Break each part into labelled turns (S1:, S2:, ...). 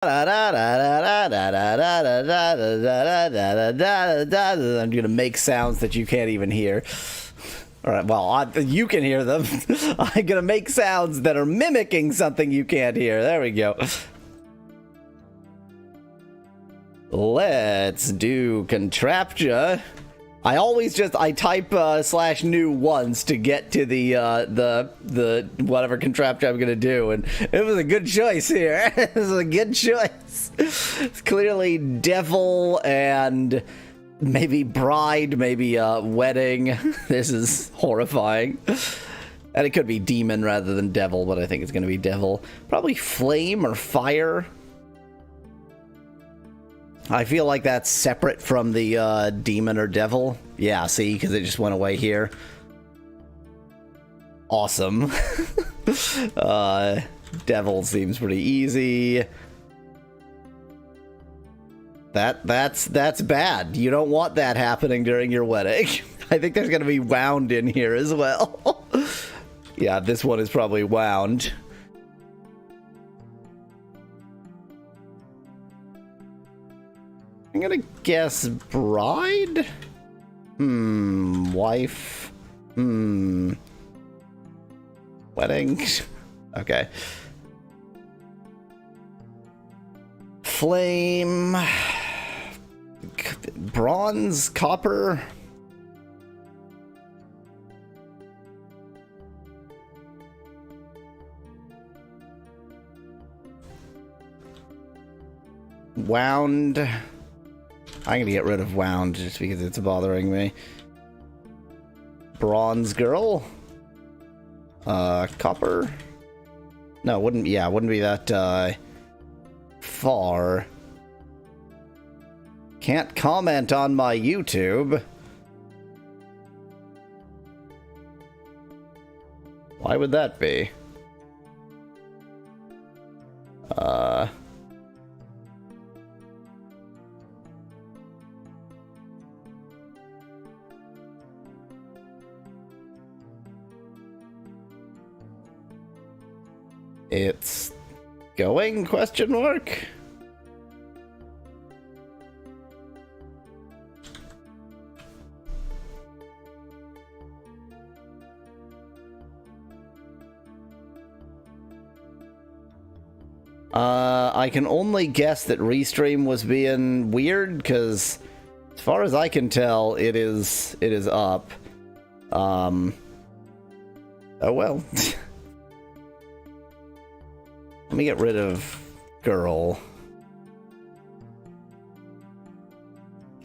S1: gonna make sounds that you can't even hear. All right, well, you can hear them. I'm gonna make sounds that are mimicking something you can't hear. There we go. Let's do Contraptia. I type /new once to get to the whatever Contraptia I'm gonna do, and it was a good choice here. It was a good choice. It's clearly devil and maybe bride, maybe wedding. This is horrifying. And it could be demon rather than devil, but I think it's gonna be devil. Probably flame or fire. I feel like that's separate from the demon or devil. Yeah, see, because it just went away here. Awesome. Devil seems pretty easy. That's bad. You don't want that happening during your wedding. I think there's going to be wound in here as well. Yeah, this one is probably wound. I'm gonna guess bride? Wife? Wedding? Okay. Flame? Bronze? Copper? Wound? I'm gonna get rid of wound just because it's bothering me. Bronze girl? Copper? No, wouldn't be that far. Can't comment on my YouTube. Why would that be? It's going, question mark? I can only guess that Restream was being weird, because as far as I can tell, it is up. Oh well. Let me get rid of girl.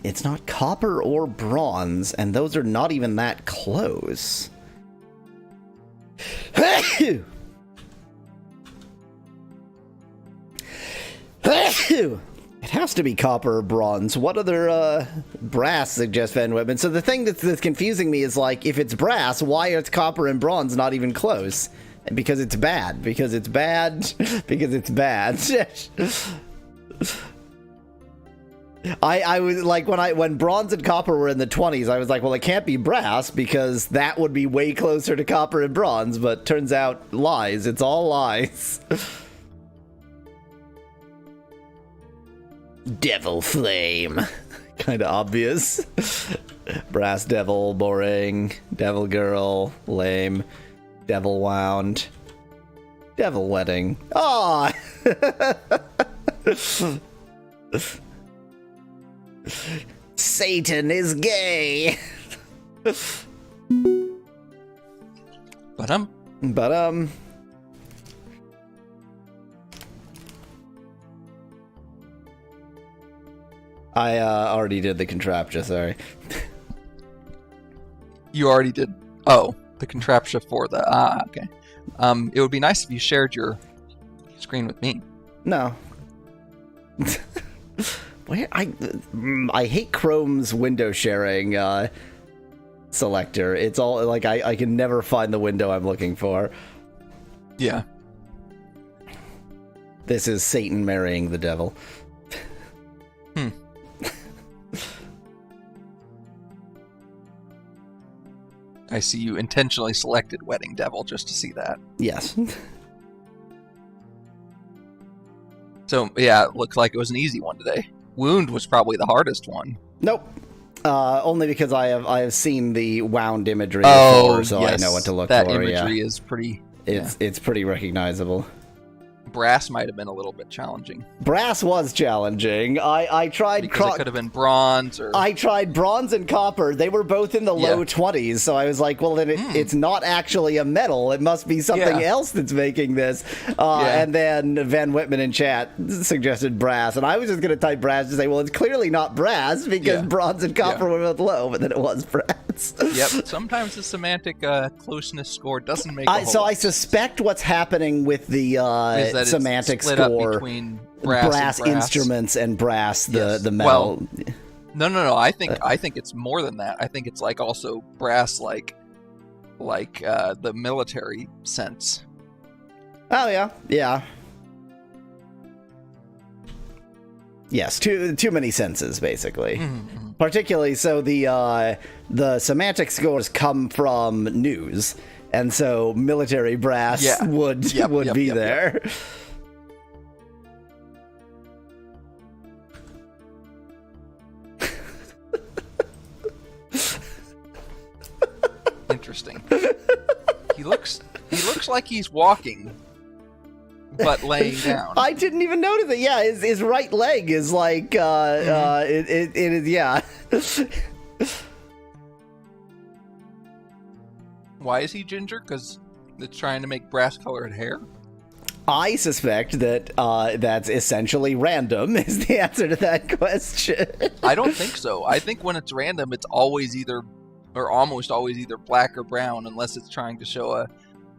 S1: It's not copper or bronze, and those are not even that close. It has to be copper or bronze. What other brass suggest Van weapon? So the thing that's confusing me is, like, if it's brass, why are copper and bronze not even close? Because it's bad. Because it's bad. Because it's bad. I was like, when bronze and copper were in the 20s, I was like, well, it can't be brass because that would be way closer to copper and bronze. But turns out, lies. It's all lies. Devil flame. Kind of obvious. Brass devil, boring. Devil girl, lame. Devil wound. Devil wedding. Ah! Satan is gay.
S2: But
S1: I already did the Contraptia, sorry.
S2: You already did. Oh, the Contraptia for the... okay. It would be nice if you shared your screen with me.
S1: No. Where I hate Chrome's window sharing selector. It's all like I can never find the window I'm looking for.
S2: Yeah.
S1: This is Satan marrying the devil.
S2: I see you intentionally selected Wedding Devil just to see that.
S1: Yes.
S2: So yeah, it looked like it was an easy one today. Wound was probably the hardest one.
S1: Nope. Only because I have seen the wound imagery before, so
S2: yes.
S1: I know what to look
S2: that
S1: for.
S2: imagery is pretty.
S1: It's pretty recognizable.
S2: Brass might have been a little bit challenging.
S1: Brass was challenging. I tried.
S2: Because it could have been bronze or.
S1: I tried bronze and copper. They were both in the low 20s, so I was like, well, then it's not actually a metal. It must be something else that's making this. And then Van Whitman in chat suggested brass, and I was just going to type brass to say, well, it's clearly not brass because bronze and copper were both low, but then it was brass.
S2: Yep. Sometimes the semantic closeness score doesn't make.
S1: So I suspect what's happening with the semantic
S2: split
S1: score
S2: up between brass
S1: instruments and brass the metal.
S2: Well, no. I think it's more than that. I think it's like also brass like the military sense.
S1: Oh yeah. Yes, too many senses basically. Mm-hmm. Particularly so the semantic scores come from news. And so military brass would be there.
S2: Interesting. He looks like he's walking, but laying down.
S1: I didn't even notice it. Yeah, his right leg is like it is
S2: Why is he ginger? Because it's trying to make brass-colored hair?
S1: I suspect that that's essentially random is the answer to that question.
S2: I don't think so. I think when it's random, it's always either, or almost always either black or brown, unless it's trying to show a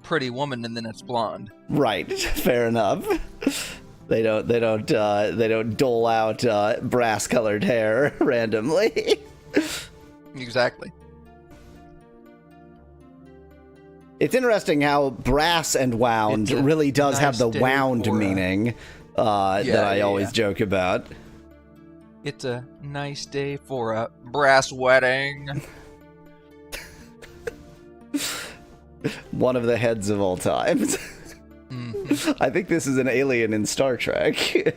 S2: pretty woman and then it's blonde.
S1: Right. Fair enough. They don't dole out brass-colored hair randomly.
S2: Exactly.
S1: It's interesting how brass and wound really does have the wound meaning that I always joke about.
S2: It's a nice day for a brass wedding.
S1: One of the heads of all times. Mm-hmm. I think this is an alien in Star Trek.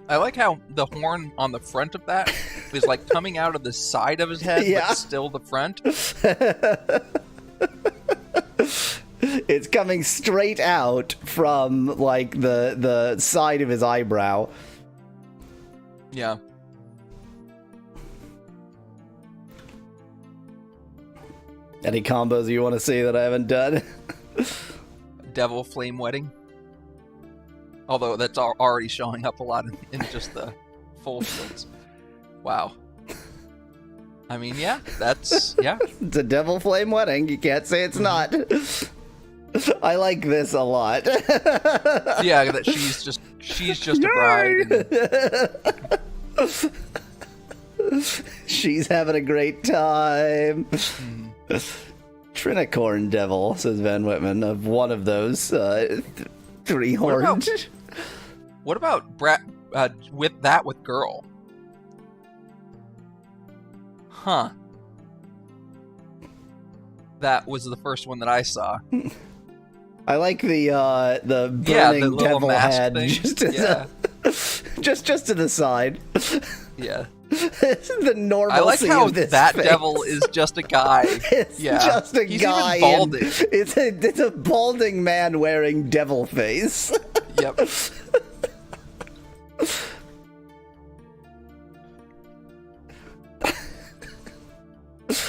S2: I like how the horn on the front of that is like coming out of the side of his head, but still the front.
S1: It's coming straight out from like the side of his eyebrow.
S2: Yeah.
S1: Any combos you want to see that I haven't done?
S2: Devil Flame Wedding. Although that's already showing up a lot in just the full splits. Wow. I mean, that's.
S1: It's a Devil Flame Wedding. You can't say it's not. I like this a lot.
S2: Yeah, that she's just a bride.
S1: She's having a great time. Trinicorn Devil, says Van Whitman, of one of those three horns.
S2: What about with girl? Huh. That was the first one that I saw.
S1: I like the burning
S2: the
S1: devil head
S2: thing.
S1: just to the side.
S2: Yeah.
S1: The normalcy
S2: I like how
S1: of this
S2: that
S1: face.
S2: devil is just a guy.
S1: It's just a
S2: He's
S1: guy.
S2: Even balding.
S1: It's a balding man wearing devil face.
S2: Yep.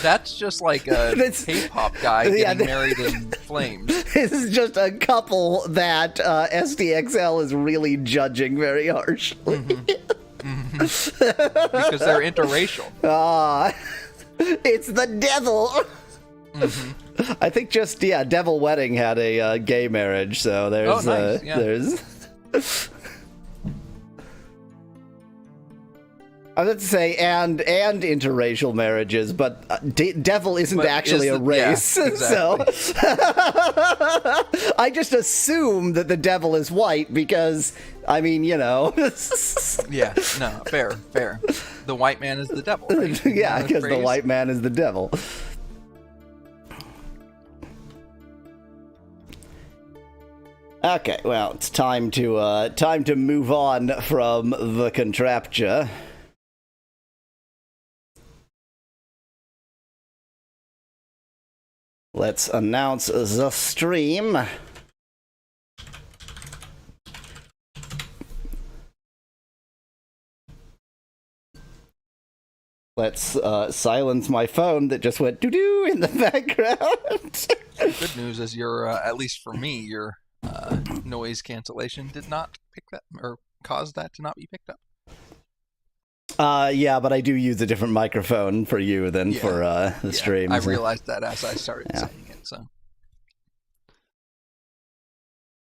S2: That's just like a K-pop guy getting married in flames.
S1: This is just a couple that SDXL is really judging very harshly.
S2: Mm-hmm. Because they're interracial.
S1: It's the devil.
S2: Mm-hmm.
S1: I think just Devil Wedding had a gay marriage, so there's
S2: nice. There's.
S1: I was about to say and interracial marriages, but devil isn't actually a race,
S2: exactly.
S1: So I just assume that the devil is white because, I mean, you know.
S2: Yeah, no, fair. The white man is the devil, right?
S1: Yeah, because the white man is the devil. Okay, well, it's time to move on from the Contraptia. Let's announce the stream. Let's silence my phone that just went doo-doo in the background.
S2: Good news is your, at least for me, your noise cancellation did not pick that, or cause that to not be picked up.
S1: Yeah, but I do use a different microphone for you than for the stream.
S2: I realized that as I started saying it, so.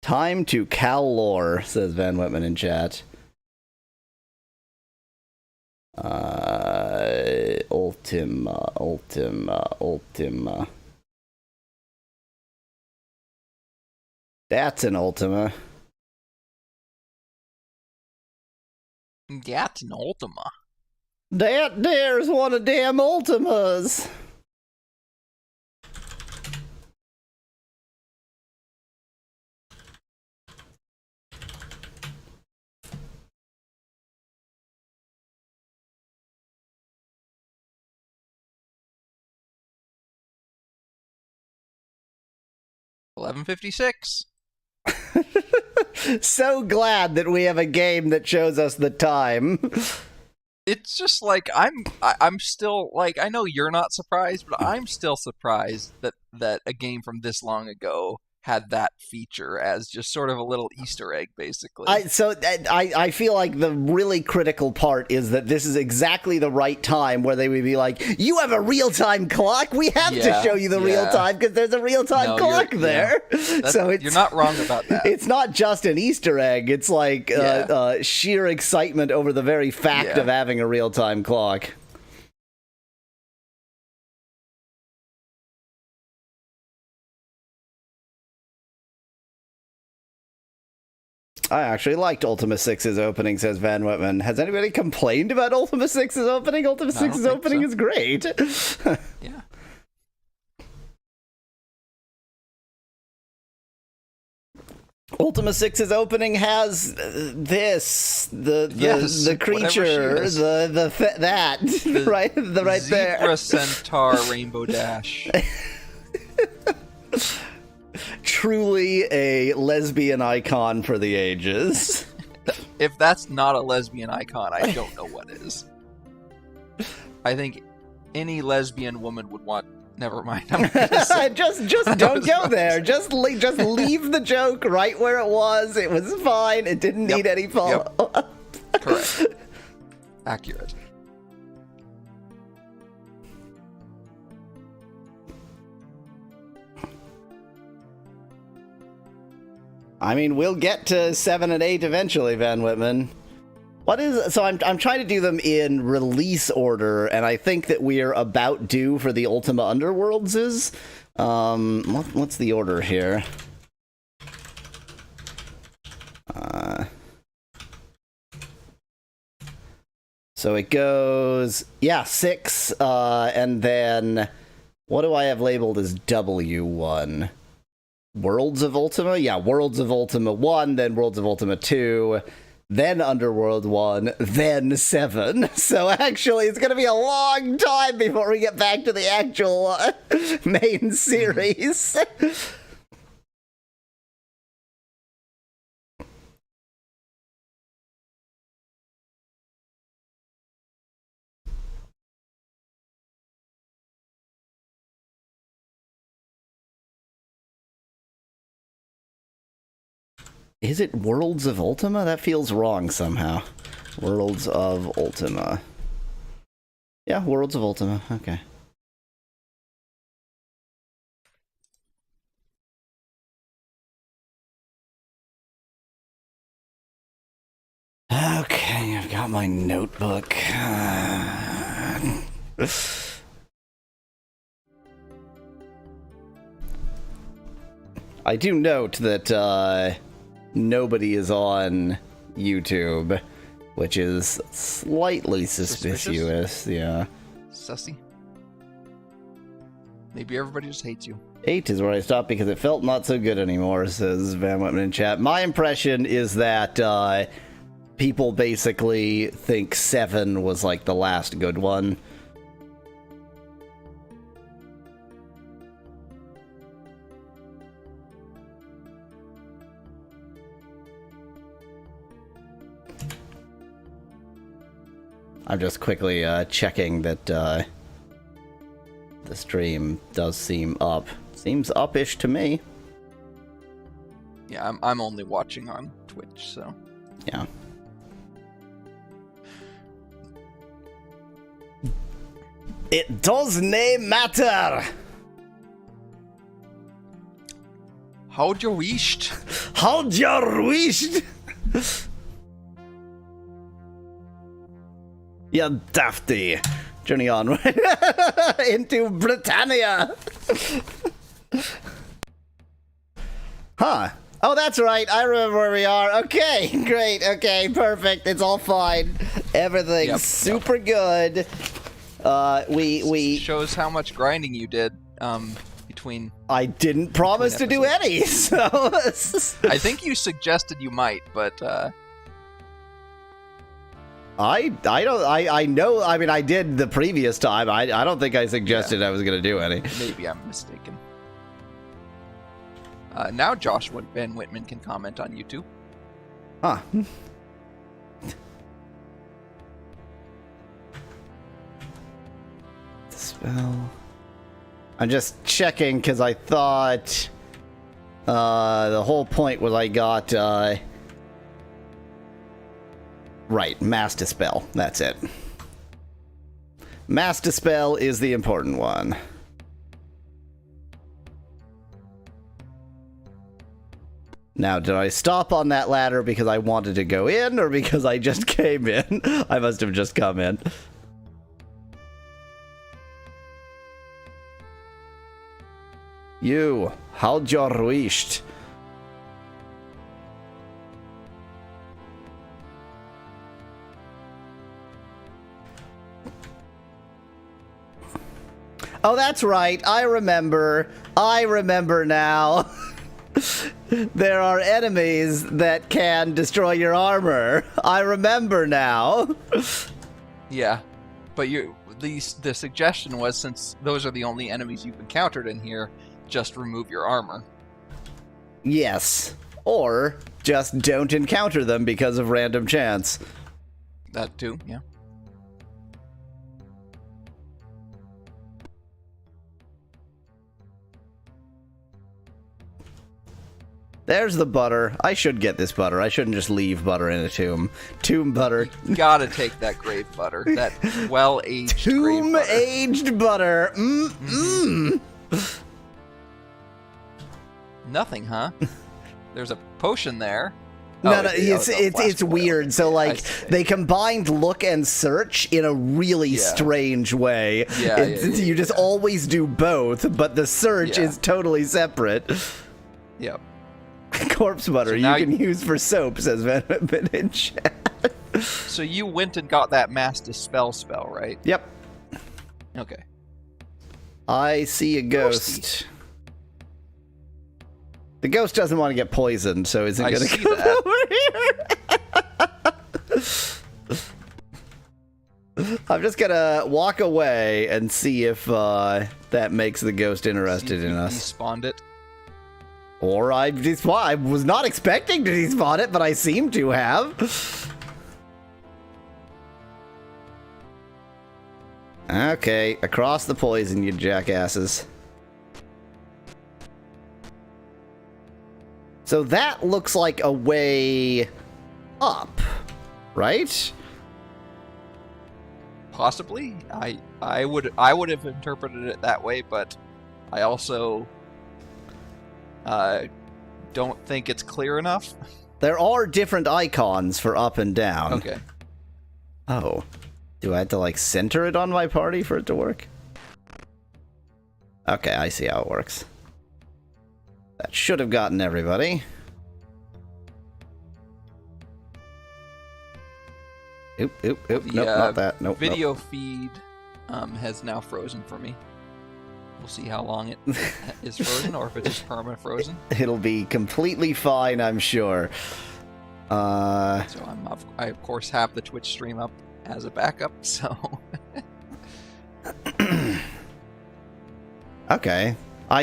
S1: Time to Cal lore, says Van Whitman in chat. Ultima. That's an Ultima.
S2: That's an Ultima.
S1: That there's one of damn Ultimas.
S2: $11.56.
S1: So glad that we have a game that shows us the time.
S2: It's just like I'm still like, I know you're not surprised, but I'm still surprised that a game from this long ago had that feature as just sort of a little Easter egg, basically.
S1: I feel like the really critical part is that this is exactly the right time where they would be like, you have a real-time clock? We have to show you the real time because there's a real-time clock there. So
S2: you're not wrong about that.
S1: It's not just an Easter egg. It's like sheer excitement over the very fact of having a real-time clock. I actually liked Ultima 6's opening, says Van Whitman. Has anybody complained about Ultima 6's opening? Ultima 6's opening is great.
S2: Yeah.
S1: Ultima 6's opening has the creature, right
S2: Zebra
S1: there.
S2: Zebra Centaur Rainbow Dash.
S1: Truly a lesbian icon for the ages.
S2: If that's not a lesbian icon, I don't know what is. I think any lesbian woman would want. Never mind.
S1: just don't go there. Just leave the joke right where it was. It was fine. It didn't need any follow.
S2: Correct. Accurate.
S1: I mean, we'll get to 7 and 8 eventually, Van Whitman. So I'm trying to do them in release order, and I think that we're about due for the Ultima Underworlds. What's the order here? So it goes, 6, and then what do I have labeled as W1? Worlds of Ultima? Yeah, Worlds of Ultima 1, then Worlds of Ultima 2, then Underworld 1, then 7. So actually, it's going to be a long time before we get back to the actual main series. Is it Worlds of Ultima? That feels wrong somehow. Worlds of Ultima. Yeah, Worlds of Ultima. Okay. Okay, I've got my notebook. I do note that nobody is on YouTube, which is slightly suspicious. Yeah.
S2: Sussy. Maybe everybody just hates you.
S1: 8 is where I stopped because it felt not so good anymore, says Van Whitman in chat. My impression is that people basically think 7 was like the last good one. I'm just quickly checking that the stream does seem up. Seems up-ish to me.
S2: Yeah, I'm only watching on Twitch, so...
S1: Yeah. It does nae matter!
S2: Hold your wished.
S1: Hold your wished! You dafty. Journey on into Britannia. Huh. Oh, that's right. I remember where we are. Okay, great. Okay, perfect. It's all fine. Everything's super good. We
S2: shows how much grinding you did between.
S1: I didn't promise to do any, so.
S2: I think you suggested you might, but.
S1: I know. I mean, I did the previous time. I don't think I suggested I was going to do any.
S2: Maybe I'm mistaken. Now Josh Van Whitman can comment on YouTube.
S1: Huh. Spell. I'm just checking because I thought the whole point was I got right, Mass Dispel. That's it. Mass Dispel is the important one. Now, did I stop on that ladder because I wanted to go in or because I just came in? I must have just come in. You, hold your wished. Oh, that's right. I remember. I remember now. There are enemies that can destroy your armor. I remember now.
S2: Yeah, but the suggestion was, since those are the only enemies you've encountered in here, just remove your armor.
S1: Yes. Or just don't encounter them because of random chance.
S2: That too, yeah.
S1: There's the butter. I should get this butter. I shouldn't just leave butter in a tomb. Tomb butter.
S2: You gotta take that grave butter. That well-aged
S1: tomb-aged butter.
S2: Nothing, huh? There's a potion there.
S1: No, it's weird. So, like, they combined look and search in a really strange way. You just always do both, but the search is totally separate.
S2: Yep.
S1: Corpse butter you can use for soap, says Van Whitman in chat.
S2: So you went and got that Mass Dispel spell, right?
S1: Yep.
S2: Okay.
S1: I see a ghost. The ghost doesn't want to get poisoned, so isn't going to come over here. I'm just going to walk away and see if that makes the ghost interested in us.
S2: Despawned it.
S1: Or I was not expecting to despawn it, but I seem to have. Okay, across the poison, you jackasses. So that looks like a way up, right?
S2: Possibly. I would have interpreted it that way, but I also don't think it's clear enough.
S1: There are different icons for up and down.
S2: Okay.
S1: Oh. Do I have to, like, center it on my party for it to work? Okay, I see how it works. That should have gotten everybody. Oop. Nope, not that. Nope.
S2: Video feed has now frozen for me. We'll see how long it is frozen, or if it's just perma frozen.
S1: It'll be completely fine, I'm sure.
S2: So I of course have the Twitch stream up as a backup. So.
S1: Okay.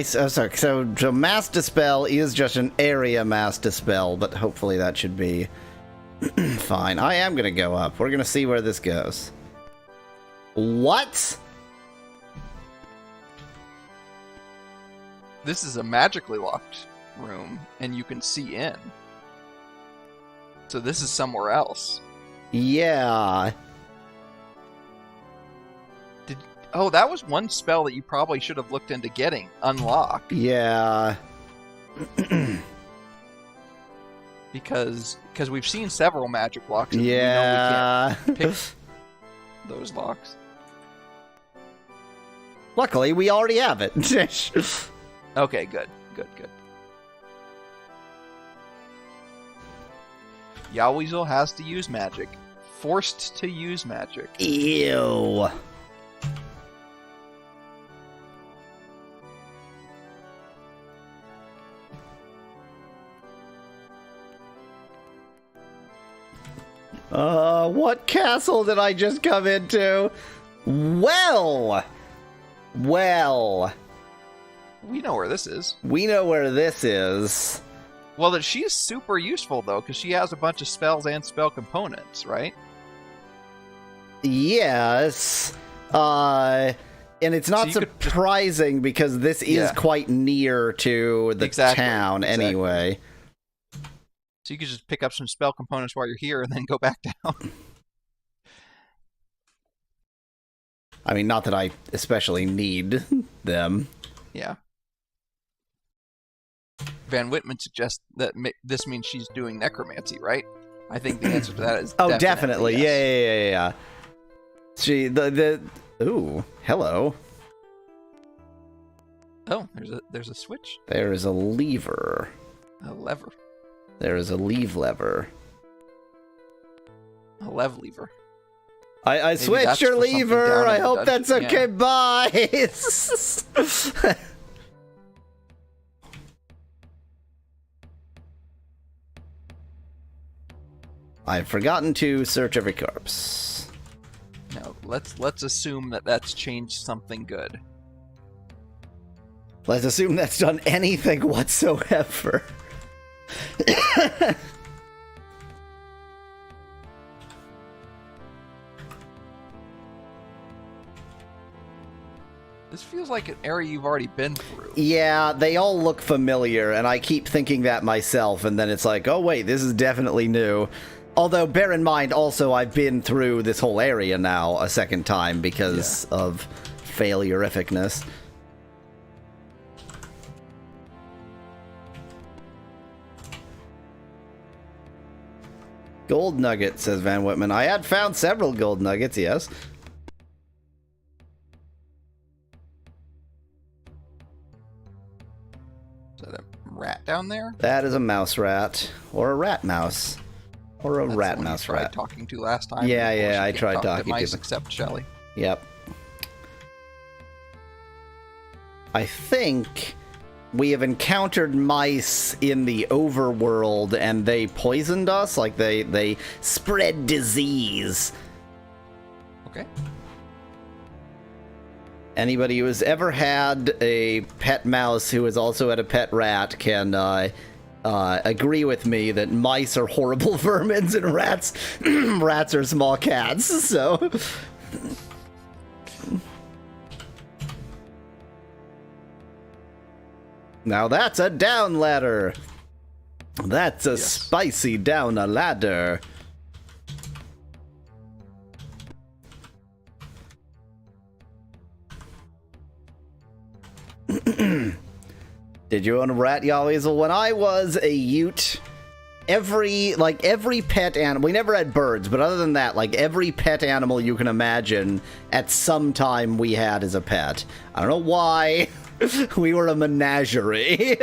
S1: Sorry. So Mass Dispel is just an area Mass Dispel, but hopefully that should be fine. I am gonna go up. We're gonna see where this goes. What?
S2: This is a magically locked room, and you can see in. So this is somewhere else.
S1: Yeah.
S2: Oh, that was one spell that you probably should have looked into getting unlocked.
S1: Yeah.
S2: because we've seen several magic locks. And
S1: yeah.
S2: we know we can't pick those locks.
S1: Luckily, we already have it.
S2: Okay, good. Yaweasel has to use magic. Forced to use magic.
S1: Ew. What castle did I just come into? Well.
S2: We know where this is.
S1: We know where this is.
S2: Well, that she's super useful, though, because she has a bunch of spells and spell components, right?
S1: Yes. And it's not
S2: So
S1: surprising because this is quite near to the town anyway.
S2: So you could just pick up some spell components while you're here and then go back down.
S1: I mean, not that I especially need them.
S2: Yeah. Van Whitman suggests that this means she's doing necromancy, right? I think the answer to that is
S1: definitely.
S2: Yes.
S1: Yeah. Ooh, hello.
S2: Oh, there's a switch.
S1: There is a lever.
S2: A lever.
S1: There is a leave lever.
S2: A lev lever.
S1: I switched your lever. I hope that's okay.
S2: Yeah.
S1: Bye. I've forgotten to search every corpse.
S2: No, let's assume that that's changed something good.
S1: Let's assume that's done anything whatsoever.
S2: This feels like an area you've already been through.
S1: Yeah, they all look familiar, and I keep thinking that myself, and then it's like, oh wait, this is definitely new. Although, bear in mind, also, I've been through this whole area now a second time because of failurificness. Gold nugget, says Van Whitman. I had found several gold nuggets, yes.
S2: Is that a rat down there?
S1: That is a mouse rat. Or a rat mouse. Or a
S2: That's
S1: rat
S2: the one
S1: mouse
S2: you tried
S1: rat.
S2: talking to last time.
S1: Yeah, I tried talking to
S2: mice
S1: them.
S2: Except Shelly.
S1: Yep. I think we have encountered mice in the overworld and they poisoned us, like they spread disease.
S2: Okay.
S1: Anybody who has ever had a pet mouse who has also had a pet rat can agree with me that mice are horrible vermins and rats are small cats. So now that's a down ladder. That's a spicy down a ladder. Did you own a rat, Yaweasel? When I was a Ute, every pet animal, we never had birds, but other than that, like every pet animal you can imagine at some time we had as a pet. I don't know why. We were a menagerie.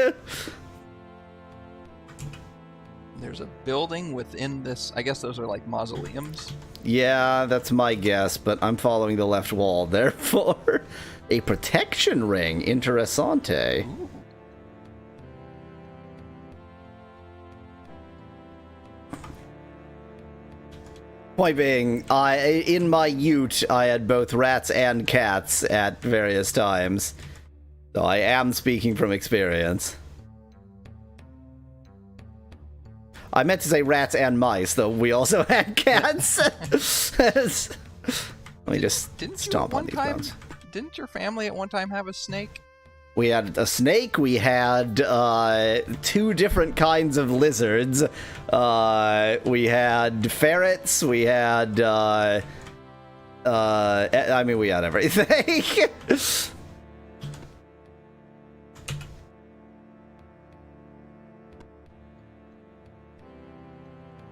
S2: There's a building within this. I guess those are like mausoleums.
S1: Yeah, that's my guess, but I'm following the left wall. Therefore, a protection ring. Interessante.
S2: Ooh.
S1: Point being, in my ute, I had both rats and cats at various times. So I am speaking from experience. I meant to say rats and mice, though we also had cats. Let me just stomp on these bones.
S2: Didn't your family at one time have a snake?
S1: We had a snake. We had 2 different kinds of lizards. We had ferrets. We had. I mean, we had everything.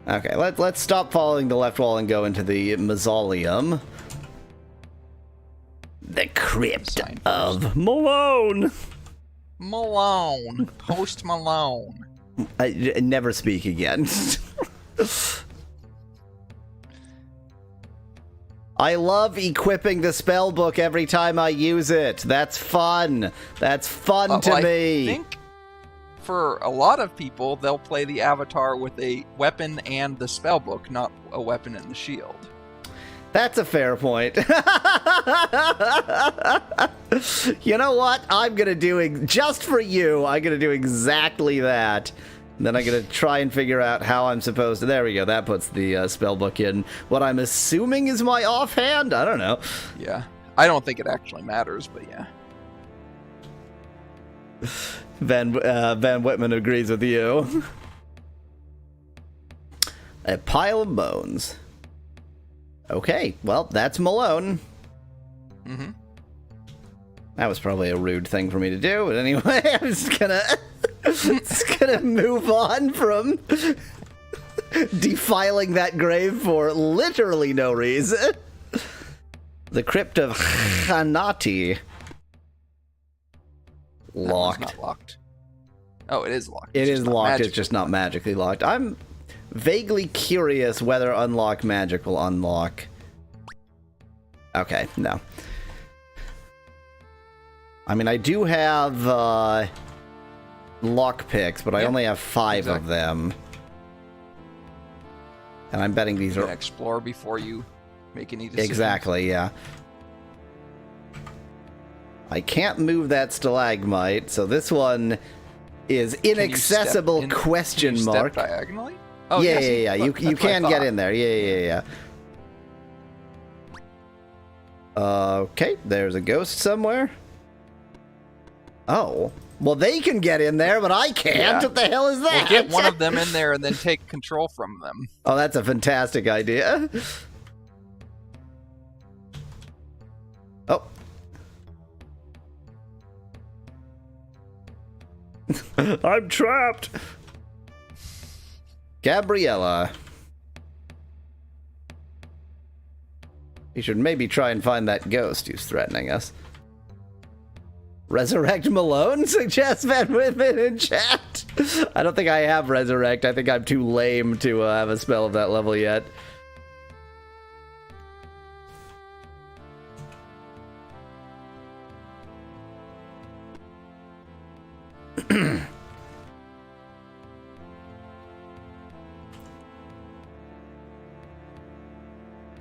S1: Okay, let's stop following the left wall and go into the mausoleum. The crypt of Malone.
S2: Malone. Post Malone.
S1: I never speak again. I love equipping the spell book every time I use it. That's fun. That's fun to me.
S2: I think for a lot of people, they'll play the avatar with a weapon and the spell book, not a weapon and the shield.
S1: That's a fair point. You know what? I'm going to do, just for you, I'm going to do exactly that. And then I'm going to try and figure out how I'm supposed to... There we go. That puts the spellbook in what I'm assuming is my offhand? I don't know.
S2: Yeah. I don't think it actually matters, but yeah.
S1: Van Whitman agrees with you. A pile of bones. Okay, well, that's Malone.
S2: Mm-hmm.
S1: That was probably a rude thing for me to do, but anyway, I'm just gonna move on from defiling that grave for literally no reason. The crypt of Hanati. Locked.
S2: Not locked. Oh, it is locked.
S1: It is locked, it's just not magically locked. I'm vaguely curious whether unlock magic will unlock. Okay, no. I mean, I do have lock picks, but I only have 5 of them. And I'm betting these
S2: you
S1: are...
S2: can explore before you make any decisions.
S1: Exactly, yeah. I can't move that stalagmite, so this one is inaccessible question mark.
S2: Step diagonally? Oh,
S1: yeah,
S2: yes,
S1: yeah. You can get in there. Yeah. Okay, there's a ghost somewhere. Oh. Well, they can get in there, but I can't. Yeah. What the hell is that?
S2: We'll get one of them in there and then take control from them.
S1: Oh, that's a fantastic idea. Oh. I'm trapped. Gabriella. We should maybe try and find that ghost who's threatening us. Resurrect Malone, suggests Van Whitman in chat. I don't think I have Resurrect. I think I'm too lame to have a spell of that level yet.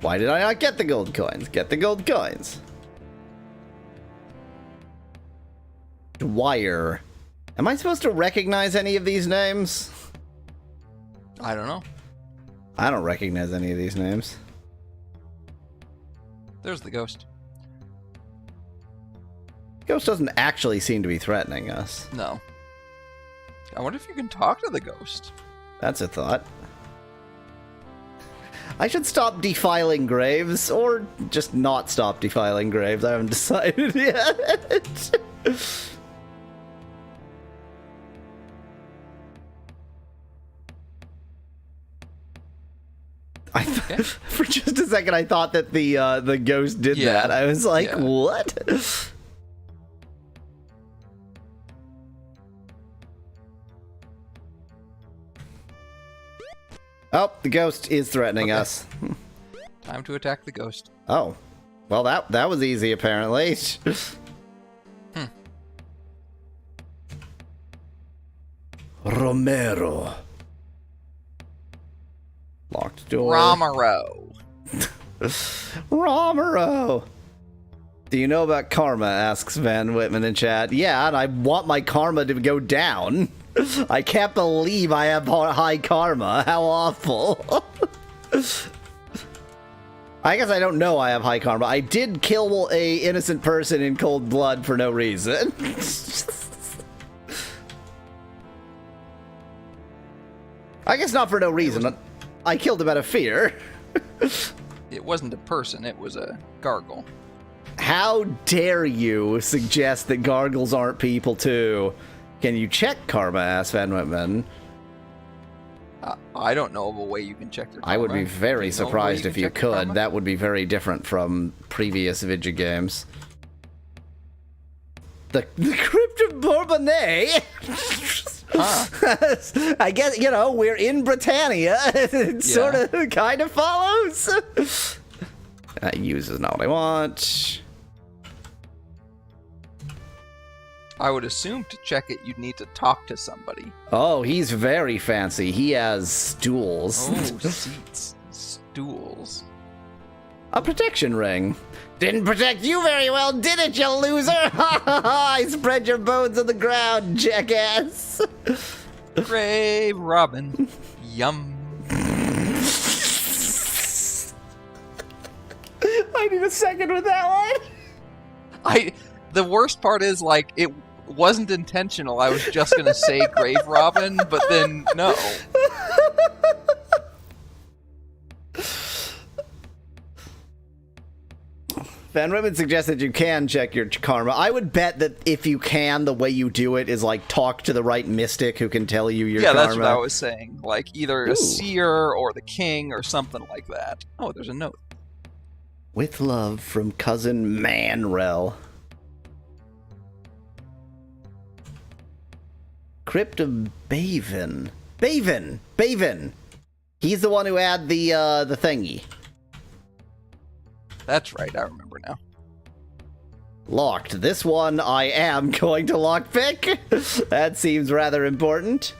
S1: Why did I not get the gold coins? Get the gold coins. Dwyer. Am I supposed to recognize any of these names?
S2: I don't know.
S1: I don't recognize any of these names.
S2: There's the ghost.
S1: Ghost doesn't actually seem to be threatening us.
S2: No. I wonder if you can talk to the ghost.
S1: That's a thought. I should stop defiling graves, or just not stop defiling graves. I haven't decided yet. For just a second, I thought that the ghost did that. I was like, what? Oh, the ghost is threatening us.
S2: Time to attack the ghost.
S1: Oh. Well, that was easy, apparently. Romero. Locked door.
S2: Romero.
S1: Romero. Do you know about karma? Asks Van Whitman in chat. Yeah, and I want my karma to go down. I can't believe I have high karma. How awful. I guess I don't know I have high karma. I did kill a innocent person in cold blood for no reason. I guess not for no reason. I killed him out of fear.
S2: It wasn't a person, it was a gargle.
S1: How dare you suggest that gargles aren't people too? Can you check karma, asks Van Whitman.
S2: I don't know of a way you can check their karma.
S1: I would be very surprised if you could. That would be very different from previous Vidya games. The Crypt of Bourbonnais? Huh. I guess, you know, we're in Britannia. It sort of kind of follows. That uses not what I want.
S2: I would assume to check it, you'd need to talk to somebody.
S1: Oh, he's very fancy. He has stools.
S2: Oh, seats. Stools.
S1: A protection ring. Didn't protect you very well, did it, you loser? Ha ha ha! I spread your bones on the ground, jackass.
S2: Grave Robin. Yum.
S1: I need a second with that one.
S2: The worst part is, like, it wasn't intentional. I was just gonna say Grave Robin, but then no.
S1: Van Ribbon suggested you can check your karma. I would bet that if you can, the way you do it is like talk to the right mystic who can tell you your karma.
S2: Yeah, that's what I was saying. Like either a seer or the king or something like that. Oh, there's a note.
S1: With love from cousin Manrel. Crypt of Bavin. Bavin! He's the one who had the thingy.
S2: That's right, I remember now.
S1: Locked. This one I am going to lockpick. That seems rather important.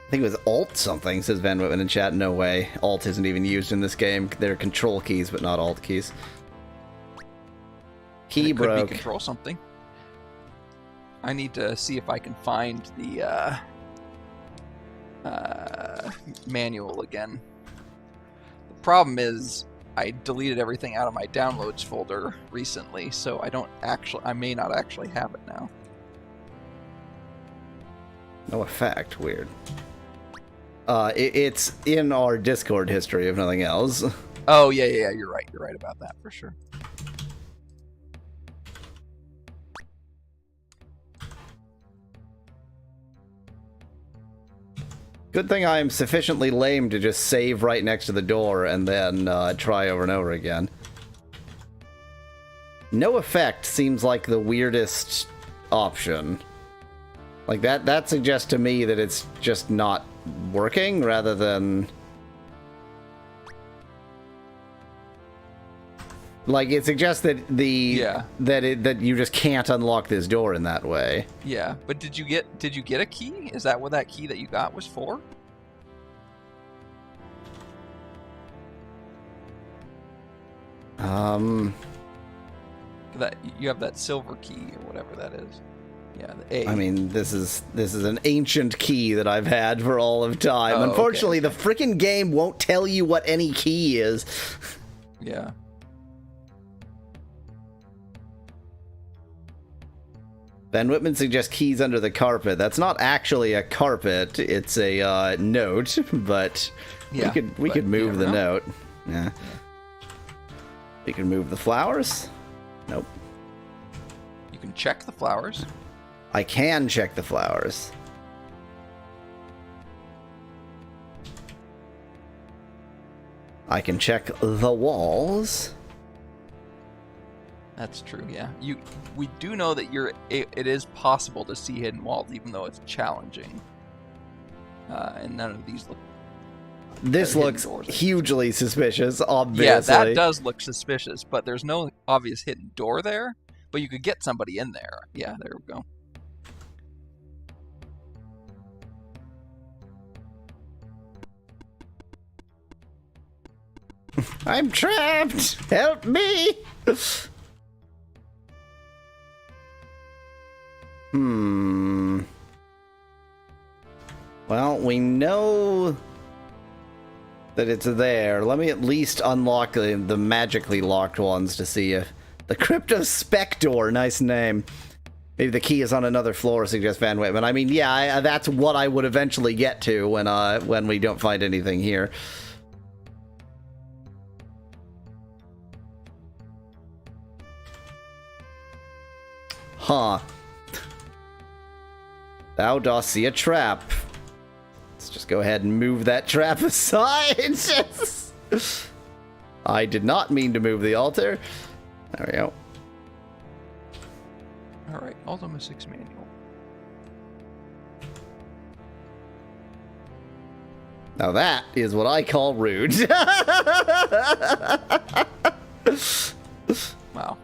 S1: I think it was Alt something, says Van Whitman in chat. No way. Alt isn't even used in this game. They're control keys, but not Alt keys. Key broke.
S2: Could be control something. I need to see if I can find the manual again. The problem is I deleted everything out of my downloads folder recently, so I may not actually have it now.
S1: No effect. Weird. It's in our Discord history, if nothing else.
S2: Oh, yeah, you're right. You're right about that, for sure.
S1: Good thing I am sufficiently lame to just save right next to the door and then try over and over again. No effect seems like the weirdest option. Like, that suggests to me that it's just not working, rather than... Like, it suggests that that you just can't unlock this door in that way.
S2: Yeah, but did you get a key? Is that what that key that you got was for? That you have that silver key or whatever that is. Yeah, the A.
S1: I mean, this is an ancient key that I've had for all of time.
S2: Oh,
S1: Unfortunately,
S2: okay.
S1: the frickin' game won't tell you what any key is.
S2: Yeah.
S1: Van Whitman suggests keys under the carpet. That's not actually a carpet. It's a note, but
S2: yeah,
S1: we could move the note. Yeah. We can move the flowers. Nope.
S2: You can check the flowers.
S1: I can check the flowers. I can check the walls.
S2: That's true, yeah. We do know that it is possible to see hidden walls, even though it's challenging. And none of these look...
S1: This
S2: hidden
S1: looks
S2: doors.
S1: hugely suspicious, obviously.
S2: Yeah, that does look suspicious, but there's no obvious hidden door there. But you could get somebody in there. Yeah, there we go.
S1: I'm trapped! Help me! Well, we know that it's there. Let me at least unlock the magically locked ones to see if... The Crypto Spector, nice name. Maybe the key is on another floor, suggests Van Whitman. I mean, yeah, that's what I would eventually get to when we don't find anything here. Huh. Thou dost see a trap. Let's just go ahead and move that trap aside. I did not mean to move the altar. There we go.
S2: Alright, Ultima VI manual.
S1: Now that is what I call rude.
S2: Wow.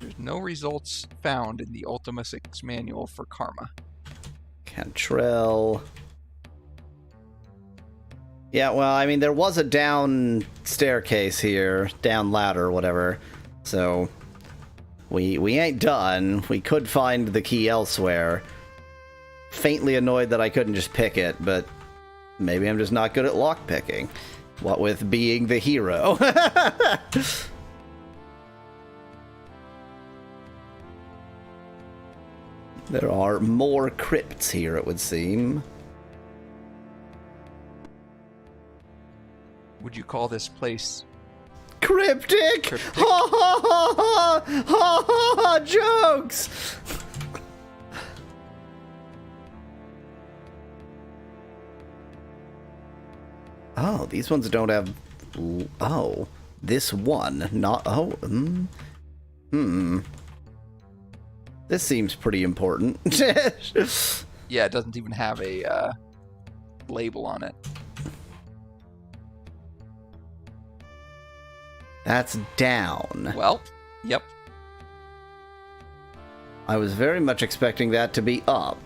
S2: There's no results found in the Ultima VI manual for karma.
S1: Cantrell. Yeah, well, I mean, there was a down staircase here, down ladder, whatever. So we ain't done. We could find the key elsewhere. Faintly annoyed that I couldn't just pick it, but maybe I'm just not good at lockpicking. What with being the hero. There are more crypts here, it would seem.
S2: Would you call this place
S1: Cryptic?
S2: Cryptic?
S1: Ha ha ha ha! Ha ha ha! Jokes! Oh, these ones don't have... Oh, this one. Not... Oh, This seems pretty important.
S2: Yeah, it doesn't even have a label on it.
S1: That's down.
S2: Well, yep.
S1: I was very much expecting that to be up.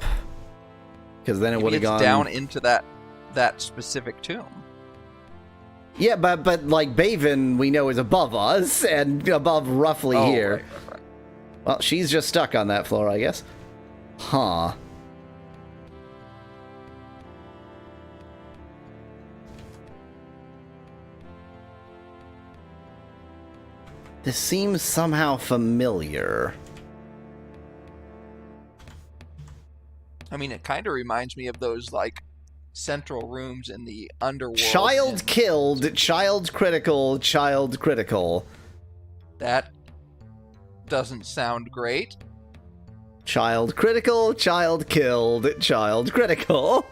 S1: Because then it would
S2: Maybe
S1: have
S2: it's
S1: gone...
S2: down into that specific tomb.
S1: Yeah, but like Baven, we know is above us, and above roughly here.
S2: Right.
S1: Well, she's just stuck on that floor, I guess. Huh. This seems somehow familiar.
S2: I mean, it kind of reminds me of those, like, central rooms in the underworld.
S1: Child killed, child critical, child critical.
S2: That doesn't sound great.
S1: Child critical, child killed, child critical.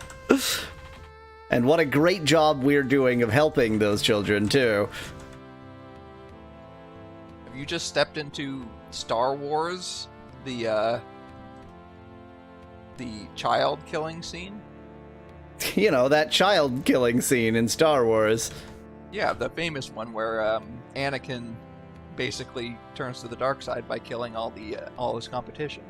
S1: And what a great job we're doing of helping those children, too.
S2: Have you just stepped into Star Wars, the child killing scene?
S1: You know, that child killing scene in Star Wars.
S2: Yeah, the famous one where Anakin basically turns to the dark side by killing all his competition.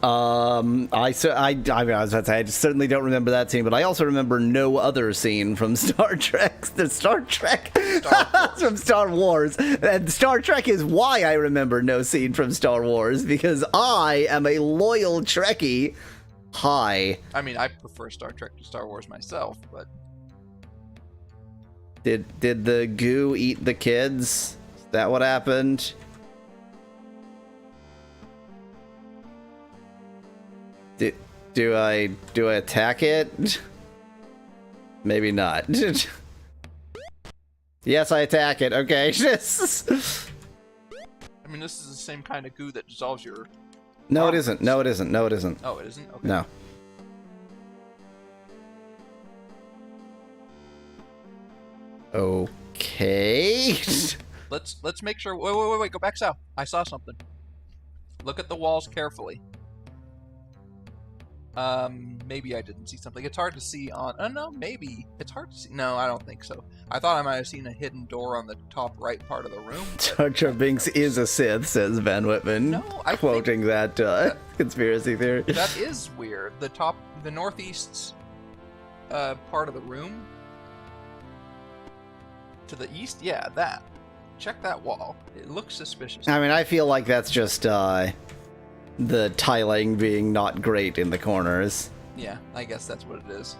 S1: I was about to say, I certainly don't remember that scene, but I also remember no other scene from Star Trek. The Star Trek from Star Wars. And Star Trek is why I remember no scene from Star Wars, because I am a loyal Trekkie. Hi.
S2: I mean, I prefer Star Trek to Star Wars myself, but...
S1: Did the goo eat the kids? Is that what happened? Do I attack it? Maybe not. Yes, I attack it. Okay.
S2: I mean, this is the same kind of goo that dissolves your...
S1: No, it isn't. No, it isn't. No, it isn't.
S2: Oh, it isn't? Okay.
S1: No. Okay.
S2: Let's make sure... Wait, go back south. I saw something. Look at the walls carefully. Maybe I didn't see something. It's hard to see on... Oh, no, maybe. It's hard to see. No, I don't think so. I thought I might have seen a hidden door on the top right part of the room.
S1: Jar Jar Binks is a Sith, says Van Whitman,
S2: No, I
S1: quoting
S2: think
S1: that conspiracy theory.
S2: that is weird. The northeast part of the room. To the east? Yeah, that. Check that wall. It looks suspicious.
S1: I mean, I feel like that's just the tiling being not great in the corners.
S2: Yeah, I guess that's what it is.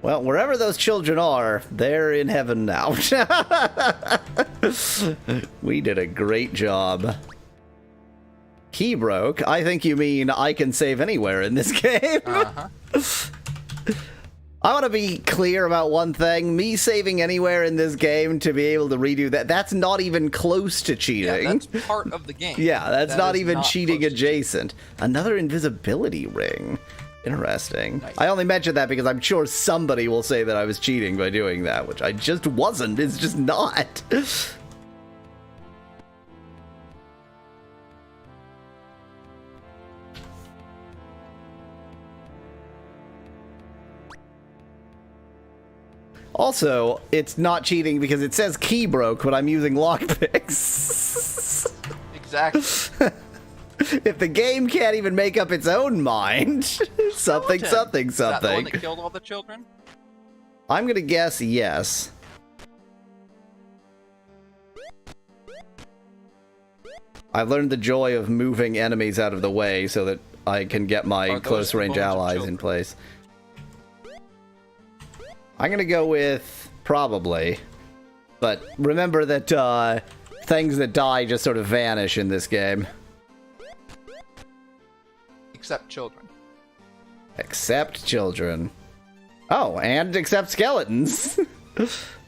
S1: Well, wherever those children are, they're in heaven now. We did a great job. Key broke? I think you mean I can save anywhere in this game.
S2: Uh-huh.
S1: I want to be clear about one thing. Me saving anywhere in this game to be able to redo that's not even close to cheating.
S2: Yeah, that's part of the game.
S1: Yeah, that's
S2: That
S1: not
S2: is
S1: even
S2: not
S1: cheating
S2: close to
S1: adjacent. Another invisibility ring. Interesting.
S2: Nice.
S1: I only mentioned that because I'm sure somebody will say that I was cheating by doing that, which I just wasn't. It's just not. Also, it's not cheating because it says key broke, but I'm using lockpicks.
S2: Exactly.
S1: If the game can't even make up its own mind, something,
S2: Skeleton.
S1: something,
S2: Is that the one
S1: something.
S2: that killed all the children?
S1: I'm gonna guess yes. I've learned the joy of moving enemies out of the way so that I can get my
S2: Are those
S1: close range
S2: bones of
S1: allies in
S2: children?
S1: place. I'm gonna go with probably, but remember that things that die just sort of vanish in this game.
S2: Except children.
S1: Except children. Oh, and except skeletons.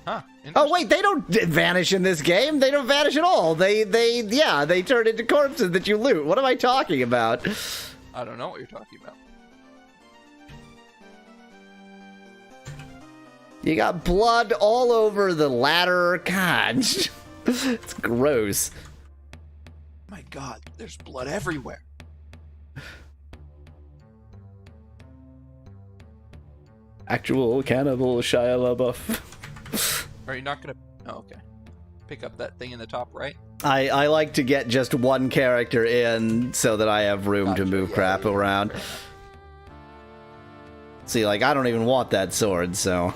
S2: Huh.
S1: Oh wait, they don't vanish in this game. They don't vanish at all. They turn into corpses that you loot. What am I talking about?
S2: I don't know what you're talking about.
S1: You got blood all over the ladder. God, it's gross.
S2: My God, there's blood everywhere.
S1: Actual cannibal Shia LaBeouf.
S2: Are you not gonna... Oh, okay. Pick up that thing in the top right?
S1: I like to get just one character in so that I have room to
S2: Gotcha,
S1: move
S2: yeah,
S1: crap
S2: yeah,
S1: around.
S2: fair enough.
S1: See, like, I don't even want that sword, so...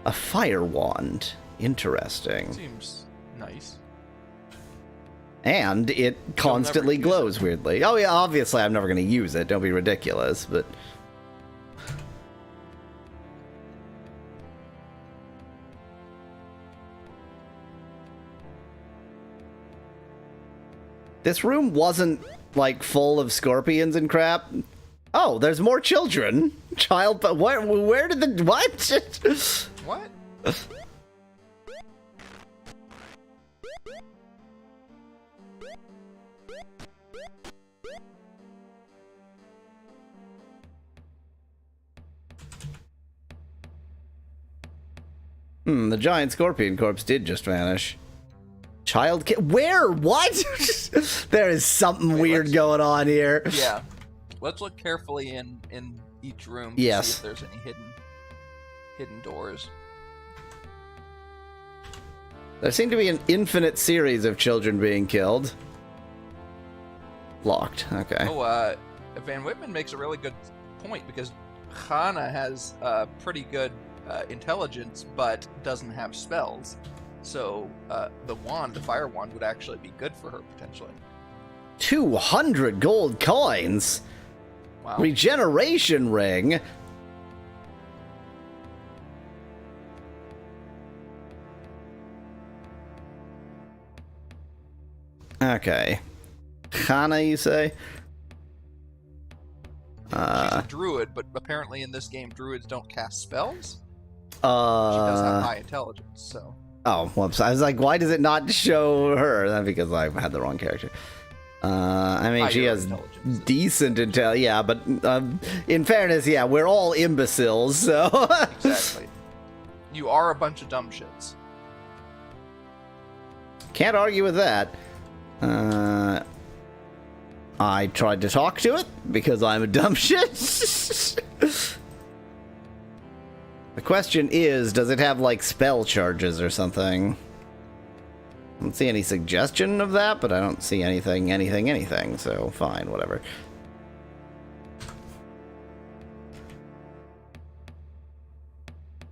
S1: A fire wand. Interesting.
S2: Seems nice.
S1: And it constantly
S2: use
S1: glows weirdly. Oh yeah, obviously I'm never going to use it. Don't be ridiculous, but... This room wasn't, like, full of scorpions and crap. Oh, there's more children. Child... Where did the... What?
S2: What?
S1: The giant scorpion corpse did just vanish. Child where? What? There is something weird
S2: let's-
S1: going on here.
S2: Yeah. Let's look carefully in each room to
S1: Yes.
S2: see if there's any hidden doors.
S1: There seemed to be an infinite series of children being killed. Locked. Okay.
S2: Oh, Van Whitman makes a really good point because Hana has pretty good intelligence, but doesn't have spells. So the wand, the fire wand, would actually be good for her potentially.
S1: 200 gold coins.
S2: Wow.
S1: Regeneration ring. Okay. Hana, you say?
S2: She's a druid, but apparently in this game, druids don't cast spells. She does have high intelligence, so.
S1: Oh, whoops. I was like, why does it not show her? That's because I had the wrong character. I mean, she
S2: Higher
S1: has
S2: intelligence.
S1: decent intel. Yeah, but in fairness, yeah, we're all imbeciles, so.
S2: Exactly. You are a bunch of dumb shits.
S1: Can't argue with that. I tried to talk to it because I'm a dumb shit. The question is, does it have, like, spell charges or something? I don't see any suggestion of that, but I don't see anything, so fine, whatever.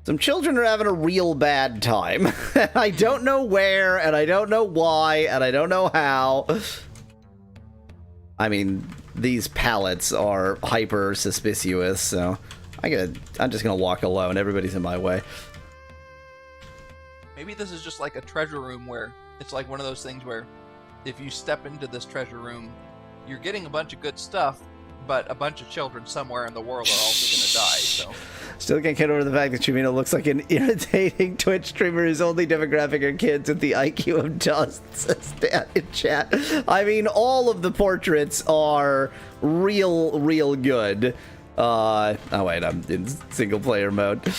S1: Some children are having a real bad time. I don't know where, and I don't know why, and I don't know how. I mean, these pallets are hyper suspicious, so I'm just gonna walk alone. Everybody's in my way.
S2: Maybe this is just like a treasure room where it's like one of those things where if you step into this treasure room, you're getting a bunch of good stuff, but a bunch of children somewhere in the world are also gonna die, so...
S1: Still can't get over the fact that Chimino looks like an irritating Twitch streamer whose only demographic are kids with the IQ of dust, says Dan in chat. I mean, all of the portraits are real good. Oh wait, I'm in single player mode.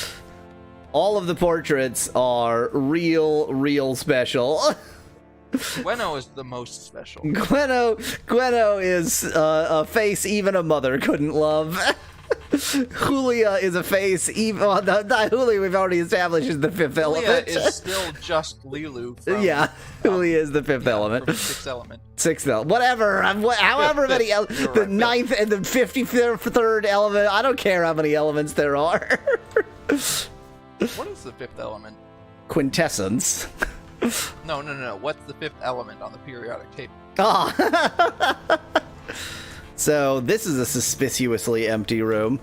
S1: All of the portraits are real special.
S2: Gwenno is the most special.
S1: Gwenno is a face even a mother couldn't love. Julia is a face even... Well, not Julia, we've already established, is the fifth element.
S2: Julia is still just Lilu from...
S1: Yeah, Julia is the fifth element.
S2: From Sixth Element.
S1: Sixth element. Whatever. However many... the ninth and the 53rd element. I don't care how many elements there are.
S2: What is the fifth element?
S1: Quintessence.
S2: No. What's the fifth element on the periodic table?
S1: Ah. So, this is a suspiciously empty room.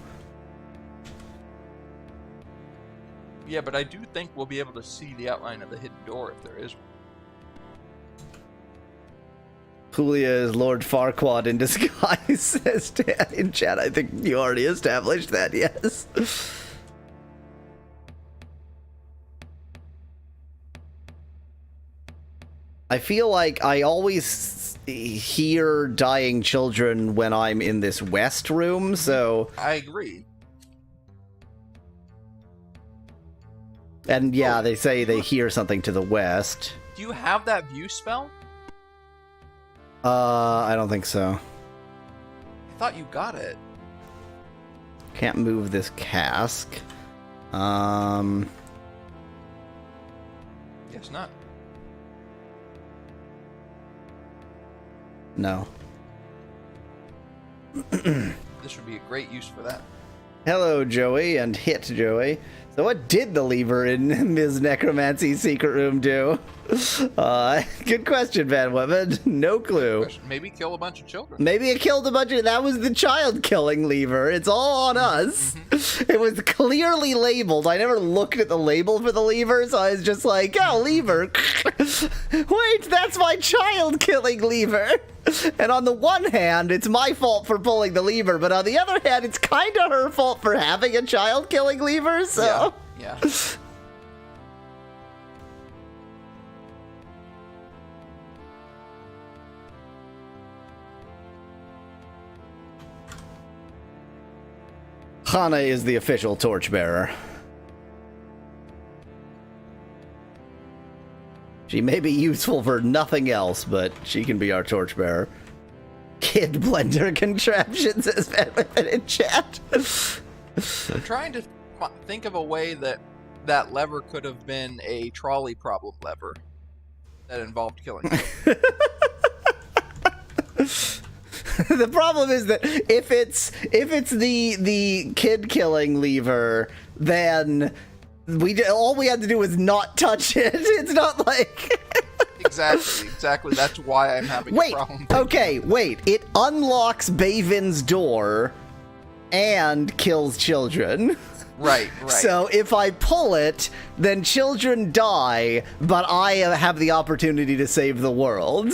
S2: Yeah, but I do think we'll be able to see the outline of the hidden door if there is one.
S1: Julia is Lord Farquaad in disguise, says Dan in chat. I think you already established that, yes. I feel like I always hear dying children when I'm in this west room, so...
S2: I agree.
S1: And yeah, they say they hear something to the west.
S2: Do you have that view spell?
S1: I don't think so.
S2: I thought you got it.
S1: Can't move this cask.
S2: Guess not.
S1: No.
S2: This would be a great use for that.
S1: Hello, Joey, and hit Joey. So what did the lever in Ms. Necromancy's secret room do? Good question, Van Women. No clue.
S2: Maybe kill a bunch of children.
S1: Maybe it killed a bunch of... That was the child-killing lever. It's all on us. It was clearly labeled. I never looked at the label for the lever, so I was just like, oh, lever. Wait, that's my child-killing lever. And on the one hand, it's my fault for pulling the lever, but on the other hand, it's kind of her fault for having a child-killing lever, so...
S2: Yeah.
S1: Hana is the official torchbearer. She may be useful for nothing else, but she can be our torchbearer. Kid blender contraptions, says Van in chat.
S2: I'm trying to think of a way that that lever could have been a trolley problem lever that involved killing.
S1: The problem is that if it's the kid killing lever, then all we had to do was not touch it. It's not like
S2: Exactly. That's why I'm having a problem.
S1: Wait. It unlocks Bavin's door and kills children.
S2: Right.
S1: So if I pull it, then children die, but I have the opportunity to save the world.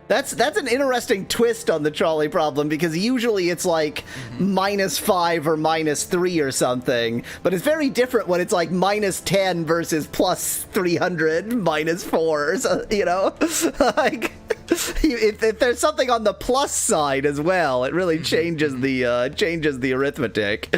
S1: That's an interesting twist on the trolley problem, because usually it's like -5 or -3 or something, but it's very different when it's like -10 versus +300 -4, so, you know? Like, if there's something on the plus side as well, it really changes the arithmetic.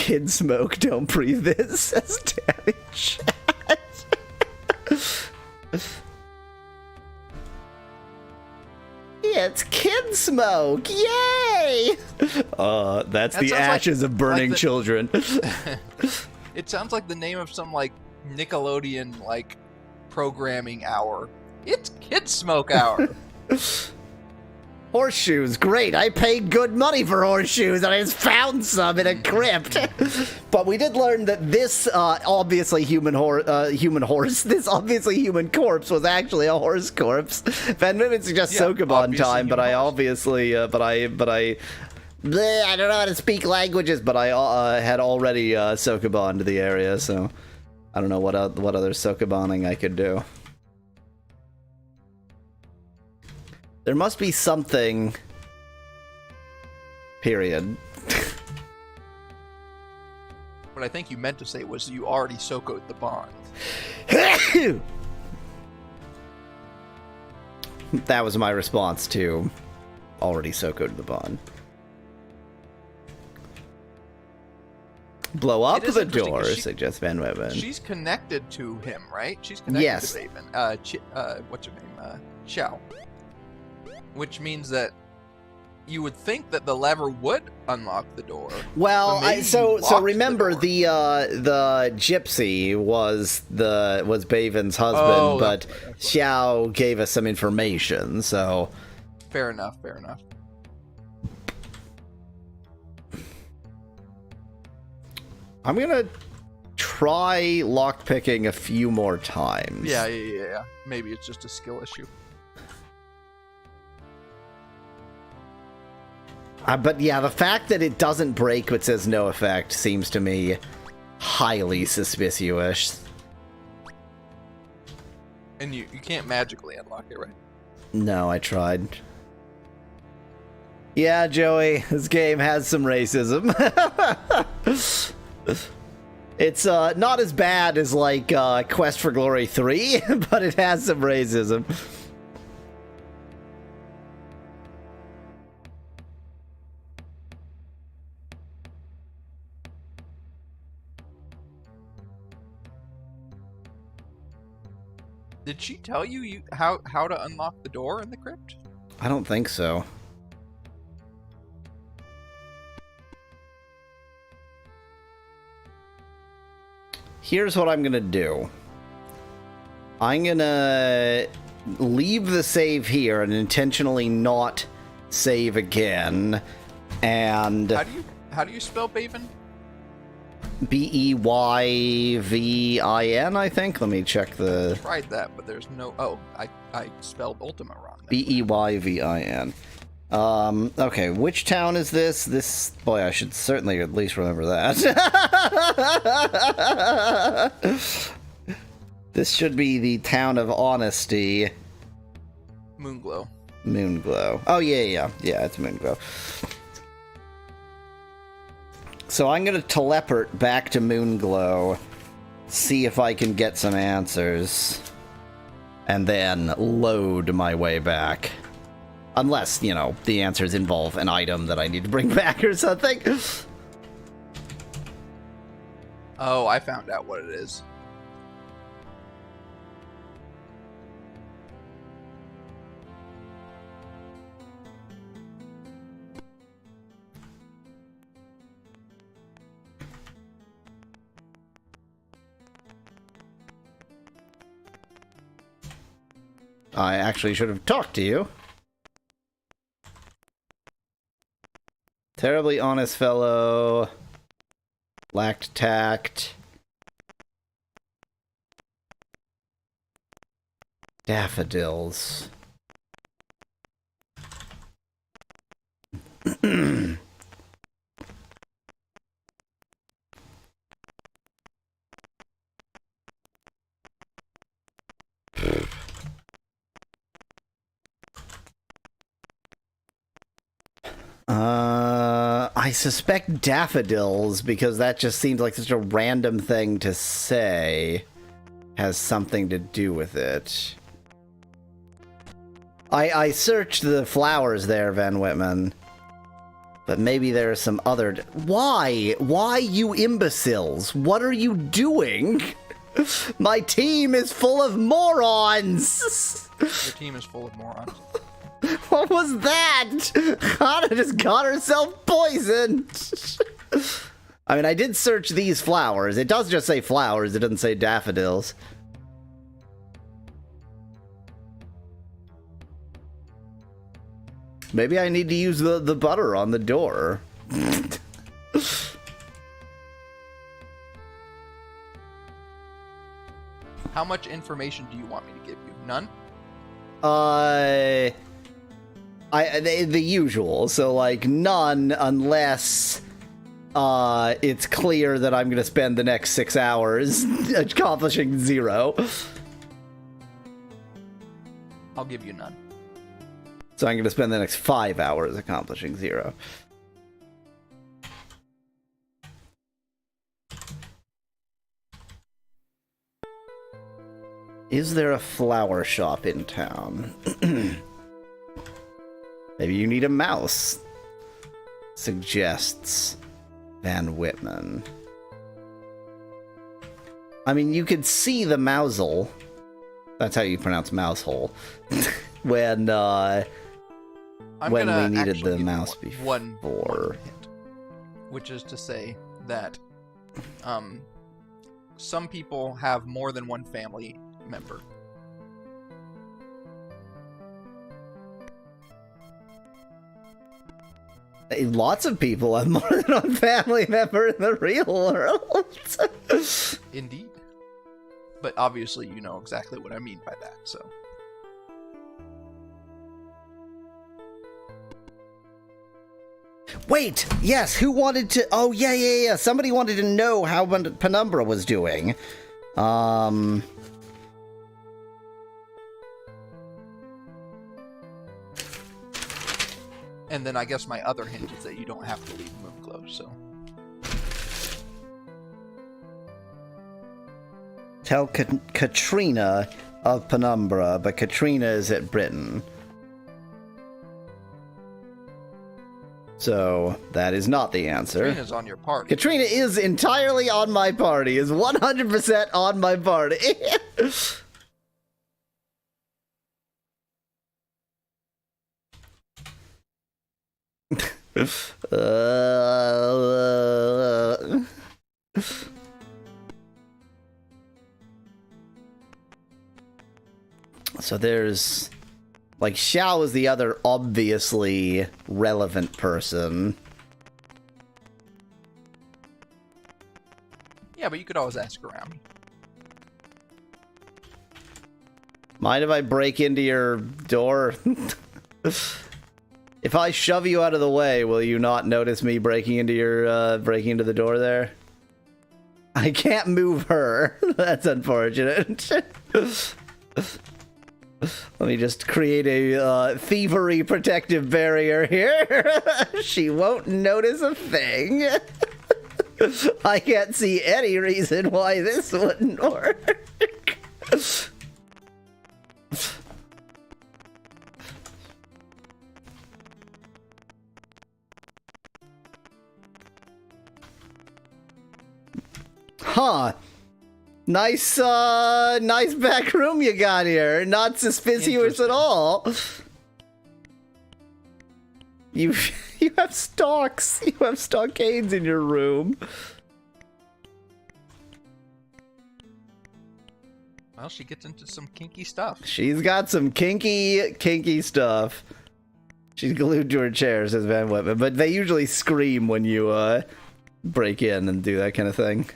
S1: kid smoke. Don't breathe this, says damage. It's kid smoke! Yay! That's the ashes of burning children.
S2: It sounds like the name of some like Nickelodeon like programming hour. It's kid smoke hour.
S1: Horseshoes, great. I paid good money for horseshoes, and I just found some in a crypt. But we did learn that this obviously human horse, this obviously human corpse was actually a horse corpse. Van Mimmin suggests Sokoban time, but I obviously, I don't know how to speak languages, but I had already Sokoban to the area, so I don't know what other Sokobaning I could do. There must be something. Period.
S2: What I think you meant to say was you already Sokoed the bond.
S1: That was my response to already Sokoed the bond. Blow up the door, suggests Van Webben.
S2: She's connected to him, right? She's connected to Baven. What's her name? Xiao. Which means that you would think that the lever would unlock the door.
S1: Well, so remember the gypsy was Baven's husband, but Xiao gave us some information. So
S2: fair enough.
S1: I'm gonna try lockpicking a few more times.
S2: Yeah. Maybe it's just a skill issue.
S1: But yeah, the fact that it doesn't break but says no effect seems to me highly suspicious.
S2: And you can't magically unlock it, right?
S1: No, I tried. Yeah, Joey, this game has some racism. It's not as bad as like Quest for Glory 3, but it has some racism.
S2: Did she tell you how to unlock the door in the crypt?
S1: I don't think so. Here's what I'm gonna do. I'm gonna leave the save here and intentionally not save again. And
S2: how do you spell Baven?
S1: Beyvin, I think. Let me check the.
S2: I tried that, but there's no. Oh, I spelled Ultima wrong.
S1: Beyvin. Okay, which town is this? This, boy, I should certainly at least remember that. This should be the town of Honesty.
S2: Moonglow.
S1: Oh, yeah, it's Moonglow. So I'm gonna teleport back to Moonglow, see if I can get some answers, and then load my way back. Unless, you know, the answers involve an item that I need to bring back or something.
S2: Oh, I found out what it is.
S1: I actually should have talked to you. Terribly honest fellow. Lacked tact. Daffodils. I suspect daffodils because that just seems like such a random thing to say has something to do with it. I searched the flowers there, Van Whitman. But maybe there are some other... Why? Why, you imbeciles? What are you doing? My team is full of morons!
S2: Your team is full of morons.
S1: What was that? Hana just got herself poisoned! I mean, I did search these flowers. It does just say flowers, it doesn't say daffodils. Maybe I need to use the butter on the door.
S2: How much information do you want me to give you? None?
S1: The usual. So, like, none unless it's clear that I'm going to spend the next 6 hours accomplishing 0.
S2: I'll give you none.
S1: So I'm going to spend the next 5 hours accomplishing 0. Is there a flower shop in town? Maybe you need a mouse. Suggests Van Whitman. I mean, you could see the mousehole. That's how you pronounce mousehole. when we needed the mouse before.
S2: One hint, which is to say that some people have more than one family member.
S1: Lots of people have more than one family member in the real world.
S2: Indeed. But obviously you know exactly what I mean by that, so...
S1: Wait, yes, who wanted to... Oh, yeah. Somebody wanted to know how Penumbra was doing.
S2: And then I guess my other hint is that you don't have to leave Moonglow, so...
S1: Tell Katrina of Penumbra, but Katrina is at Britain. So, that is not the answer.
S2: Katrina's on your party.
S1: Katrina is entirely on my party, is 100% on my party. So there's... Like, Xiao is the other obviously relevant person.
S2: Yeah, but you could always ask around.
S1: Mind if I break into your door? If I shove you out of the way, will you not notice me breaking into your, breaking into the door there? I can't move her. That's unfortunate. Let me just create a thievery protective barrier here. She won't notice a thing. I can't see any reason why this wouldn't work. Huh. Nice, nice back room you got here. Not suspicious at all. You have stalks. You have stockades in your room.
S2: Well, she gets into some kinky stuff.
S1: She's got some kinky stuff. She's glued to her chair, says Van Whitman. But they usually scream when you, break in and do that kind of thing.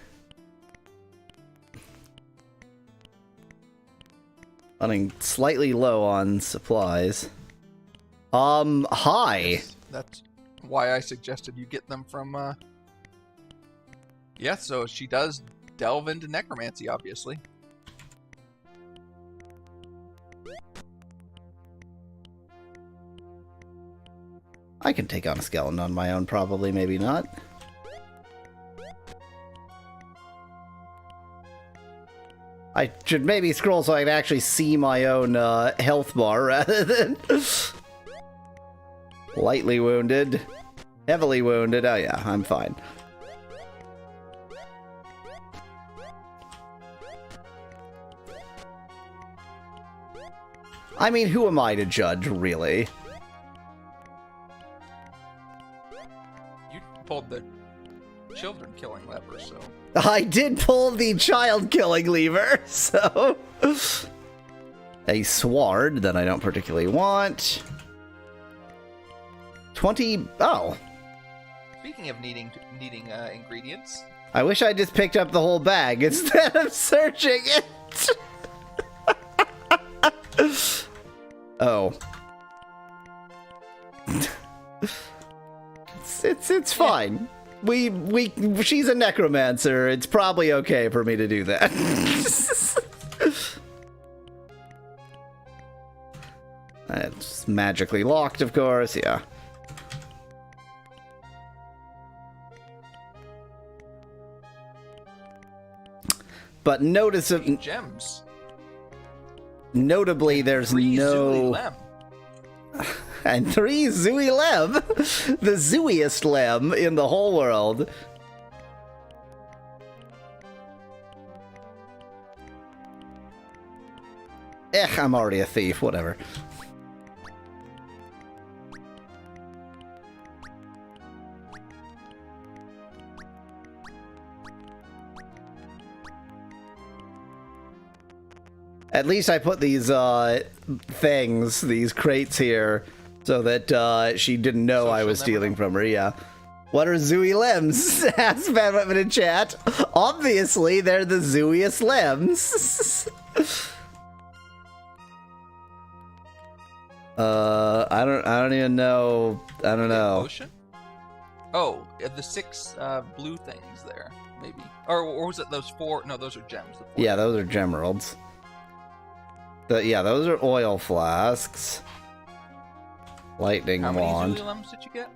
S1: Running slightly low on supplies. Hi.
S2: That's why I suggested you get them from, Yeah, so she does delve into necromancy, obviously.
S1: I can take on a skeleton on my own, probably, maybe not. I should maybe scroll so I can actually see my own health bar rather than lightly wounded. Heavily wounded. Oh yeah, I'm fine. I mean, who am I to judge, really?
S2: You pulled the children killing lever, so.
S1: I did pull the child killing lever, so. A sword that I don't particularly want. 20. Oh.
S2: Speaking of needing ingredients.
S1: I wish I just picked up the whole bag instead of searching it. Oh. It's fine. She's a necromancer. It's probably okay for me to do that. It's magically locked, of course, yeah. But notice of
S2: gems.
S1: Notably, there's
S2: Three
S1: no.
S2: Zooey
S1: And 3 Zooey Lem, the zooiest Lem in the whole world. I'm already a thief, whatever. At least I put these things, these crates here, so that she didn't know I was stealing from her, yeah. What are Zooey Lems? Asked Van Whitman in chat. Obviously, they're the zooiest Lems. I don't even know. I don't know.
S2: Ocean? Oh, the 6 blue things there, maybe. Or was it those 4? No, those are gems.
S1: Yeah, those are gemeralds. Yeah, those are oil flasks. Lightning wand.
S2: How many Zooey Lems did you get?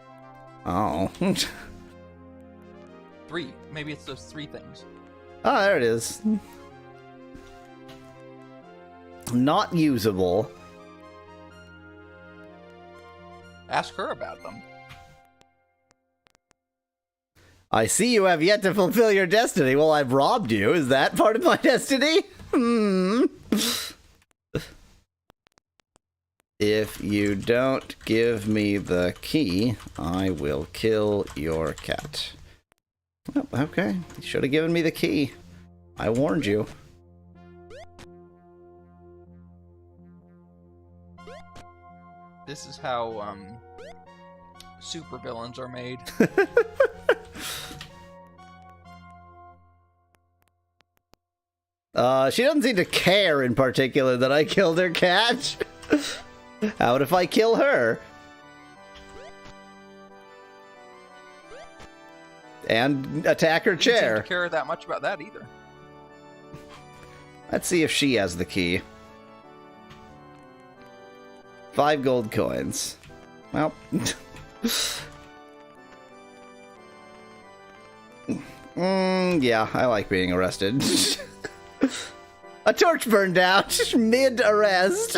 S1: Oh.
S2: 3. Maybe it's those 3 things.
S1: Oh, there it is. Not usable.
S2: Ask her about them.
S1: I see you have yet to fulfill your destiny. Well, I've robbed you. Is that part of my destiny? If you don't give me the key, I will kill your cat. Well, okay. You should have given me the key. I warned you.
S2: This is how supervillains are made.
S1: She doesn't seem to care in particular that I killed her cat. How would if I kill her? And attack her chair.
S2: Didn't care that much about that either.
S1: Let's see if she has the key. 5 gold coins. Well. Yeah, I like being arrested. A torch burned out mid-arrest.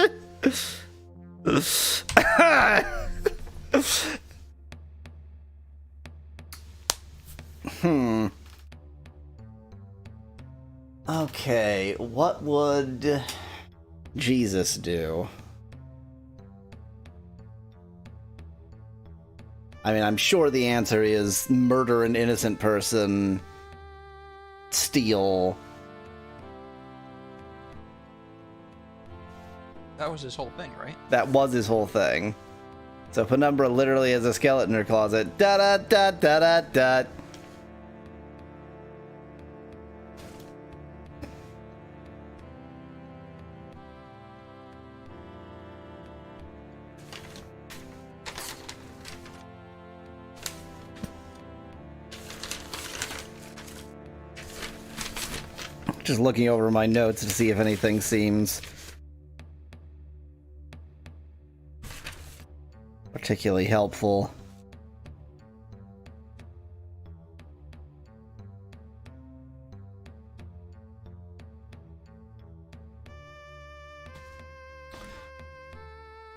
S1: Okay, what would Jesus do? I mean, I'm sure the answer is murder an innocent person, steal.
S2: That was his whole thing, right?
S1: That was his whole thing. So Penumbra literally has a skeleton in her closet. Da da da da da da. Just looking over my notes to see if anything seems particularly helpful.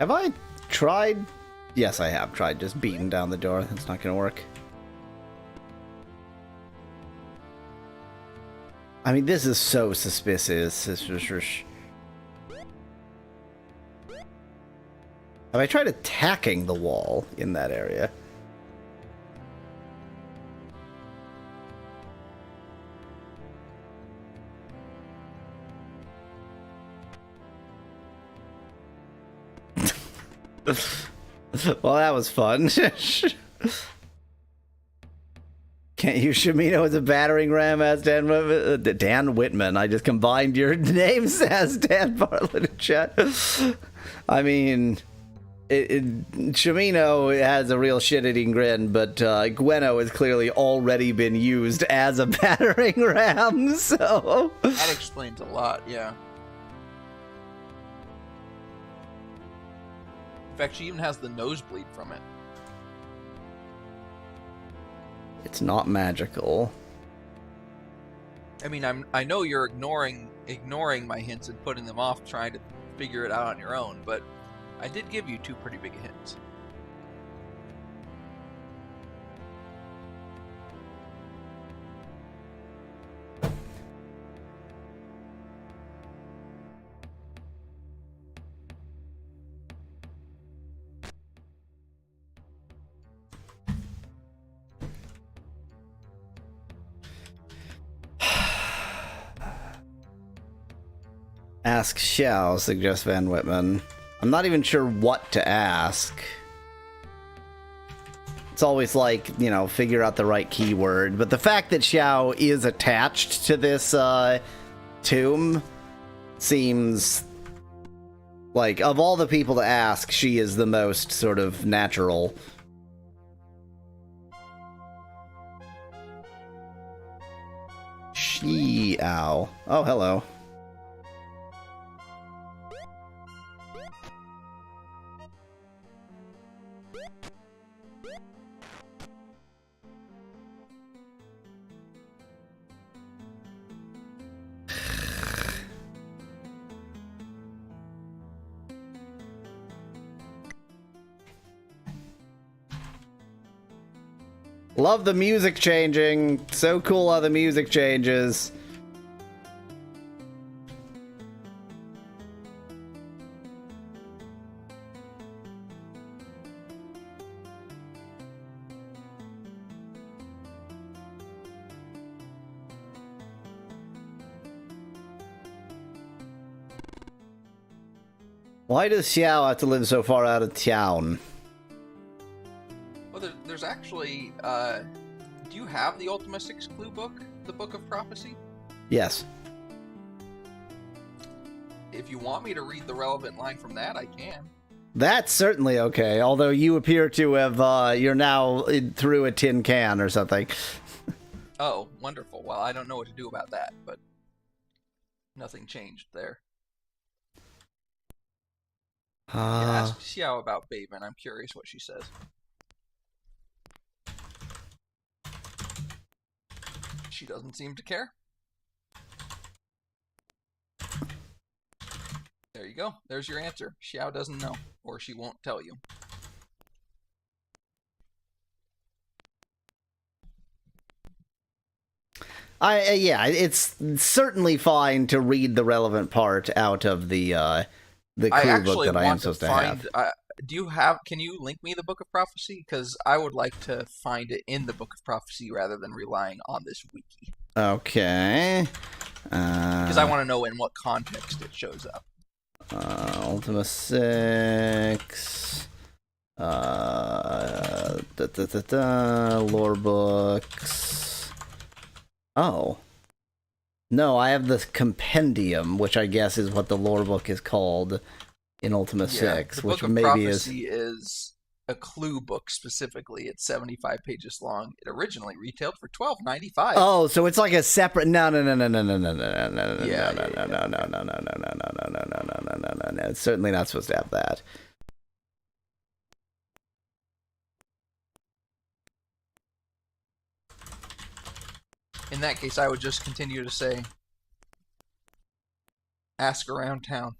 S1: Have I tried Yes, I have tried just beating down the door. That's not gonna work. I mean, this is so suspicious. Have I tried attacking the wall in that area? Well, that was fun. Can't use Shamino as a battering ram as Dan Whitman. Dan Whitman. I just combined your names as Dan Bartlett in chat. I mean, Shamino has a real shit-eating grin, but Gweno has clearly already been used as a battering ram, so...
S2: That explains a lot, yeah. In fact, she even has the nosebleed from it.
S1: It's not magical.
S2: I mean, I know you're ignoring my hints and putting them off, trying to figure it out on your own, but I did give you 2 pretty big hints.
S1: Ask Xiao, suggests Van Whitman. I'm not even sure what to ask. It's always like, you know, figure out the right keyword. But the fact that Xiao is attached to this tomb seems like, of all the people to ask, she is the most sort of natural. Xiao. Oh, hello. Love the music changing. So cool how the music changes. Why does Xiao have to live so far out of town?
S2: Well, there's actually, do you have the Ultima VI clue book, the Book of Prophecy?
S1: Yes.
S2: If you want me to read the relevant line from that, I can.
S1: That's certainly okay, although you appear to have, you're now through a tin can or something.
S2: Oh, wonderful. Well, I don't know what to do about that, but nothing changed there. Ask Xiao about Bateman. I'm curious what she says. She doesn't seem to care. There you go. There's your answer. Xiao doesn't know, or she won't tell you.
S1: Yeah, it's certainly fine to read the relevant part out of the clue book that I am supposed to have.
S2: Can you link me the Book of Prophecy? Because I would like to find it in the Book of Prophecy rather than relying on this wiki.
S1: Okay.
S2: Because I want to know in what context it shows up.
S1: Ultima VI. Lore books. Oh. No, I have the compendium, which I guess is what the lore book is called in Ultima VI,
S2: the
S1: which
S2: Book of
S1: maybe
S2: Prophecy is a clue book specifically. It's 75 pages long. It originally retailed for $12.95.
S1: Oh, so it's like a separate. No. It's certainly not supposed to have that.
S2: In that case, I would just continue to say, ask around town.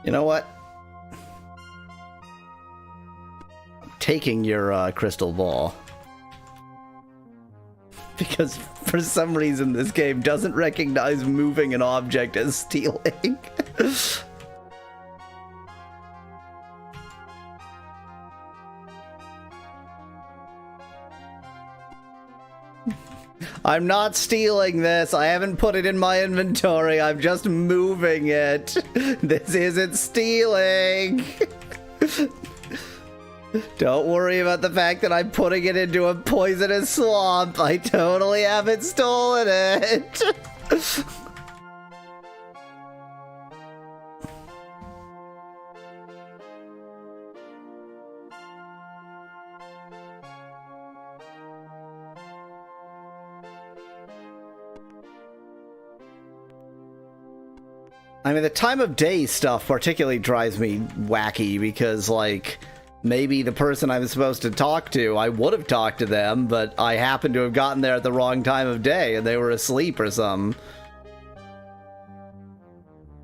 S1: You know what? I'm taking your crystal ball. Because for some reason this game doesn't recognize moving an object as stealing. I'm not stealing this. I haven't put it in my inventory. I'm just moving it. This isn't stealing. Don't worry about the fact that I'm putting it into a poisonous swamp. I totally haven't stolen it. I mean, the time of day stuff particularly drives me wacky because, like, maybe the person I was supposed to talk to, I would have talked to them, but I happened to have gotten there at the wrong time of day and they were asleep or something.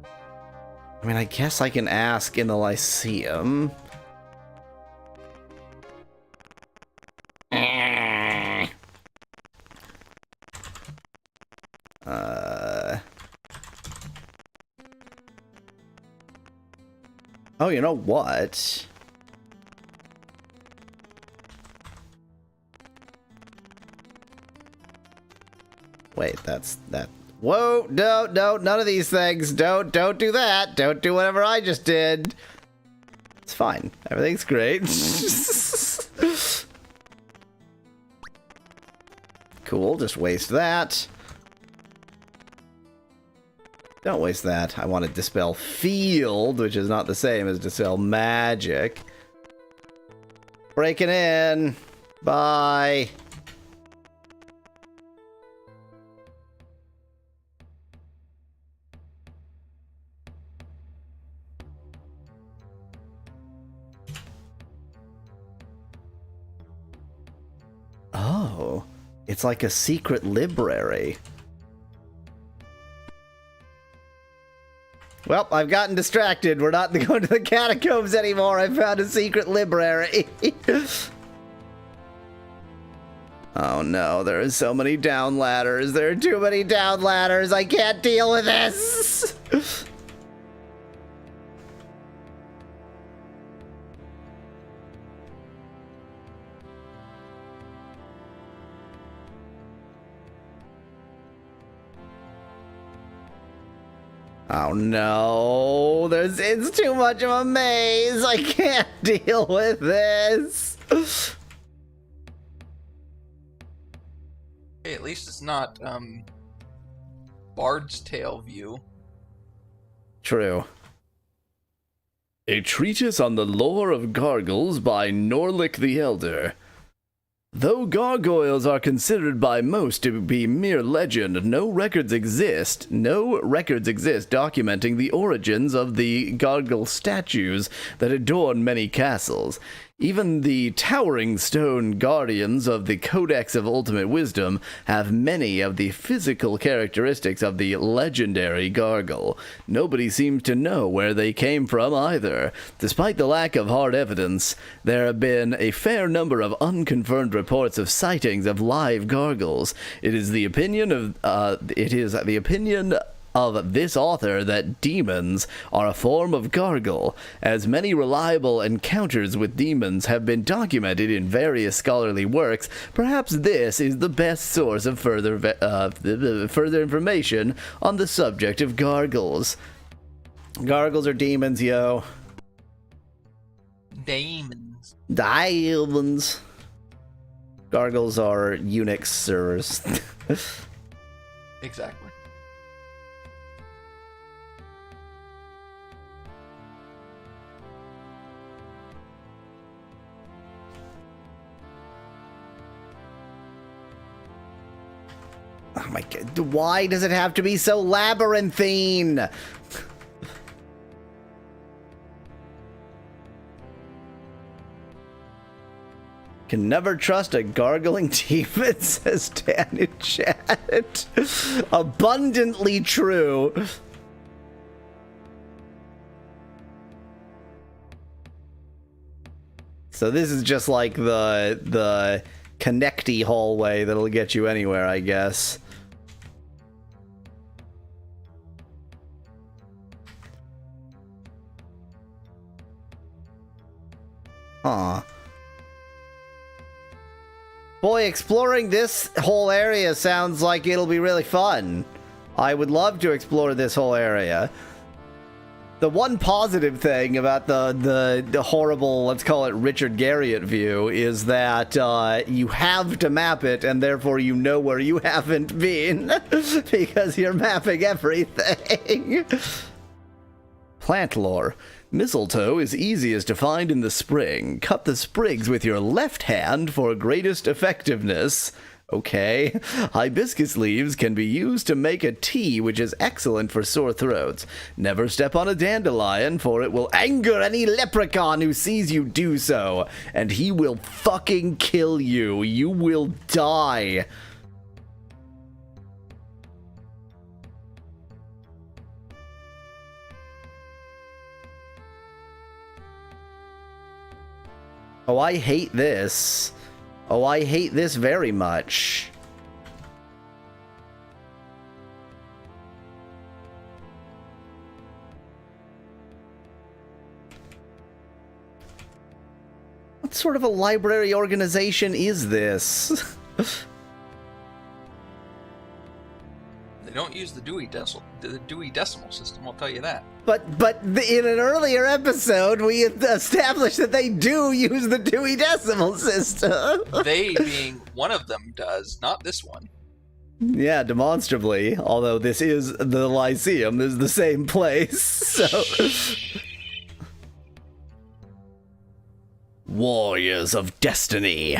S1: I mean, I guess I can ask in the Lyceum. Oh, you know what? Wait, that's that. Whoa, no, none of these things. Don't do that. Don't do whatever I just did. It's fine. Everything's great. Cool, just waste that. Don't waste that. I want to dispel field, which is not the same as dispel magic. Breaking in. Bye. Oh, it's like a secret library. Well, I've gotten distracted. We're not going to the catacombs anymore. I found a secret library. Oh no, there are so many down ladders. There are too many down ladders. I can't deal with this. Oh no, it's too much of a maze. I can't deal with this.
S2: Hey, at least it's not Bard's Tale view.
S1: True. A treatise on the lore of gargles by Norlick the Elder. Though gargoyles are considered by most to be mere legend, no records exist documenting the origins of the gargoyle statues that adorn many castles. Even the towering stone guardians of the Codex of Ultimate Wisdom have many of the physical characteristics of the legendary gargoyle. Nobody seems to know where they came from either. Despite the lack of hard evidence, there have been a fair number of unconfirmed reports of sightings of live gargoyles. It is the opinion of this author that demons are a form of gargoyle, as many reliable encounters with demons have been documented in various scholarly works. Perhaps this is the best source of further information on the subject of gargoyles. Gargoyles are demons, yo.
S2: Demons.
S1: Demons. Gargoyles are Unix servers.
S2: Exactly.
S1: Oh my god, why does it have to be so labyrinthine? Can never trust a gargling demon, says Dan in chat. Abundantly true. So this is just like the connecty hallway that'll get you anywhere, I guess. Huh. Boy, exploring this whole area sounds like it'll be really fun. I would love to explore this whole area. The one positive thing about the horrible, let's call it Richard Garriott view, is that you have to map it, and therefore you know where you haven't been, because you're mapping everything. Plant lore. Mistletoe is easiest to find in the spring. Cut the sprigs with your left hand for greatest effectiveness. Okay. Hibiscus leaves can be used to make a tea, which is excellent for sore throats. Never step on a dandelion, for it will anger any leprechaun who sees you do so, and he will fucking kill you. You will die. Oh, I hate this. Oh, I hate this very much. What sort of a library organization is this?
S2: They don't use the Dewey Decimal System, I'll tell you that.
S1: But in an earlier episode, we established that they do use the Dewey Decimal System.
S2: They being one of them does, not this one.
S1: Yeah, demonstrably. Although this is the Lyceum, is the same place. So, Warriors of Destiny.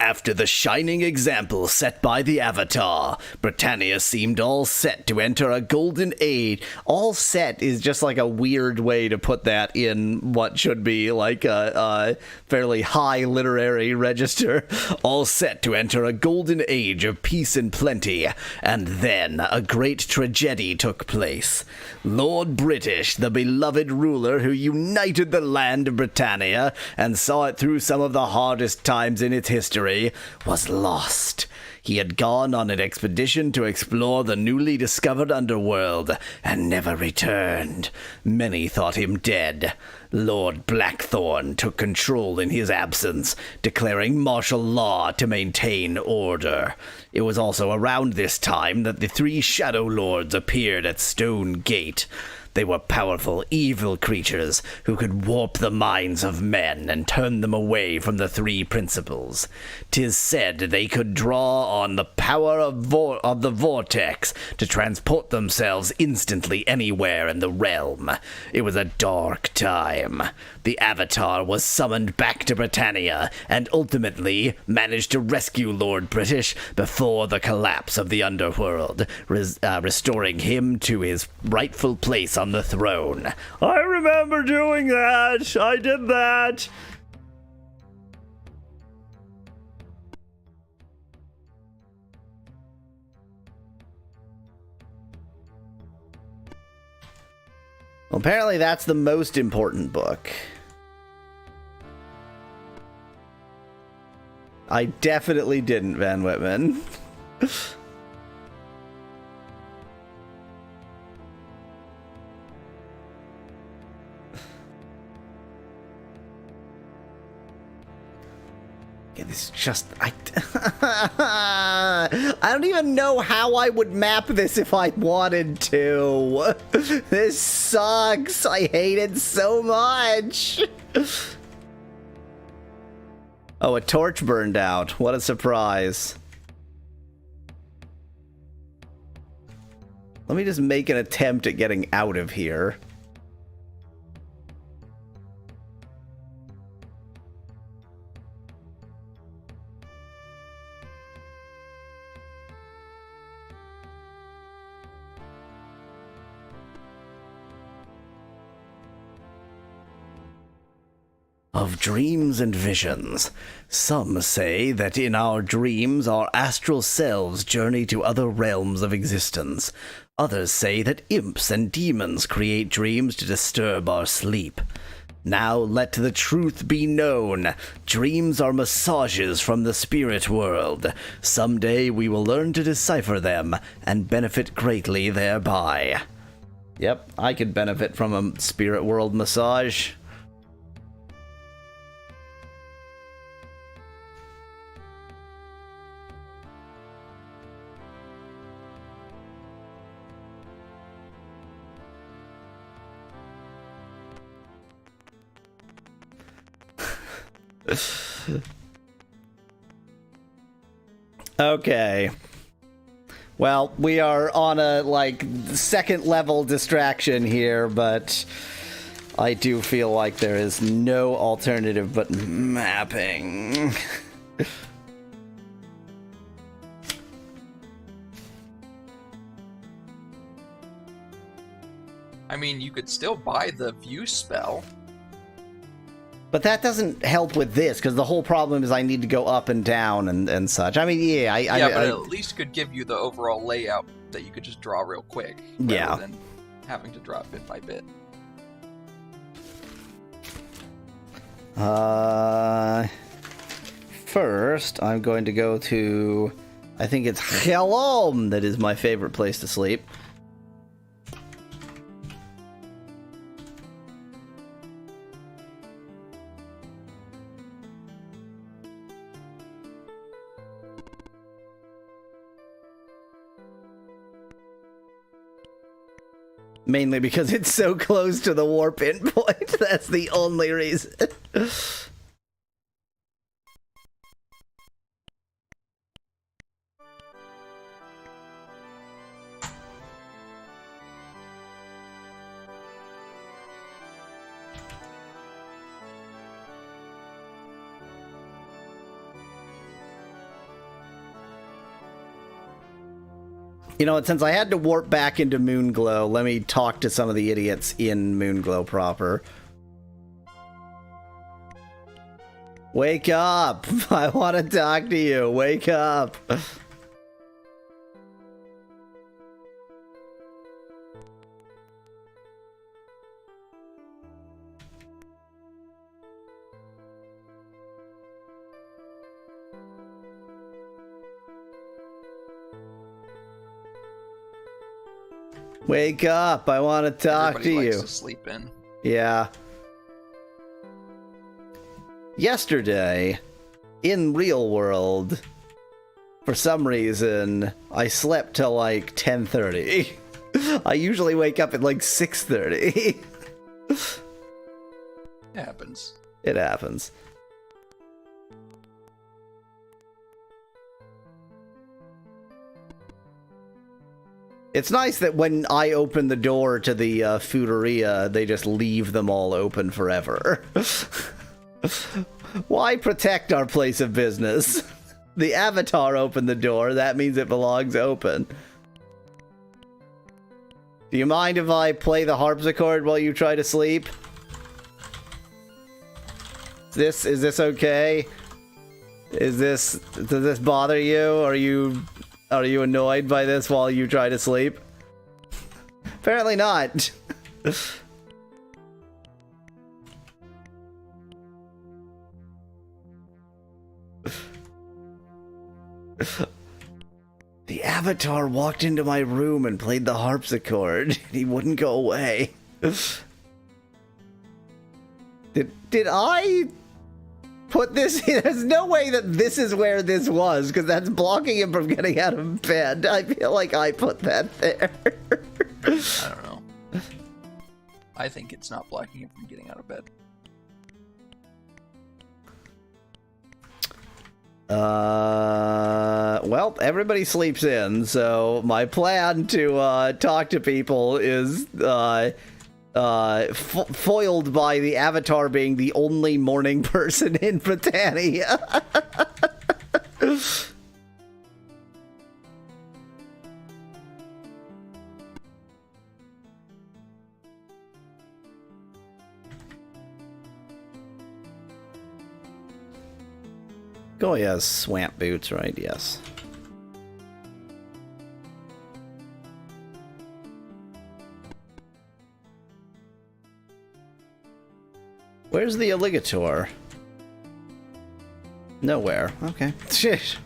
S1: After the shining example set by the Avatar, Britannia seemed all set to enter a golden age. All set is just like a weird way to put that in what should be like a fairly high literary register. All set to enter a golden age of peace and plenty. And then a great tragedy took place. Lord British, the beloved ruler who united the land of Britannia and saw it through some of the hardest times in its history, was lost. He had gone on an expedition to explore the newly discovered underworld and never returned. Many thought him dead. Lord Blackthorn took control in his absence, declaring martial law to maintain order. It was also around this time that the three Shadow Lords appeared at Stone Gate. They were powerful, evil creatures who could warp the minds of men and turn them away from the three principles. 'Tis said they could draw on the power of the vortex to transport themselves instantly anywhere in the realm. It was a dark time. The Avatar was summoned back to Britannia and ultimately managed to rescue Lord British before the collapse of the underworld, restoring him to his rightful place on the throne. I remember doing that. I did that. Well, apparently that's the most important book. I definitely didn't, Van Whitman. This is just... I don't even know how I would map this if I wanted to. This sucks. I hate it so much. Oh, a torch burned out. What a surprise. Let me just make an attempt at getting out of here. Of dreams and visions. Some say that in our dreams our astral selves journey to other realms of existence. Others say that imps and demons create dreams to disturb our sleep. Now let the truth be known. Dreams are massages from the spirit world. Someday we will learn to decipher them and benefit greatly thereby. Yep, I could benefit from a spirit world massage. Okay. Well, we are on a, like, second level distraction here, but I do feel like there is no alternative but mapping.
S2: I mean, you could still buy the view spell.
S1: But that doesn't help with this, because the whole problem is I need to go up and down and such. I mean, yeah,
S2: but at least could give you the overall layout that you could just draw real quick, rather than having to draw it bit by bit.
S1: First, I'm going to go to, I think it's Helom that is my favorite place to sleep. Mainly because it's so close to the warp endpoint. That's the only reason. You know what, since I had to warp back into Moonglow, let me talk to some of the idiots in Moonglow proper. Wake up! I want to talk to you. Wake up! Wake up! I want to talk
S2: Everybody
S1: to
S2: likes
S1: you.
S2: to sleep in.
S1: Yeah. Yesterday, in real world, for some reason, I slept till like 10:30. I usually wake up at like 6:30.
S2: It happens.
S1: It happens. It's nice that when I open the door to the Fooderia, they just leave them all open forever. Why protect our place of business? The Avatar opened the door, that means it belongs open. Do you mind if I play the harpsichord while you try to sleep? Is this okay? Does this bother you? Are you annoyed by this while you try to sleep? Apparently not. The Avatar walked into my room and played the harpsichord. He wouldn't go away. Did I put this in? There's no way that this is where this was, because that's blocking him from getting out of bed. I feel like I put that there.
S2: I don't know. I think it's not blocking him from getting out of bed.
S1: Well, everybody sleeps in, so my plan to talk to people is foiled by the Avatar being the only morning person in Britannia. Oh, he has swamp boots, right? Yes. Where's the alligator? Nowhere. Okay. Shit.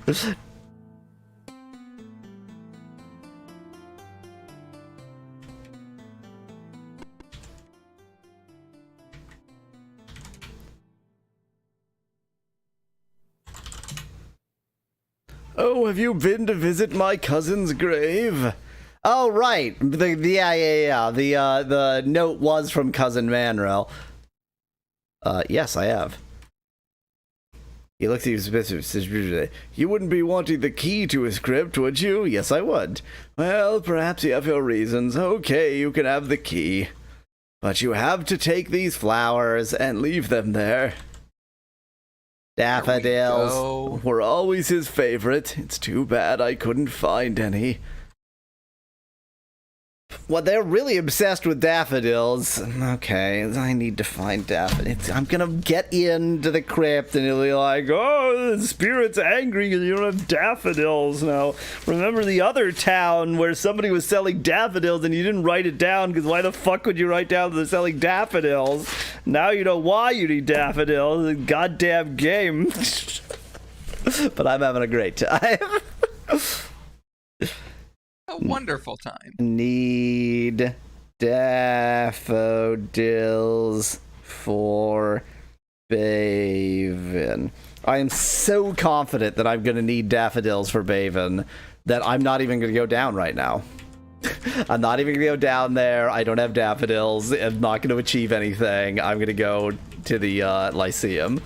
S1: Oh, have you been to visit my cousin's grave? Oh, right. The note was from Cousin Manrel. Yes, I have. He looked at you suspiciously. You wouldn't be wanting the key to his crypt, would you? Yes, I would. Well, perhaps you have your reasons. Okay, you can have the key. But you have to take these flowers and leave them there. Daffodils were always his favorite. It's too bad I couldn't find any. Well, they're really obsessed with daffodils. Okay, I need to find daffodils. I'm gonna get into the crypt and he'll be like, oh, the spirit's angry because you don't have daffodils now. Remember the other town where somebody was selling daffodils and you didn't write it down because why the fuck would you write down that they're selling daffodils? Now you know why you need daffodils. The goddamn game. But I'm having a great time.
S2: A wonderful time.
S1: Need daffodils for Baven. I am so confident that I'm going to need daffodils for Baven that I'm not even going to go down right now. I'm not even going to go down there. I don't have daffodils. I'm not going to achieve anything. I'm going to go to the Lyceum.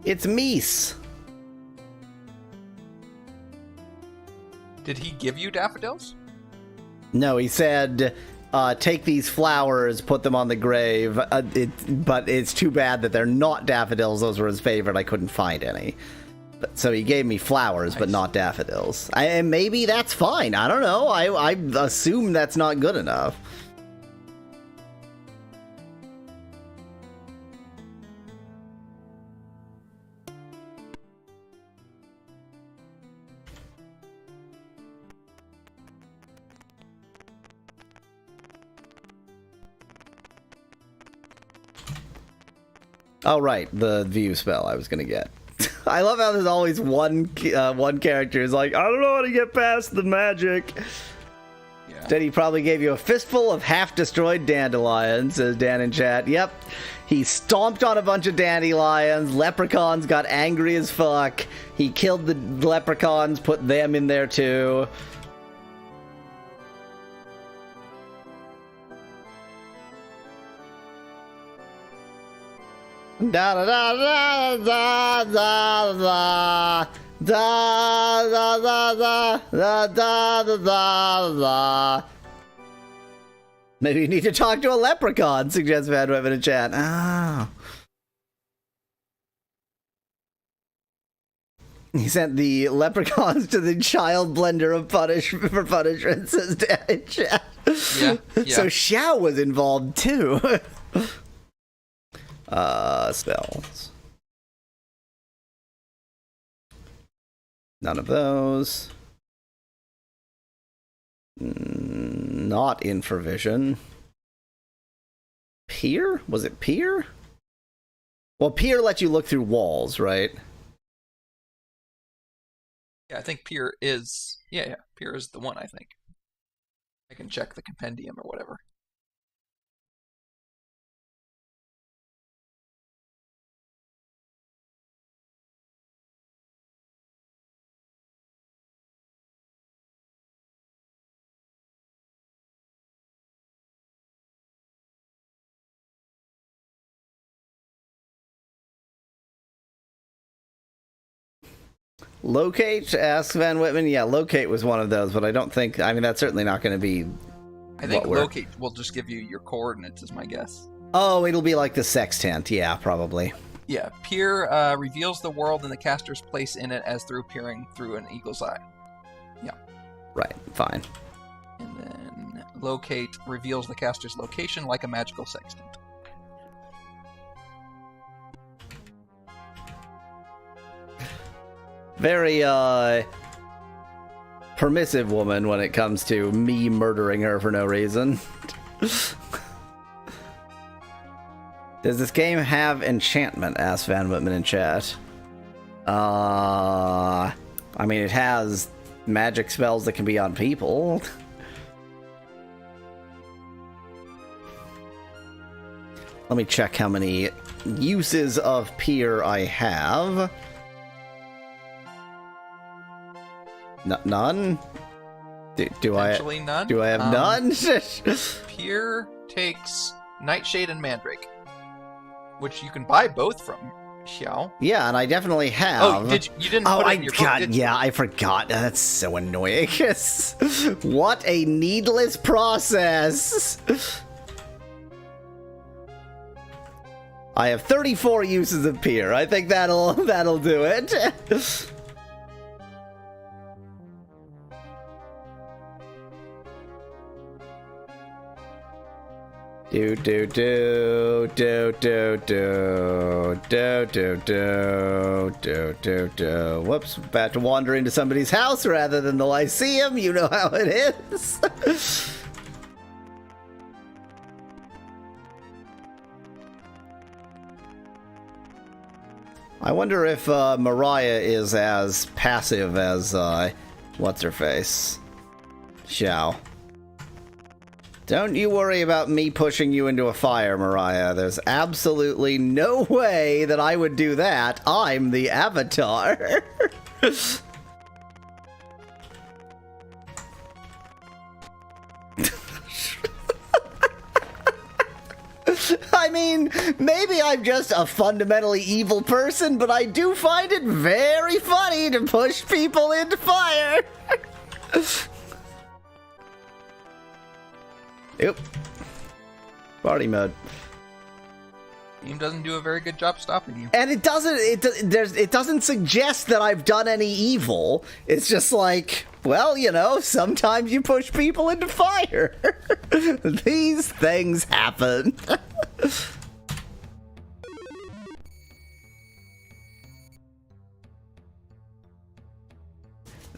S1: It's Meese.
S2: Did he give you daffodils?
S1: No, he said, take these flowers, put them on the grave. But it's too bad that they're not daffodils. Those were his favorite. I couldn't find any. So he gave me flowers, but not daffodils. And maybe that's fine. I don't know. I assume that's not good enough. Oh, right, the view spell I was gonna get. I love how there's always one character who's like, I don't know how to get past the magic. Yeah. Then he probably gave you a fistful of half-destroyed dandelions, says Dan in chat. Yep, he stomped on a bunch of dandelions, leprechauns got angry as fuck, he killed the leprechauns, put them in there too. Da da da da da da da da da da da da da. Maybe you need to talk to a leprechaun, suggests Van Weapon in chat. Oh. He sent the leprechauns to the child blender of punishment, says Dan in chat.
S2: Yeah.
S1: So Xiao was involved too. Spells. None of those. Not infravision. Peer? Was it Peer? Well, Peer lets you look through walls, right?
S2: Yeah, I think Peer is... Yeah, Peer is the one, I think. I can check the compendium or whatever.
S1: Locate, asks Van Whitman. Yeah, locate was one of those, but I don't think... I mean, that's certainly not going to be...
S2: I think locate will just give you your coordinates, is my guess.
S1: Oh, it'll be like the sextant. Yeah, probably.
S2: Yeah, peer reveals the world and the caster's place in it as through peering through an eagle's eye. Yeah.
S1: Right, fine.
S2: And then locate reveals the caster's location like a magical sextant.
S1: very, permissive woman when it comes to me murdering her for no reason. Does this game have enchantment? Asked Van Whitman in chat. I mean, it has magic spells that can be on people. Let me check how many uses of Pier I have. None? Do I?
S2: Potentially none.
S1: Do I have none?
S2: Pier takes Nightshade and Mandrake, which you can buy both from Xiao.
S1: Yeah, and I definitely have.
S2: Oh, you didn't put it in your book, did you?
S1: Yeah, I forgot. That's so annoying. What a needless process. I have 34 uses of Pier. I think that'll do it. Do do do do do do do do do do do do. Whoops! About to wander into somebody's house rather than the Lyceum. You know how it is. I wonder if Mariah is as passive as what's her face, Xiao. Don't you worry about me pushing you into a fire, Mariah. There's absolutely no way that I would do that. I'm the Avatar. I mean, maybe I'm just a fundamentally evil person, but I do find it very funny to push people into fire. Yep. Party mode.
S2: Game doesn't do a very good job stopping you.
S1: And it doesn't suggest that I've done any evil. It's just like, well, you know, sometimes you push people into fire. These things happen.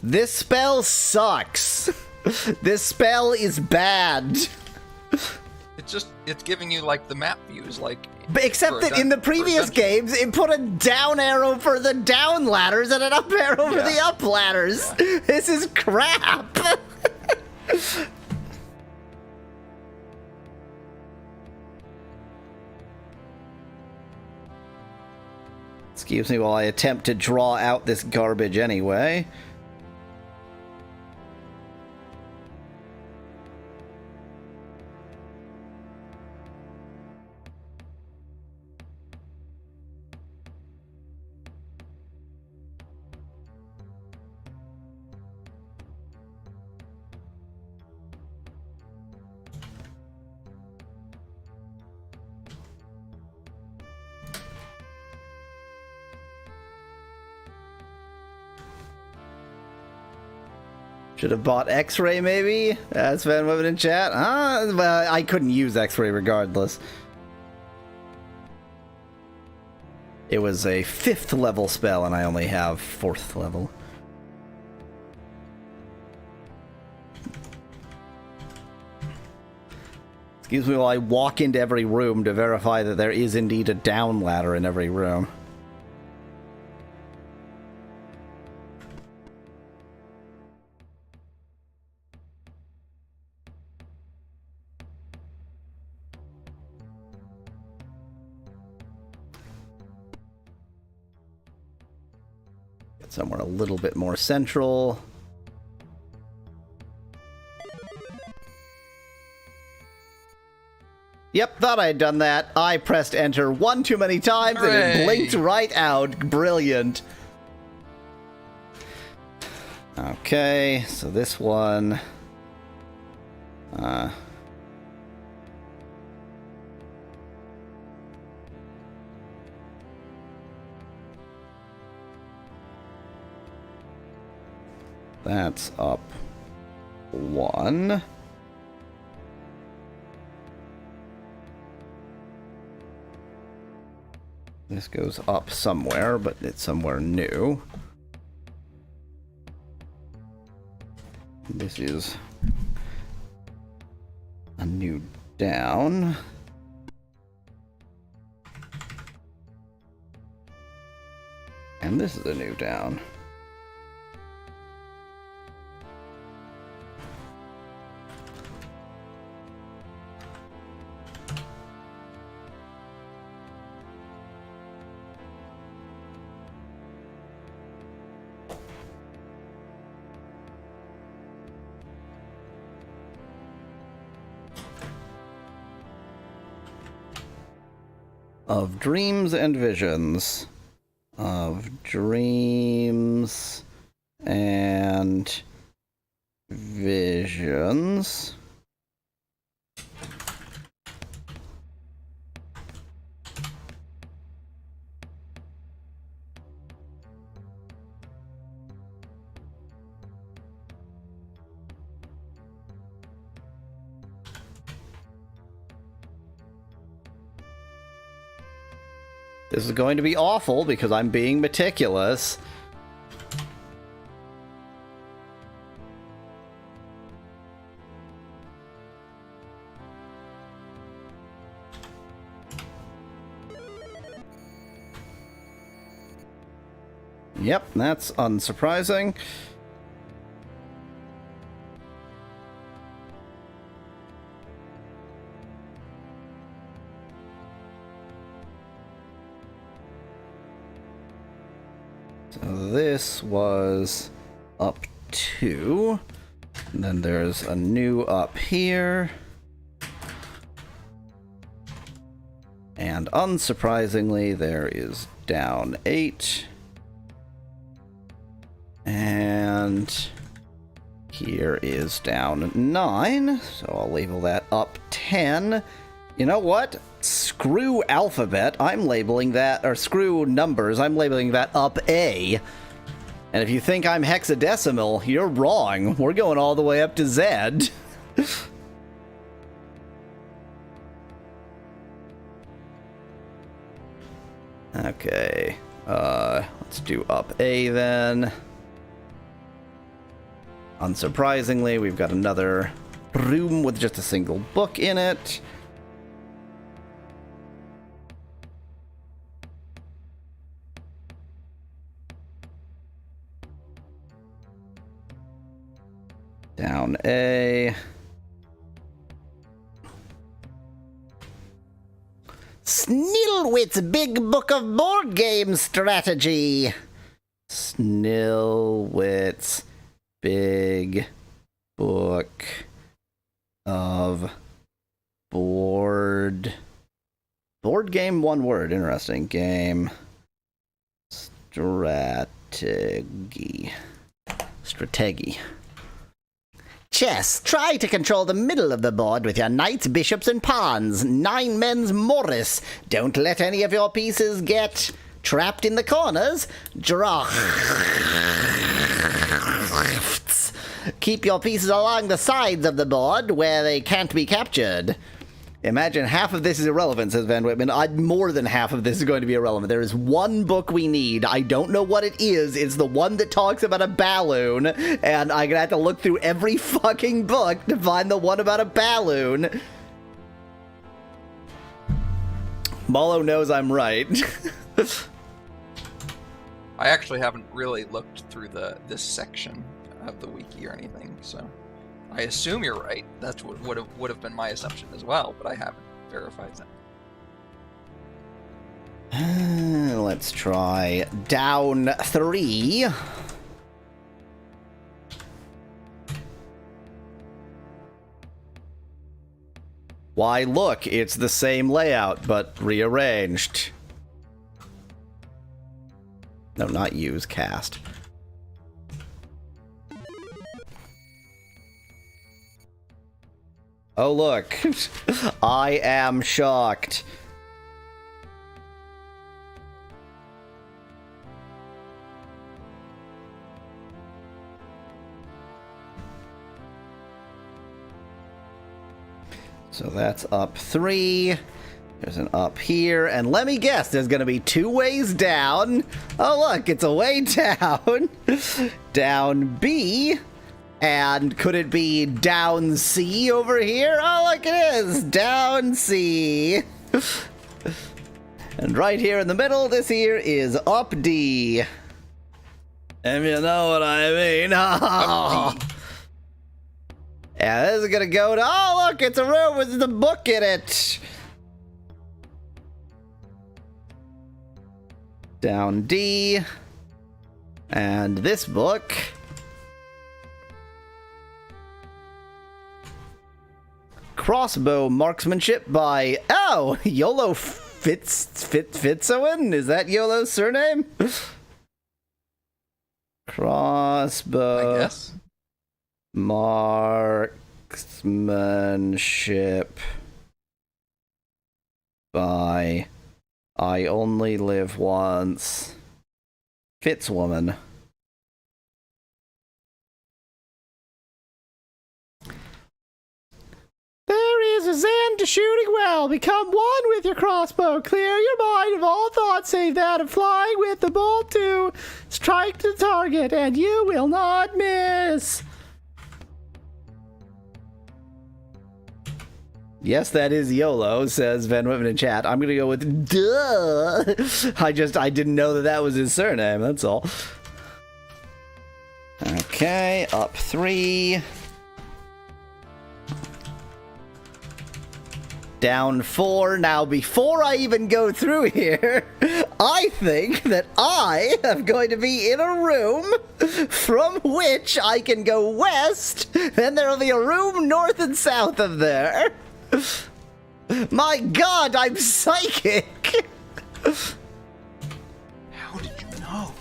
S1: This spell sucks. This spell is bad.
S2: It's giving you like the map views, like.
S1: But except that in the previous games, it put a down arrow for the down ladders and an up arrow for the up ladders. Yeah. This is crap. Excuse me while I attempt to draw out this garbage anyway. Should have bought X-Ray, maybe? That's Van Woven in chat. Well, I couldn't use X-Ray regardless. It was a 5th level spell, and I only have 4th level. Excuse me while I walk into every room to verify that there is indeed a down ladder in every room. Somewhere a little bit more central. Yep, thought I had done that. I pressed enter one too many times and it blinked right out. Brilliant. Okay, so this one. That's up 1. This goes up somewhere, but it's somewhere new. This is a new down. And this is a new down. Of dreams and visions. Of dreams and visions. This is going to be awful because I'm being meticulous. Yep, that's unsurprising. This was up 2, and then there's a new up here, and unsurprisingly there is down 8, and here is down 9, so I'll label that up 10. You know what? Screw alphabet, I'm labeling that, or screw numbers, I'm labeling that up A. And if you think I'm hexadecimal, you're wrong. We're going all the way up to Z. Okay, let's do up A then. Unsurprisingly, we've got another room with just a single book in it. Down A. Snillwit's Big Book of Board Game Strategy. Snillwit's Big Book of Board Game, one word. Interesting. Game Strategy. Chess. Try to control the middle of the board with your knights, bishops, and pawns. 9 men's Morris. Don't let any of your pieces get trapped in the corners. Drafts. Keep your pieces along the sides of the board where they can't be captured. Imagine half of this is irrelevant, says Van Whitman. More than half of this is going to be irrelevant. There is one book we need. I don't know what it is. It's the one that talks about a balloon, and I'm going to have to look through every fucking book to find the one about a balloon. Mallow knows I'm right.
S2: I actually haven't really looked through this section of the wiki or anything, so I assume you're right. That's what would have been my assumption as well, but I haven't verified that.
S1: Let's try down 3. Why, look, it's the same layout, but rearranged. No, not use, cast. Oh, look. I am shocked. So that's up 3. There's an up here. And let me guess, there's going to be 2 ways down. Oh, look, it's a way down. Down B. And could it be down C over here? Oh, look, it is! Down C! And right here in the middle, this here is up D. If you know what I mean. Yeah, this is gonna go to... Oh, look, it's a room with the book in it! Down D. And this book... Crossbow marksmanship by... Oh! YOLO Fitzowen? Is that YOLO's surname? Crossbow...
S2: I guess.
S1: Marksmanship by I Only Live Once Fitzwoman. There is a Zen to shooting well. Become one with your crossbow. Clear your mind of all thoughts save that of flying with the bolt to strike the target, and you will not miss. Yes, that is YOLO, says Van Whitman in chat. I'm gonna go with duh. I didn't know that was his surname, that's all. Okay, up 3. Down 4. Now, before I even go through here, I think that I am going to be in a room from which I can go west, and there will be a room north and south of there. My god, I'm psychic!
S2: How did you know?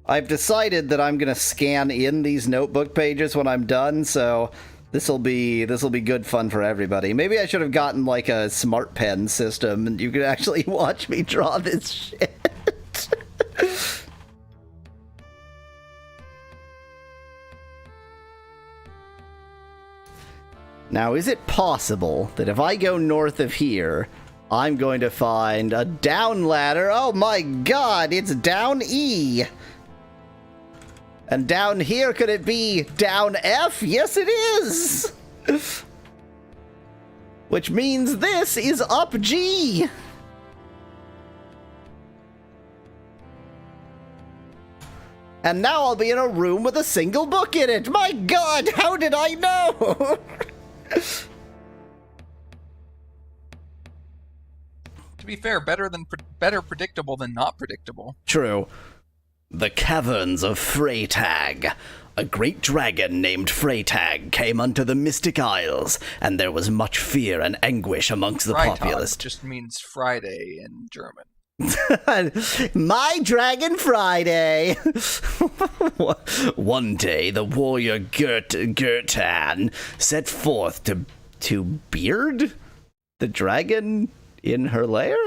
S1: I've decided that I'm gonna scan in these notebook pages when I'm done, so this'll be good fun for everybody. Maybe I should have gotten like a smart pen system and you could actually watch me draw this shit. Now, is it possible that if I go north of here, I'm going to find a down ladder? Oh my god, it's down E! And down here, could it be down F? Yes, it is! Which means this is up G! And now I'll be in a room with a single book in it! My god, how did I know?
S2: To be fair, better predictable than not predictable.
S1: True. The caverns of Freytag. A great dragon named Freytag came unto the Mystic Isles, and there was much fear and anguish amongst the populace.
S2: Just means Friday in German.
S1: My Dragon Friday! One day, the warrior Gertan set forth to beard the dragon in her lair?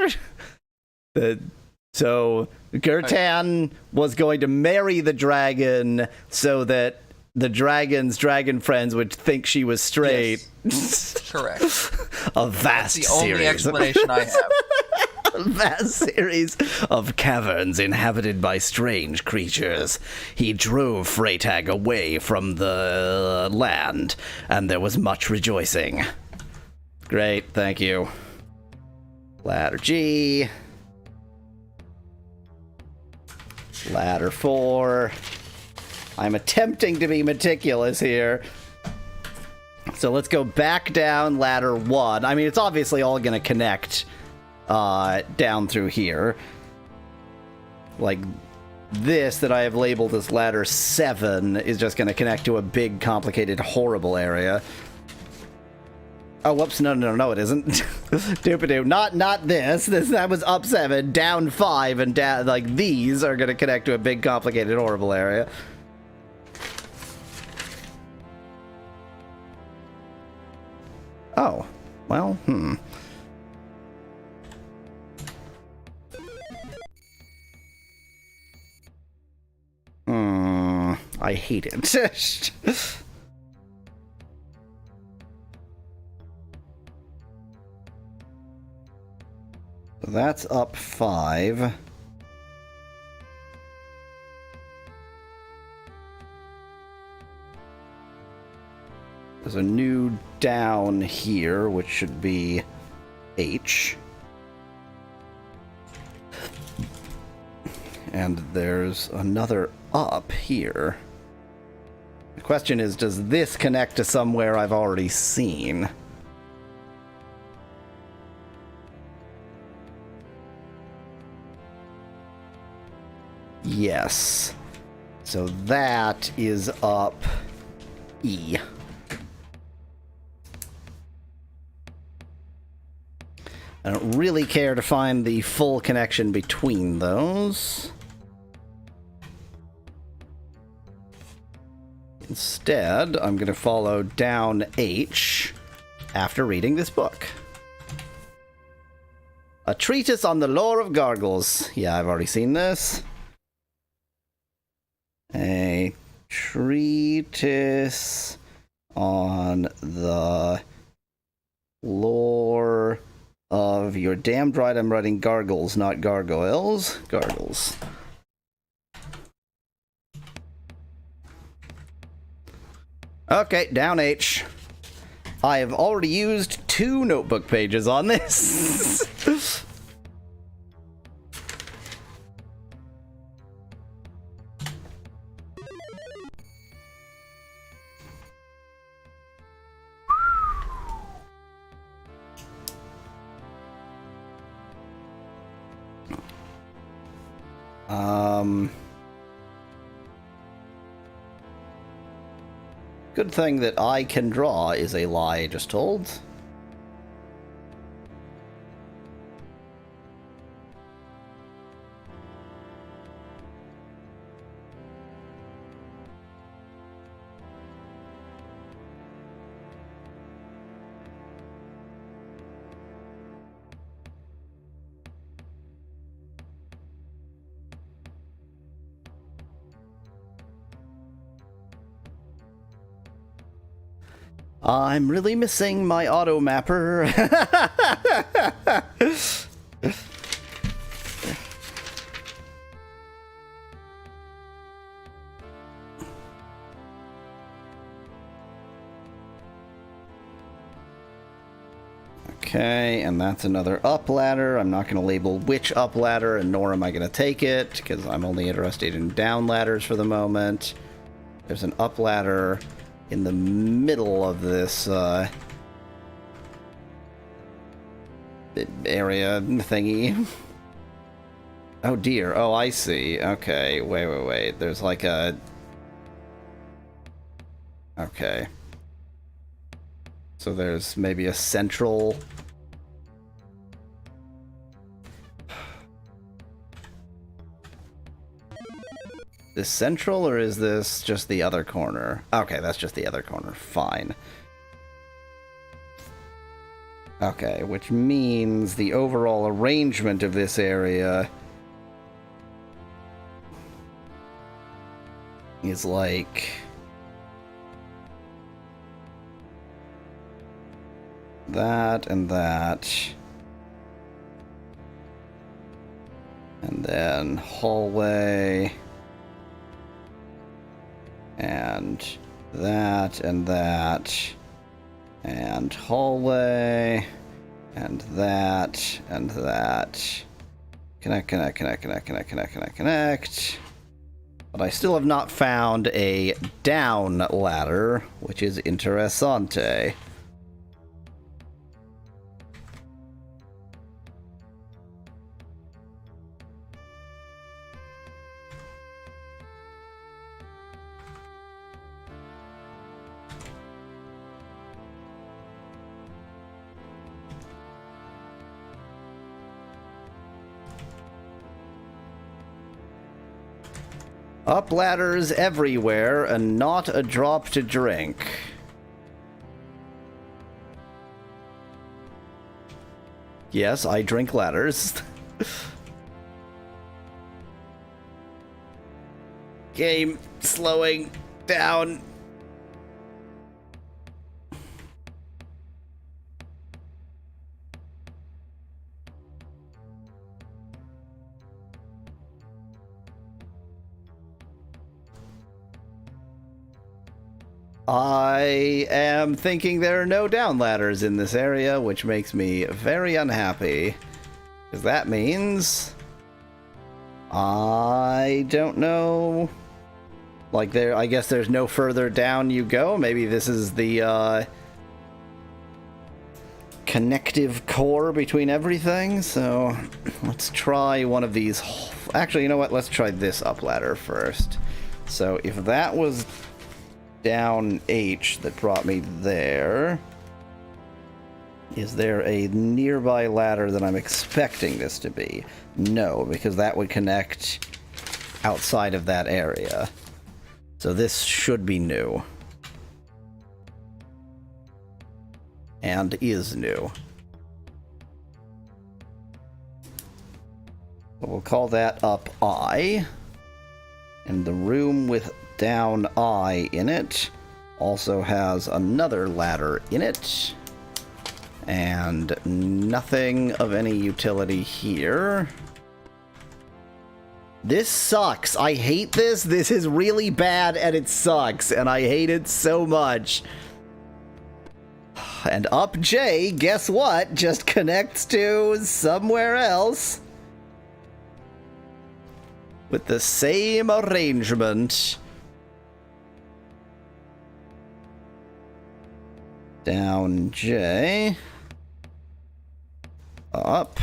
S1: So Gertan was going to marry the dragon so that the dragon's dragon friends would think she was straight.
S2: Yes. Correct.
S1: A vast
S2: That's the only
S1: series.
S2: explanation I have.
S1: A vast series of caverns inhabited by strange creatures. He drove Freytag away from the land, and there was much rejoicing. Great, thank you. Ladder G. Ladder 4. I'm attempting to be meticulous here. So let's go back down ladder 1. I mean, it's obviously all going to connect down through here. Like, this that I have labeled as ladder 7 is just going to connect to a big, complicated, horrible area. Oh, whoops, no, it isn't. Doop-a-doo. Not this. That was up 7, down 5, and down, like, these are gonna connect to a big, complicated, horrible area. Oh. Well, I hate it. So that's up 5. There's a new down here, which should be H. And there's another up here. The question is, does this connect to somewhere I've already seen? Yes. So that is up E. I don't really care to find the full connection between those. Instead, I'm going to follow down H after reading this book. A treatise on the lore of gargles. Yeah, I've already seen this. A treatise on the lore of... You're damned right I'm writing gargles, not gargoyles. Gargles. Okay, down H. I have already used 2 notebook pages on this. Good thing that I can draw is a lie I just told. I'm really missing my auto mapper. Okay, and that's another up ladder. I'm not going to label which up ladder, and nor am I going to take it, because I'm only interested in down ladders for the moment. There's an up ladder in the middle of this area thingy. Oh dear. Oh, I see. Okay, wait. There's like a... Okay. So there's maybe a central... Is central, or is this just the other corner? Okay, that's just the other corner. Fine. Okay, which means the overall arrangement of this area is like... that and that. And then hallway... and that, and that, and hallway, and that, and that. Connect. But I still have not found a down ladder, which is interessante. Up ladders everywhere, and not a drop to drink. Yes, I drink ladders. Game slowing down. I am thinking there are no down ladders in this area, which makes me very unhappy. Because that means... I don't know... Like, I guess there's no further down you go. Maybe this is the, connective core between everything. So, let's try one of these... Actually, you know what? Let's try this up ladder first. So, if that was down H that brought me there... Is there a nearby ladder that I'm expecting this to be? No, because that would connect outside of that area. So this should be new. And is new. We'll call that up I. And the room with down I in it also has another ladder in it. And nothing of any utility here. This sucks. I hate this. This is really bad and it sucks. And I hate it so much. And up J, guess what? Just connects to somewhere else. With the same arrangement. Down J. Up.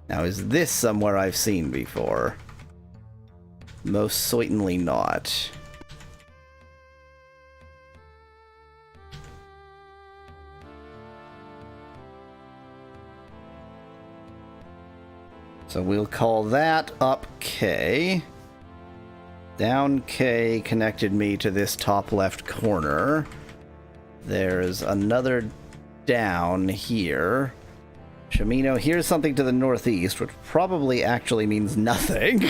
S1: Now, is this somewhere I've seen before? Most certainly not. So we'll call that up K. Down K connected me to this top left corner. There's another down here. Shamino, here's something to the northeast, which probably actually means nothing.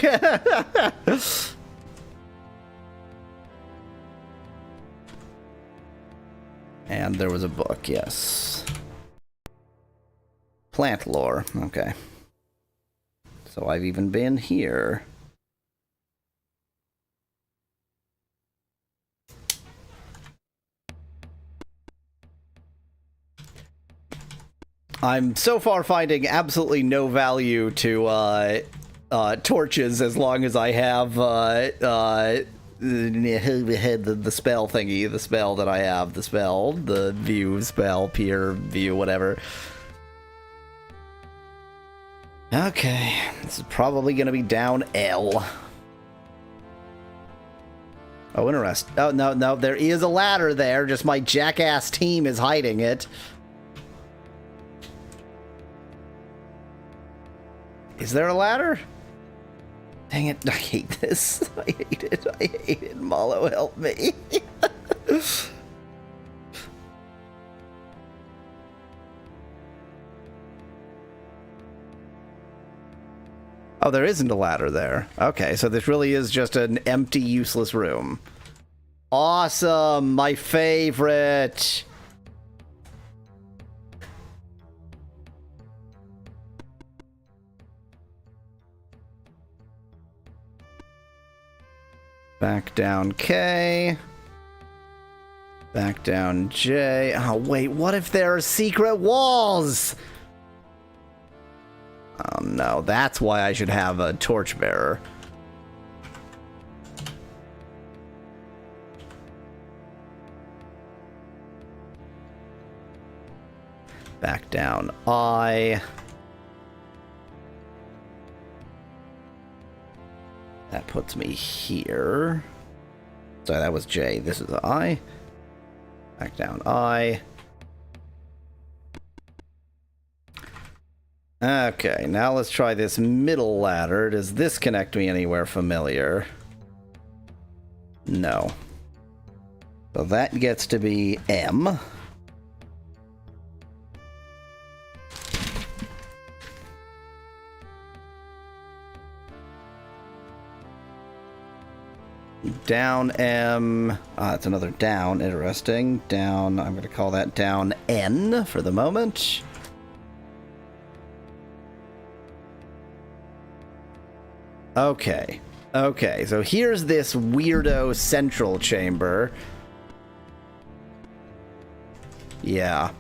S1: And there was a book, yes. Plant lore, okay. So I've even been here. I'm so far finding absolutely no value to torches as long as I have the spell thingy, the spell that I have, the view spell, peer view, whatever. Okay, this is probably gonna be down L. Oh, interesting. Oh, no, there is a ladder there, just my jackass team is hiding it. Is there a ladder? Dang it, I hate this. I hate it. Mallow, help me. Oh, there isn't a ladder there. Okay, so this really is just an empty, useless room. Awesome, my favorite. Back down K. Back down J. Oh, wait, what if there are secret walls? Oh, no, that's why I should have a torchbearer. Back down I. That puts me here. Sorry, that was J. This is I. Back down I. Okay, now let's try this middle ladder. Does this connect me anywhere familiar? No. So that gets to be M. Down M. It's another down. Interesting. Down. I'm going to call that down N for the moment. Okay. Okay, so here's this weirdo central chamber. Yeah.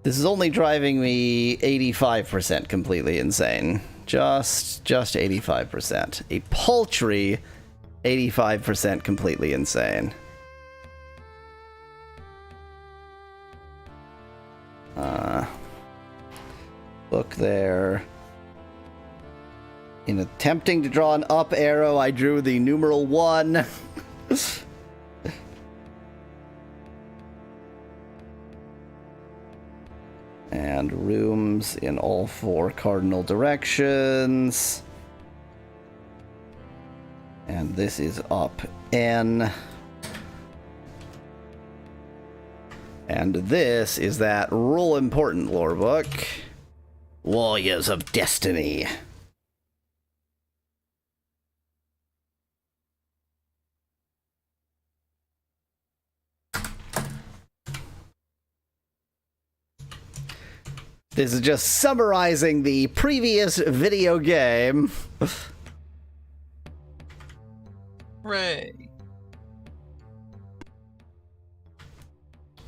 S1: This is only driving me 85% completely insane. Just 85%. A paltry 85% completely insane. Look there. In attempting to draw an up arrow, I drew the numeral 1. And rooms in all 4 cardinal directions. And this is up N. And this is that real important lore book. Warriors of Destiny. This is just summarizing the previous video game.
S2: Hooray.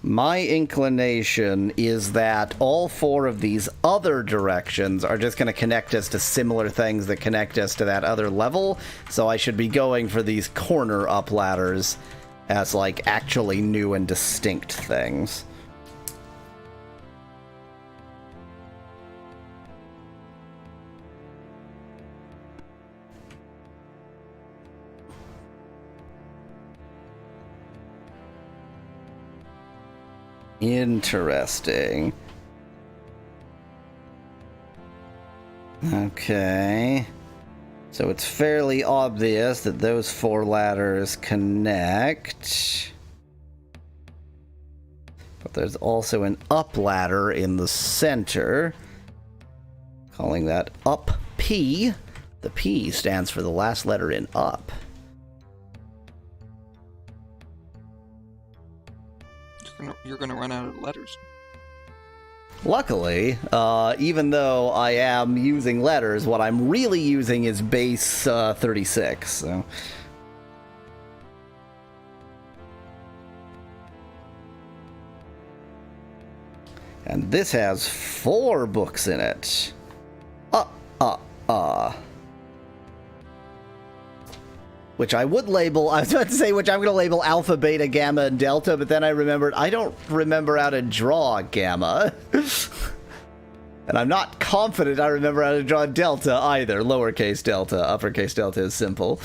S1: My inclination is that all 4 of these other directions are just going to connect us to similar things that connect us to that other level, so I should be going for these corner up ladders as, like, actually new and distinct things. Interesting. Okay. So it's fairly obvious that those 4 ladders connect. But there's also an up ladder in the center. Calling that up P. The P stands for the last letter in up.
S2: You're gonna run out of letters.
S1: Luckily, even though I am using letters, what I'm really using is base 36. So. And this has 4 books in it. Which I would label, I was about to say, which I'm going to label Alpha, Beta, Gamma, and Delta, but then I remembered, I don't remember how to draw Gamma. And I'm not confident I remember how to draw Delta either. Lowercase Delta, uppercase Delta is simple.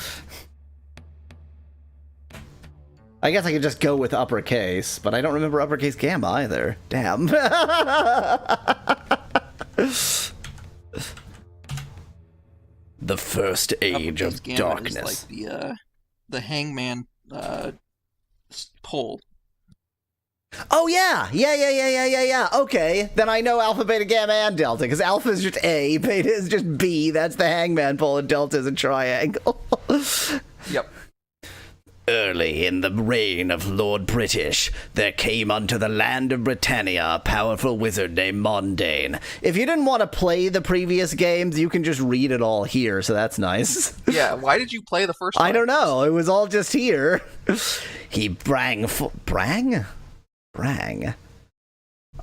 S1: I guess I could just go with uppercase, but I don't remember uppercase Gamma either. Damn. The first age of darkness.
S2: Is like the hangman pole.
S1: Oh yeah. Okay, then I know Alpha, Beta, Gamma, and Delta, because Alpha is just A, Beta is just B. That's the hangman pole, and Delta is a triangle.
S2: Yep.
S1: Early in the reign of Lord British, there came unto the land of Britannia a powerful wizard named Mondane. If you didn't want to play the previous games, you can just read it all here, so that's nice.
S2: Yeah, why did you play the first one?
S1: I don't know, it was all just here. He brang... Brang? Brang?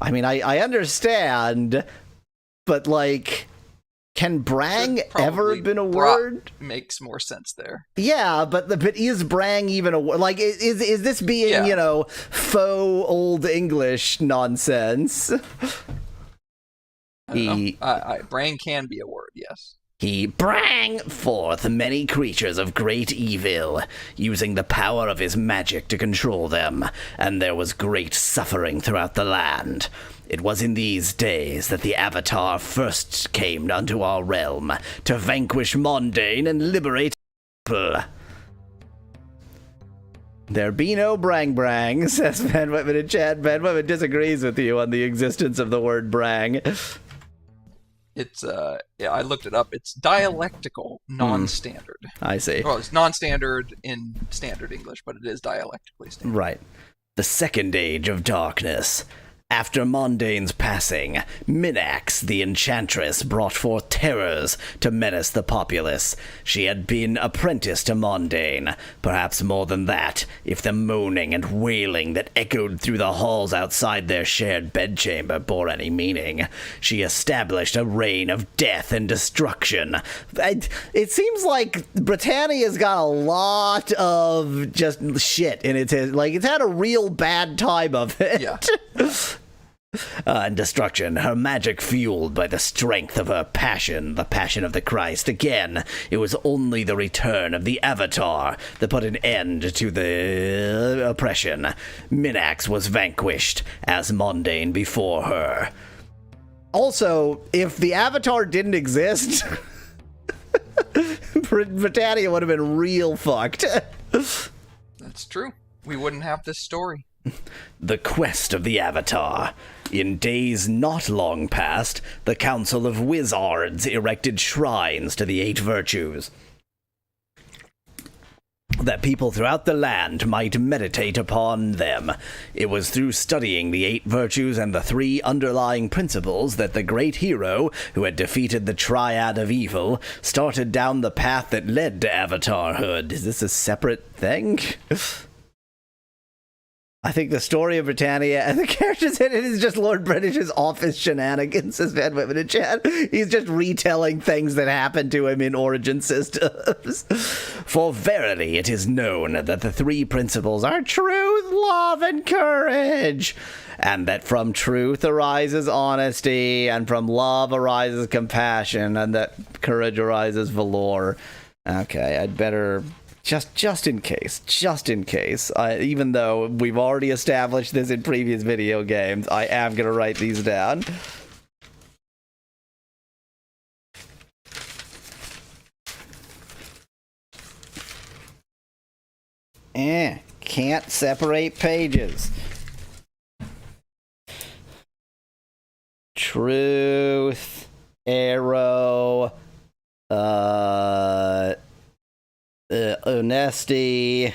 S1: I mean, I understand, but, like... Can brang ever been a word?
S2: Makes more sense there.
S1: Yeah, but is brang even a word? Like, is this being, you know, faux old English nonsense?
S2: I don't know. Brang can be a word, yes.
S1: He brang forth many creatures of great evil, using the power of his magic to control them, and there was great suffering throughout the land. It was in these days that the Avatar first came unto our realm, to vanquish Mondane and liberate people. There be no brang, says Ben Whitman in chat. Ben Whitman disagrees with you on the existence of the word brang.
S2: It's yeah, I looked it up. It's dialectical, non-standard.
S1: I see.
S2: Well, it's non-standard in standard English, but it is dialectically standard.
S1: Right. The Second Age of Darkness. After Mondane's passing, Minax, the Enchantress, brought forth terrors to menace the populace. She had been apprenticed to Mondane, perhaps more than that, if the moaning and wailing that echoed through the halls outside their shared bedchamber bore any meaning. She established a reign of death and destruction. It seems like Britannia's got a lot of just shit in its like it's had a real bad time of it.
S2: Yeah.
S1: And destruction, her magic fueled by the strength of her passion, the passion of the Christ. Again, it was only the return of the Avatar that put an end to the oppression. Minax was vanquished, as Mondane before her. Also, if the Avatar didn't exist, Britannia would have been real fucked.
S2: That's true. We wouldn't have this story.
S1: The quest of the Avatar. In days not long past, the Council of Wizards erected shrines to the 8 virtues, that people throughout the land might meditate upon them. It was through studying the 8 virtues and the 3 underlying principles that the great hero, who had defeated the triad of evil, started down the path that led to Avatarhood. Is this a separate thing? I think the story of Britannia and the characters in it is just Lord British's office shenanigans, as Van Whitman in chat. He's just retelling things that happened to him in Origin Systems. For verily it is known that the 3 principles are truth, love, and courage, and that from truth arises honesty, and from love arises compassion, and that courage arises valor. Okay, I'd better... Just in case, even though we've already established this in previous video games, I am going to write these down. Can't separate pages. Truth, arrow, honesty,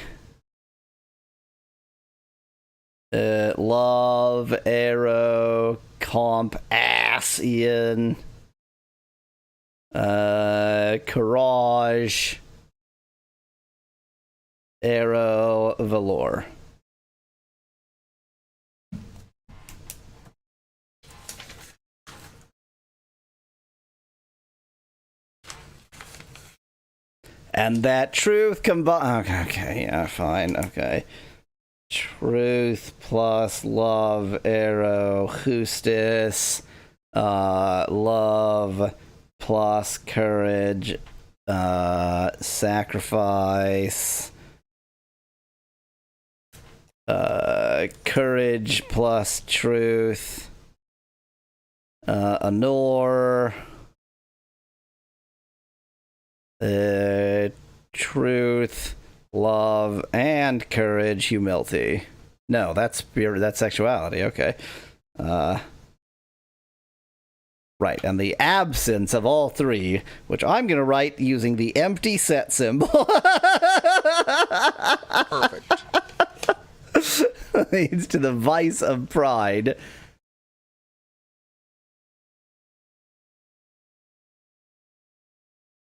S1: love, arrow, comp, ass, Ian, courage, arrow, valor. And that truth combined... Okay, yeah, fine, okay. Truth plus love, arrow, justice, love plus courage, sacrifice, courage plus truth, honor... truth, love, and courage, humility. No, that's sexuality. Okay. Right, and the absence of all 3, which I'm going to write using the empty set symbol.
S2: Perfect.
S1: Leads to the vice of pride.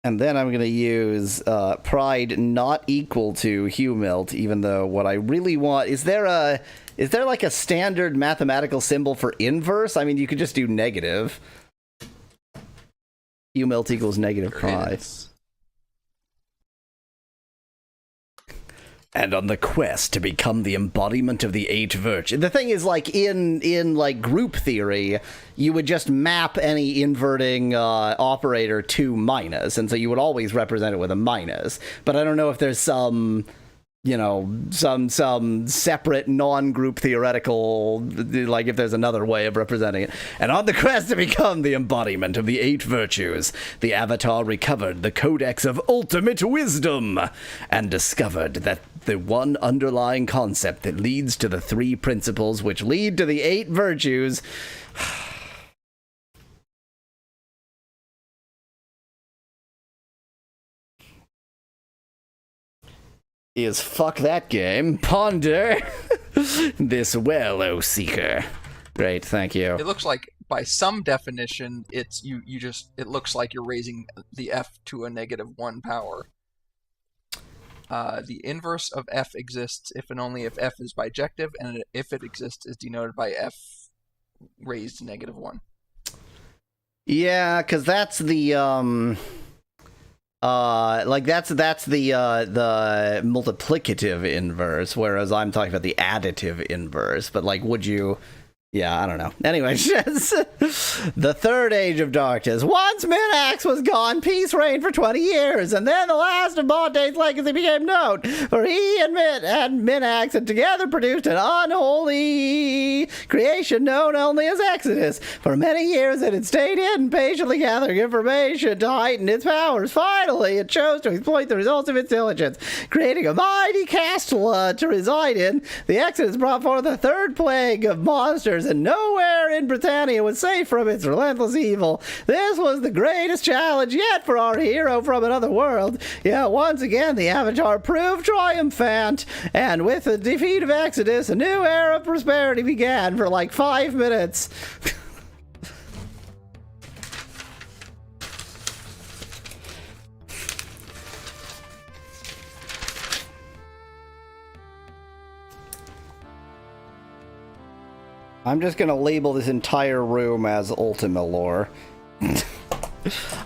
S1: And then I'm going to use pride not equal to humility, even though what I really want... Is there like a standard mathematical symbol for inverse? I mean, you could just do negative. Humility equals negative pride. And on the quest to become the embodiment of the 8 virtues. The thing is, like, in like group theory, you would just map any inverting operator to minus, and so you would always represent it with a minus. But I don't know if there's some separate non-group theoretical, like if there's another way of representing it. And on the quest to become the embodiment of the 8 virtues, the Avatar recovered the Codex of Ultimate Wisdom and discovered that the one underlying concept that leads to the 3 principles which lead to the 8 virtues is fuck that game. Ponder this well, O Seeker. Great, thank you.
S2: It looks like, by some definition, it's it looks like you're raising the f to a -1 power. The inverse of f exists if and only if f is bijective, and if it exists is denoted by f raised to -1.
S1: Yeah, because that's the that's the multiplicative inverse, whereas I'm talking about the additive inverse. But like, would you? Yeah, I don't know. Anyway, the third age of darkness. Once Minax was gone, peace reigned for 20 years, and then the last of Monte's legacy became known, for he and Minax had together produced an unholy creation known only as Exodus. For many years it had stayed hidden, patiently gathering information to heighten its powers. Finally, it chose to exploit the results of its diligence, creating a mighty castle to reside in. The Exodus brought forth the third plague of monsters, and nowhere in Britannia was safe from its relentless evil. This was the greatest challenge yet for our hero from another world. Yet once again the Avatar proved triumphant, and with the defeat of Exodus, a new era of prosperity began for like 5 minutes. I'm just gonna label this entire room as Ultima lore.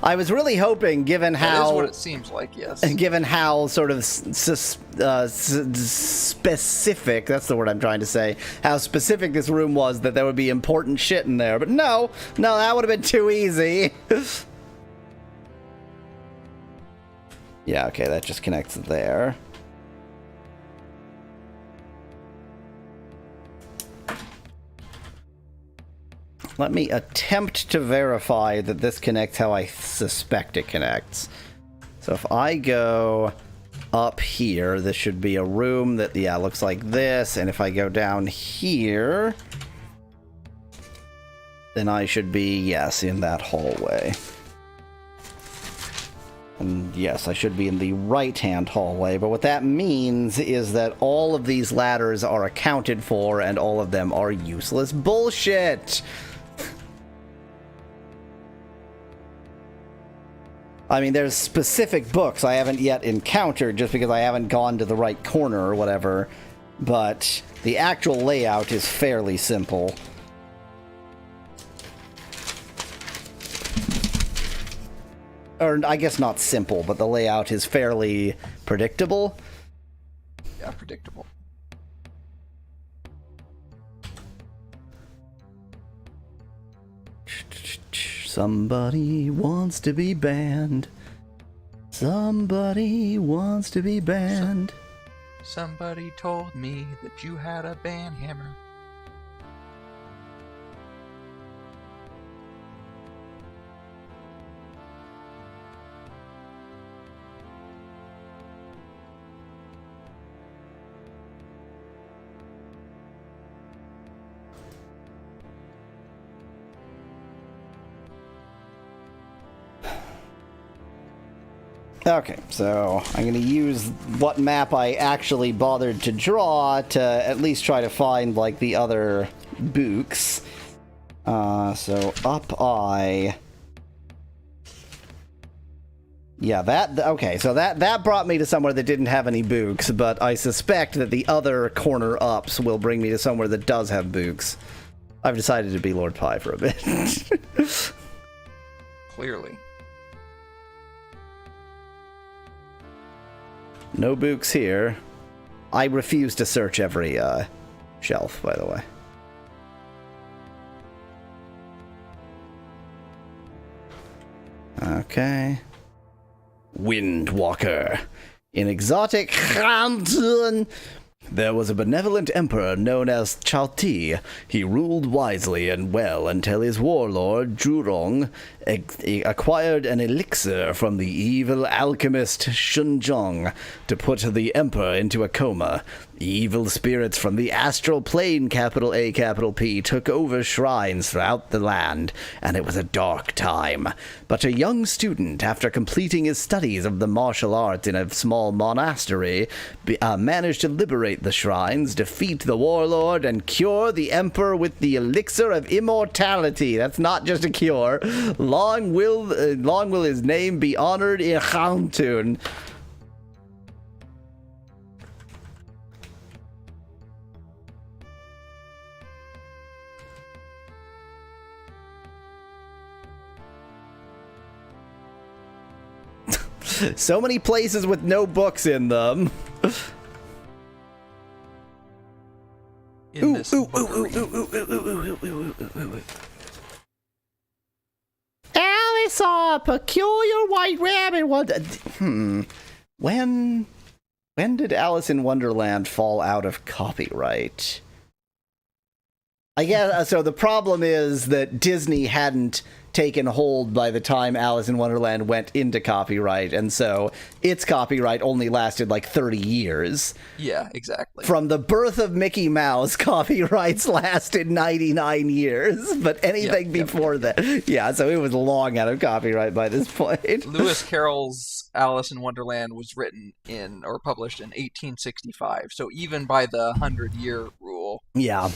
S1: I was really hoping, given how...
S2: That is what it seems like, yes.
S1: Given how sort of specific, that's the word I'm trying to say, how specific this room was, that there would be important shit in there. But no, that would have been too easy. Yeah, okay, that just connects there. Let me attempt to verify that this connects how I suspect it connects. So if I go up here, this should be a room that, yeah, looks like this. And if I go down here, then I should be, yes, in that hallway. And yes, I should be in the right-hand hallway. But what that means is that all of these ladders are accounted for, and all of them are useless bullshit. I mean, there's specific books I haven't yet encountered just because I haven't gone to the right corner or whatever, but the actual layout is fairly simple. Or, I guess not simple, but the layout is fairly predictable.
S2: Yeah, predictable.
S1: Somebody wants to be banned. Somebody wants to be banned.
S2: Somebody told me that you had a ban hammer.
S1: Okay, so I'm going to use what map I actually bothered to draw to at least try to find, like, the other books. So up I... Yeah, okay, so that brought me to somewhere that didn't have any books, but I suspect that the other corner ups will bring me to somewhere that does have books. I've decided to be Lord Pie for a bit.
S2: Clearly.
S1: No books here. I refuse to search every shelf, by the way. Okay. Windwalker. In exotic Khanton, there was a benevolent emperor known as Chalti. He ruled wisely and well until his warlord, Zhurong, acquired an elixir from the evil alchemist Shunzhong to put the emperor into a coma. Evil spirits from the astral plane, capital A, capital P, took over shrines throughout the land, and it was a dark time. But a young student, after completing his studies of the martial arts in a small monastery, managed to liberate the shrines, defeat the warlord, and cure the emperor with the elixir of immortality. That's not just a cure. Long will his name be honored in Khantoon. So many places with no books in them.
S2: In
S1: Alice saw a peculiar white rabbit. When did Alice in Wonderland fall out of copyright? I guess so. The problem is that Disney hadn't taken hold by the time Alice in Wonderland went into copyright, and so its copyright only lasted like 30 years.
S2: Yeah, exactly.
S1: From the birth of Mickey Mouse, copyrights lasted 99 years, but anything before that... Yeah, so it was long out of copyright by this point.
S2: Lewis Carroll's Alice in Wonderland was written in, or published in 1865, so even by the 100-year rule.
S1: Yeah.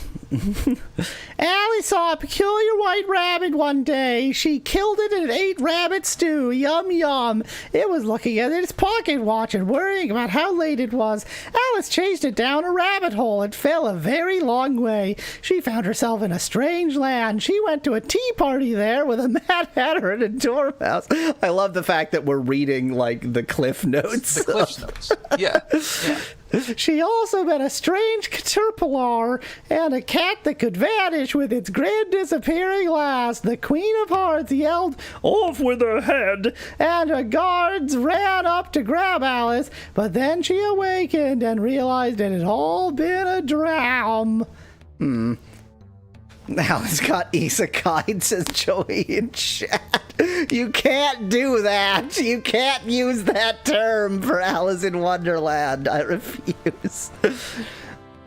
S1: Alice saw a peculiar white rabbit one day. She killed it and ate rabbit stew. Yum, yum. It was looking at its pocket watch and worrying about how late it was. Alice chased it down a rabbit hole and fell a very long way. She found herself in a strange land. She went to a tea party there with a Mad Hatter and a Dormouse. I love the fact that we're reading, like, the Cliff Notes.
S2: The Cliff Notes. Yeah.
S1: She also met a strange caterpillar and a cat that could vanish with its grand disappearing last. The Queen of Hearts yelled, "Off with her head!" and her guards ran up to grab Alice, but then she awakened and realized it had all been a dream. Alice got isekai, says Joey in chat. You can't do that. You can't use that term for Alice in Wonderland. I refuse.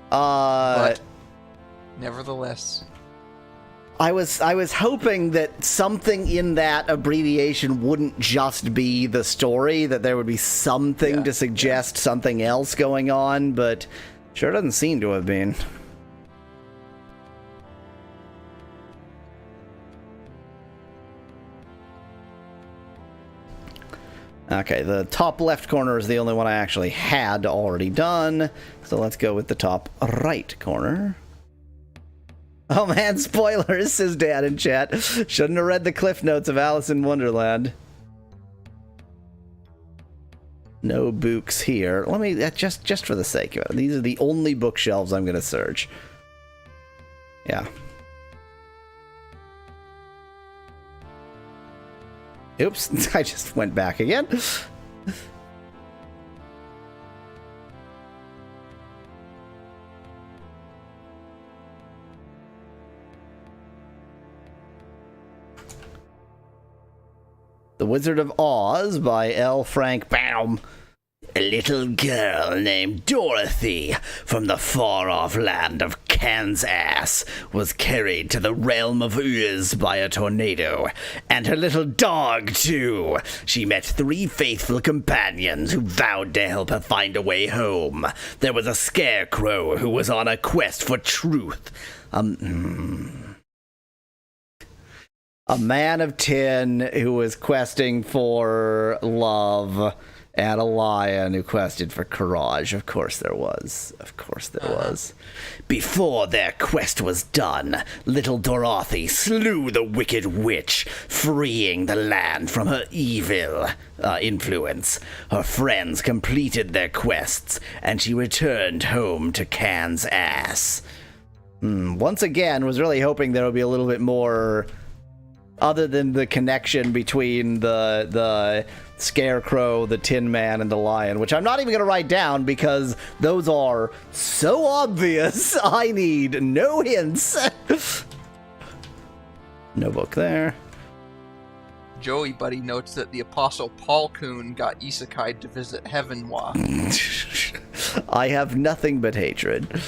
S2: But nevertheless,
S1: I was hoping that something in that abbreviation wouldn't just be the story, that there would be something to suggest something else going on, but sure doesn't seem to have been. Okay, the top left corner is the only one I actually had already done, so let's go with the top right corner. Oh man, spoilers, says Dad in chat. Shouldn't have read the Cliff Notes of Alice in Wonderland. No books here. Let me, just for the sake of it, these are the only bookshelves I'm going to search. Yeah. Oops, I just went back again. The Wizard of Oz by L. Frank Baum. A little girl named Dorothy from the far-off land of Kansas was carried to the realm of Uz by a tornado, and her little dog, too. She met 3 faithful companions who vowed to help her find a way home. There was a scarecrow who was on a quest for truth. A man of 10 who was questing for love, and a lion who quested for courage. Of course there was. Of course there was. Before their quest was done, little Dorothy slew the wicked witch, freeing the land from her evil influence. Her friends completed their quests, and she returned home to Kansas. Once again, was really hoping there would be a little bit more, other than the connection between the Scarecrow, the Tin Man, and the Lion, which I'm not even going to write down because those are so obvious. I need no hints. No book there.
S2: Joey Buddy notes that the Apostle Paul Kuhn got isekai'd to visit Heavenwa.
S1: I have nothing but hatred.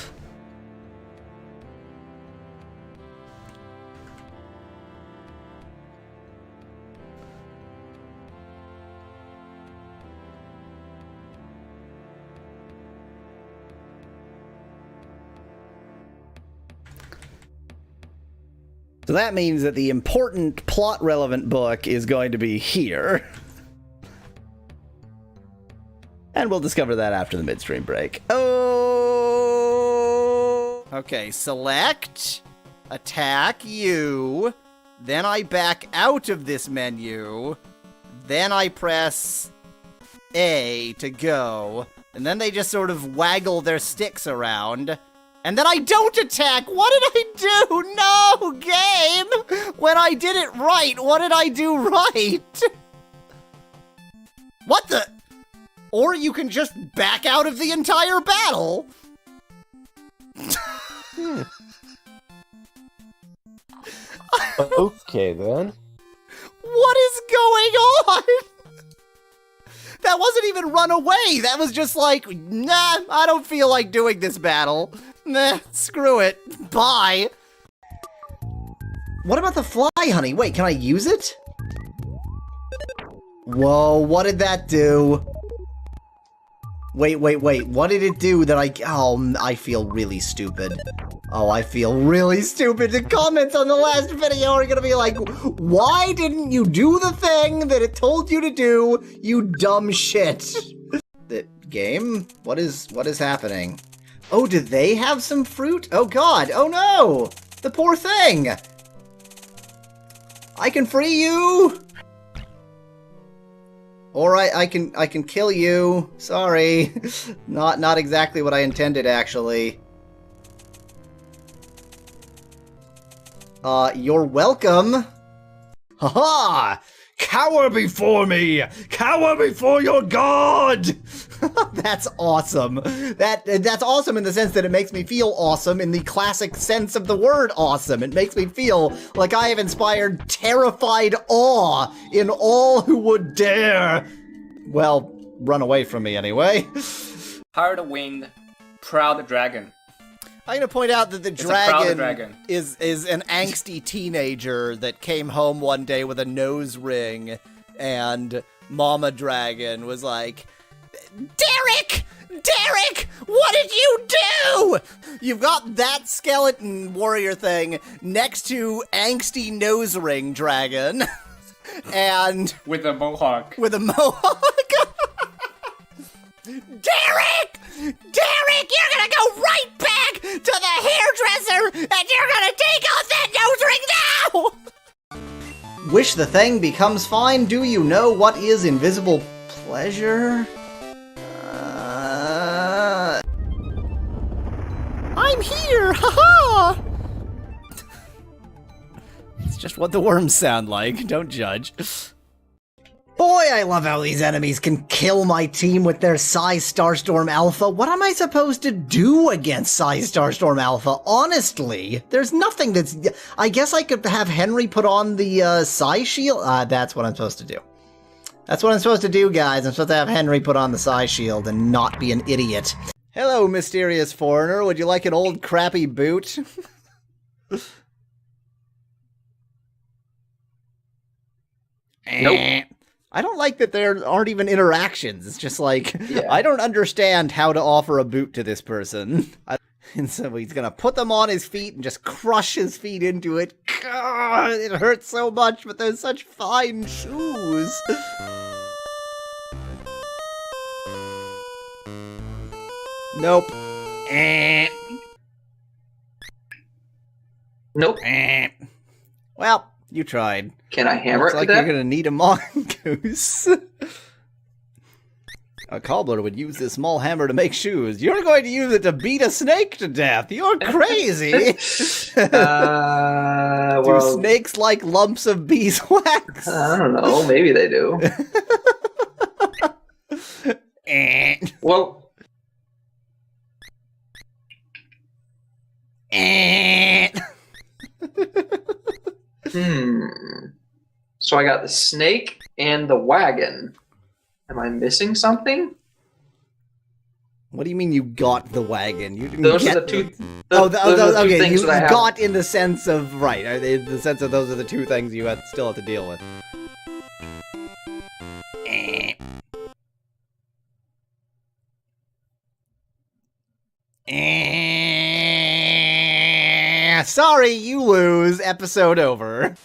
S1: So that means that the important plot-relevant book is going to be here. And we'll discover that after the midstream break. Oh! Okay, select, attack you, then I back out of this menu, then I press A to go, and then they just sort of waggle their sticks around. And then I don't attack! What did I do? No, game! When I did it right, what did I do right? What the? Or you can just back out of the entire battle!
S3: Okay, then.
S1: What is going on? That wasn't even run away! That was just like, nah, I don't feel like doing this battle. Nah, screw it. Bye. What about the fly, honey? Wait, can I use it? Whoa, what did that do? Wait. What did it do that I feel really stupid. Oh, I feel really stupid. The comments on the last video are gonna be like, why didn't you do the thing that it told you to do, you dumb shit? The game? What is happening? Oh, do they have some fruit? Oh god, oh no! The poor thing! I can free you! Or I can kill you. Sorry. Not exactly what I intended, actually. You're welcome. Haha! Cower before me! Cower before your god! That's awesome. That's awesome in the sense that it makes me feel awesome in the classic sense of the word awesome. It makes me feel like I have inspired terrified awe in all who would dare. Well, run away from me anyway.
S4: Hard-winged, proud dragon.
S1: I'm going to point out that the
S4: It's a proud
S1: dragon is an angsty teenager that came home one day with a nose ring, and Mama Dragon was like, Derek! Derek! What did you do? You've got that skeleton warrior thing next to angsty nose ring dragon, and...
S4: With a mohawk.
S1: With a mohawk? Derek! Derek, you're gonna go right back to the hairdresser, and you're gonna take off that nose ring now! Wish the thing becomes fine. Do you know what is invisible pleasure? I'm here! Haha! It's just what the worms sound like. Don't judge. Boy, I love how these enemies can kill my team with their Psy Starstorm Alpha. What am I supposed to do against Psy Starstorm Alpha? Honestly, there's nothing that's... I guess I could have Henry put on the Psy Shield. That's what I'm supposed to do. That's what I'm supposed to do, guys. I'm supposed to have Henry put on the Psy Shield and not be an idiot. Hello, mysterious foreigner. Would you like an old crappy boot?
S4: Nope.
S1: I don't like that there aren't even interactions. It's just like, I don't understand how to offer a boot to this person. And so he's gonna put them on his feet and just crush his feet into it. God, it hurts so much, but they're such fine shoes. Nope.
S5: Nope.
S1: Well, you tried.
S5: Can I hammer
S1: Looks
S5: it
S1: like
S5: to
S1: you're
S5: death?
S1: gonna need a mongoose. A cobbler would use this small hammer to make shoes. You're going to use it to beat a snake to death. You're crazy. Do
S5: Well,
S1: snakes like lumps of beeswax?
S5: I don't know. Maybe they do. Well, so I got the snake and the wagon. Am I missing something?
S1: What do you mean you got the wagon? You didn't
S5: Those
S1: get
S5: are the two.
S1: Oh,
S5: those are the two
S1: okay.
S5: things
S1: You
S5: that I have.
S1: got in the sense of right. In the sense of those are the two things you still have to deal with. Sorry, you lose. Episode over.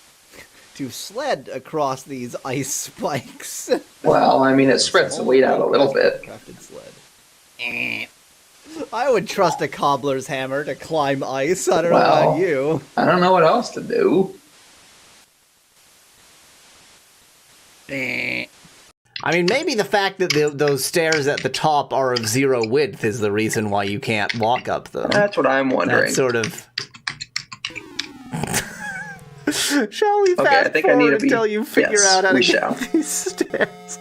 S1: To sled across these ice spikes.
S5: Well, I mean, it spreads the weight out a little bit.
S1: Crafted sled. I would trust a cobbler's hammer to climb ice. I don't know
S5: Well.
S1: about you.
S5: I don't know what else to do.
S1: I mean, maybe the fact that those stairs at the top are of 0 width is the reason why you can't walk up them.
S5: That's what I'm wondering.
S1: That's sort of... Shall we
S5: Okay,
S1: fast
S5: I think I need
S1: forward
S5: to be-
S1: until you figure
S5: yes,
S1: out how to
S5: we
S1: get
S5: shall.
S1: these stairs?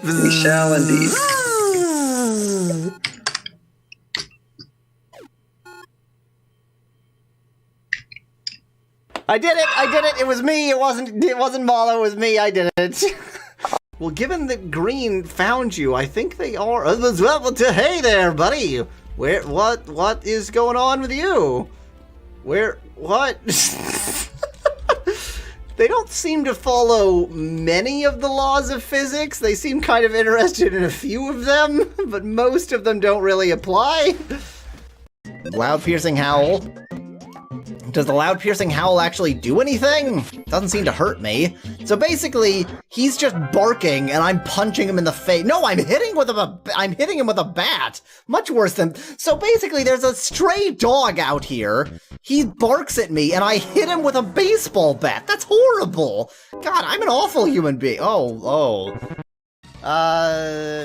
S5: We shall indeed.
S1: I did it! It was me! It wasn't Mallow, it was me, I did it! Well, given that Green found you, I think they are... Hey there, buddy! What is going on with you? What? They don't seem to follow many of the laws of physics. They seem kind of interested in a few of them, but most of them don't really apply. Loud piercing howl. Does the loud piercing howl actually do anything? Doesn't seem to hurt me. So basically, he's just barking and I'm punching him in the face. No, I'm hitting him with a bat. Much worse than... So basically, there's a stray dog out here. He barks at me and I hit him with a baseball bat. That's horrible. God, I'm an awful human being.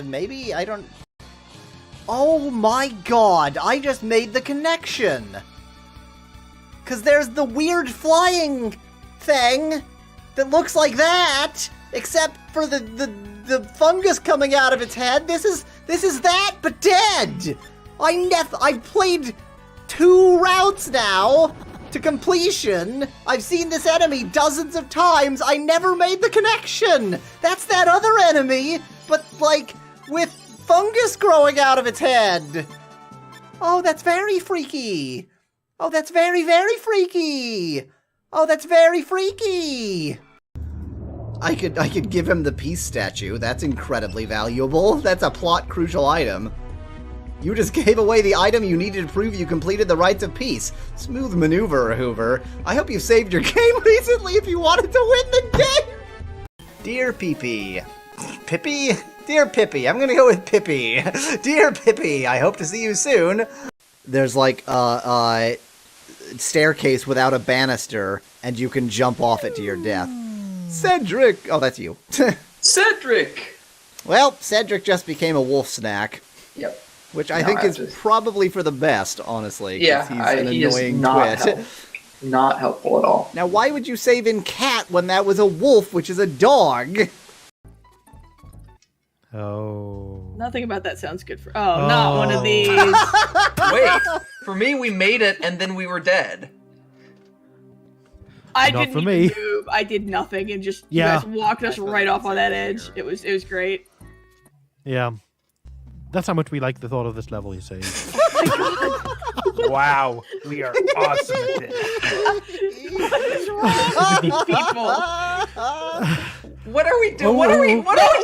S1: Maybe I don't... Oh my god, I just made the connection. Because there's the weird flying thing that looks like that, except for the fungus coming out of its head. This is that, but dead. I played 2 routes now to completion. I've seen this enemy dozens of times. I never made the connection. That's that other enemy, but like with fungus growing out of its head. Oh, that's very freaky. Oh, that's very, very freaky! Oh, that's very freaky! I could give him the peace statue. That's incredibly valuable. That's a plot crucial item. You just gave away the item you needed to prove you completed the rites of peace. Smooth maneuver, Hoover. I hope you saved your game recently if you wanted to win the game! Dear Pee-Pee. Pippi? Dear Pippi. I'm gonna go with Pippi. Dear Pippi, I hope to see you soon. There's like a staircase without a banister, and you can jump off it to your death. Cedric! Oh, that's you.
S5: Cedric!
S1: Well, Cedric just became a wolf snack.
S5: Yep.
S1: Which I
S5: No,
S1: think
S5: I
S1: is
S5: just-
S1: probably for the best, honestly. 'Cause
S5: Yeah,
S1: he's an
S5: he is
S1: annoying
S5: not
S1: twit.
S5: not helpful at all.
S1: Now, why would you save in cat when that was a wolf, which is a dog?
S3: Oh.
S6: Nothing about that sounds good for. Oh, not one of these.
S7: Wait, for me, we made it and then we were dead.
S6: I
S3: Not
S6: didn't
S3: for
S6: even
S3: me.
S6: move. I did nothing and just you
S3: Yeah.
S6: guys walked us right off on that edge. It was great.
S3: Yeah. That's how much we like the thought of this level, you see. Wow. We are awesome at this.
S6: What is wrong with these people?
S7: What are we doing?
S3: Oh,
S7: What are we? What are we?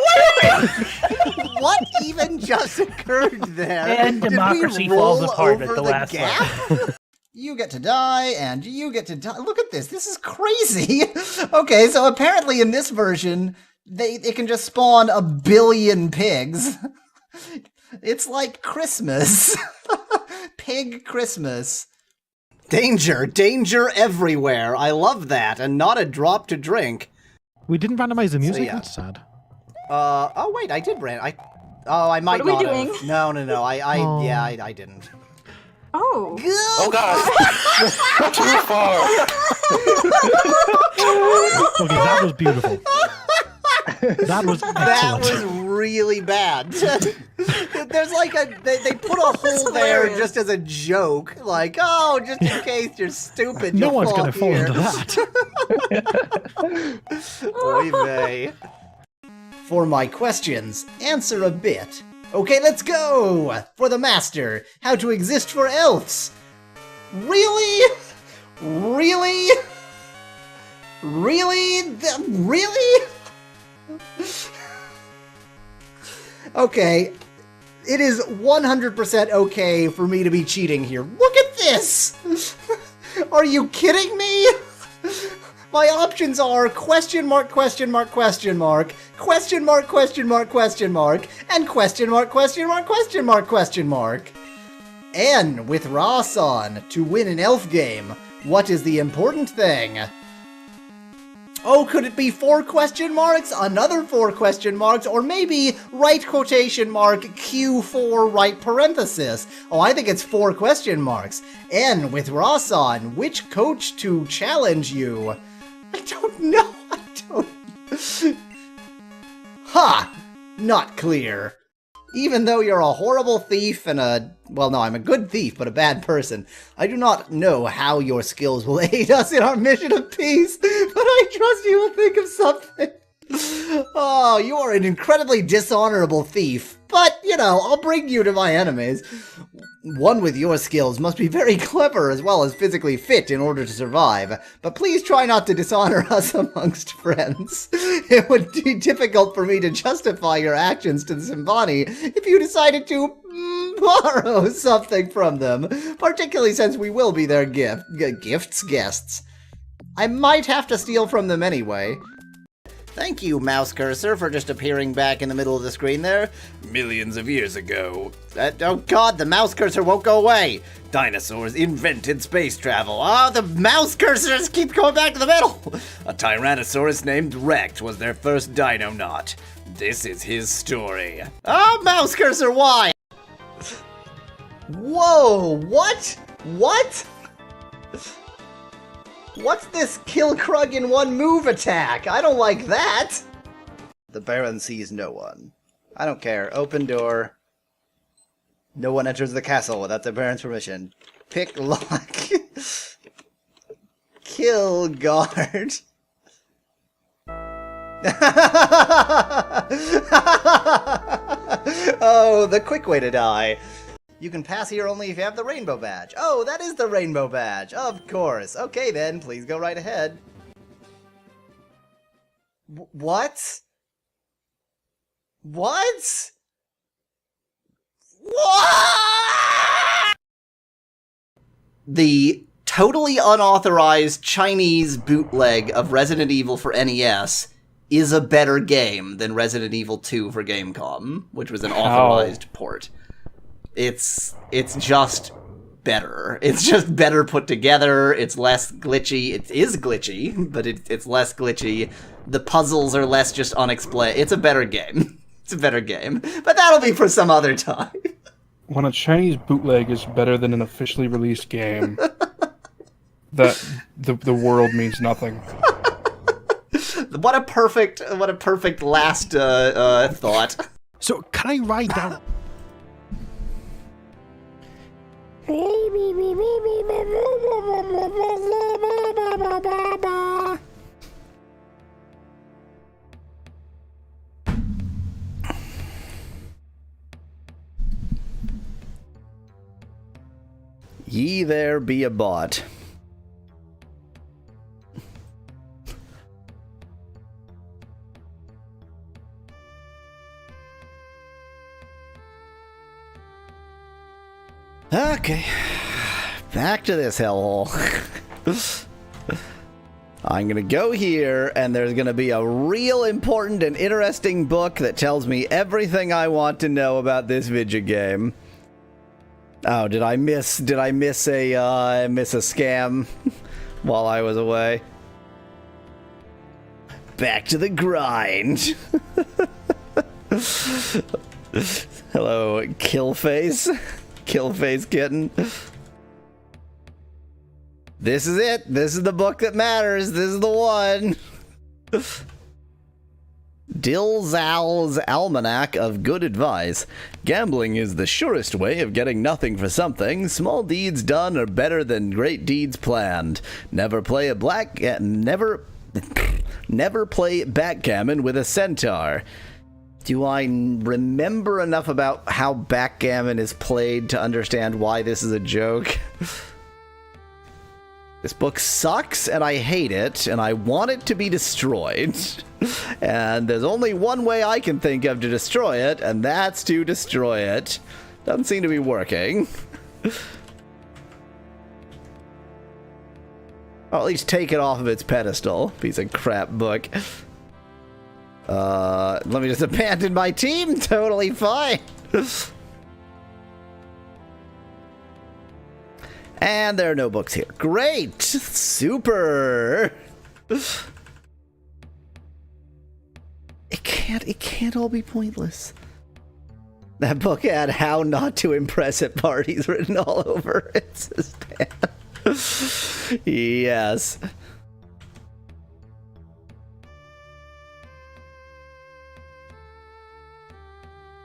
S1: What even just occurred there?
S8: And
S1: Did we
S8: democracy
S1: roll
S8: falls apart at
S1: over
S8: the last
S1: gap? You get to die, and you get to die. Look at this. This is crazy. Okay, so apparently in this version, it can just spawn 1 billion pigs. It's like Christmas. Pig Christmas. Danger. Danger everywhere. I love that, and not a drop to drink.
S3: We didn't randomize the music.
S1: yeah.
S3: That's sad.
S1: Oh wait, I did I might
S9: What are we
S1: not
S9: doing?
S1: have. No.
S3: Oh.
S1: I didn't.
S9: Oh.
S7: Oh god! Too far.
S3: Okay, that was beautiful. That was
S1: That
S3: excellent.
S1: was really bad. There's like they put a hole there
S9: hilarious.
S1: just as a joke, like, oh, just in case you're stupid.
S3: No
S1: you'll
S3: one's
S1: fall
S3: going to fall
S1: here.
S3: into that.
S1: Oy vey. For my questions, answer a bit. Okay, let's go! For the master, how to exist for elves. Really? Really? Really? Really? Okay, it is 100% okay for me to be cheating here. Look at this! Are you kidding me? My options are question mark, question mark, question mark, question mark, question mark, question mark, and question mark, question mark, question mark, question mark. And with Ross on to win an elf game, what is the important thing? Oh, could it be 4 question marks, another 4 question marks, or maybe right quotation mark, Q4 right parenthesis? Oh, I think it's 4 question marks. And with Ross on, which coach to challenge you? I don't know, I don't... Ha! Not clear. Even though you're a horrible thief and well, no, I'm a good thief, but a bad person, I do not know how your skills will aid us in our mission of peace, but I trust you will think of something. Oh, you are an incredibly dishonorable thief, but, you know, I'll bring you to my enemies. One with your skills must be very clever as well as physically fit in order to survive, but please try not to dishonor us amongst friends. It would be difficult for me to justify your actions to the Symbani if you decided to borrow something from them, particularly since we will be their guests. I might have to steal from them anyway. Thank you, mouse cursor, for just appearing back in the middle of the screen there. Millions of years ago. Oh god, the mouse cursor won't go away. Dinosaurs invented space travel. Oh, the mouse cursors keep going back to the middle. A Tyrannosaurus named Rex was their first dino-naut. This is his story. Oh, mouse cursor, why? Whoa, what? What? What's this kill Krug in one move attack? I don't like that! The Baron sees no one. I don't care. Open door. No one enters the castle without the Baron's permission. Pick lock. Kill guard. Oh, the quick way to die. You can pass here only if you have the rainbow badge. Oh, that is the rainbow badge. Of course. Okay then, please go right ahead. What? What? What? The totally unauthorized Chinese bootleg of Resident Evil for NES is a better game than Resident Evil 2 for Gamecom, which was an authorized port. It's just better. It's just better put together. It's less glitchy. It is glitchy, but it's less glitchy. The puzzles are less just unexplained. It's a better game. It's a better game. But that'll be for some other time.
S8: When a Chinese bootleg is better than an officially released game, that the world means nothing.
S1: What a perfect last thought.
S3: So, can I write down...
S1: Ye there be a bot. Okay, back to this hellhole. I'm gonna go here, and there's gonna be a real important and interesting book that tells me everything I want to know about this video game. Oh, did I miss a scam while I was away? Back to the grind. Hello, Killface. Killface kitten. This is it. This is the book that matters. This is the one. Dilzal's Almanac of Good Advice. Gambling is the surest way of getting nothing for something. Small deeds done are better than great deeds planned. Never play never play backgammon with a centaur. Do I remember enough about how backgammon is played to understand why this is a joke? This book sucks, and I hate it, and I want it to be destroyed. And there's only one way I can think of to destroy it, and that's to destroy it. Doesn't seem to be working. I'll at least take it off of its pedestal. Piece of crap book. Let me just abandon my team. Totally fine. And there are no books here. Great! Super! It can't all be pointless. That book had how not to impress at parties written all over its stand. Yes.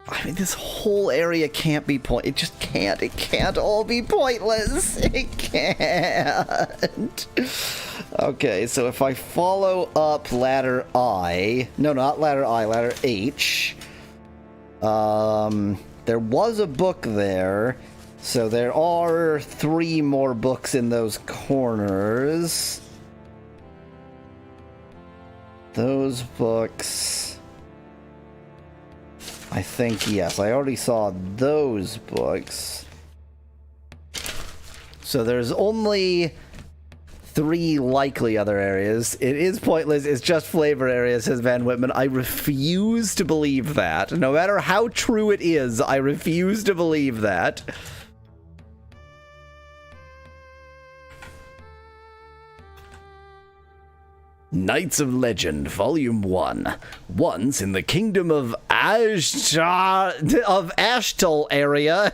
S1: I mean, this whole area can't be it just can't. It can't all be pointless. It can't. Okay, so if I follow up ladder I... No, not ladder I, ladder H. There was a book there. So there are 3 more books in those corners. Those books... I think, yes, I already saw those books. So there's only 3 likely other areas. It is pointless, it's just flavor areas, says Van Whitman. I refuse to believe that. No matter how true it is, I refuse to believe that. Knights of Legend, Volume 1. Once in the kingdom of Ashtal area,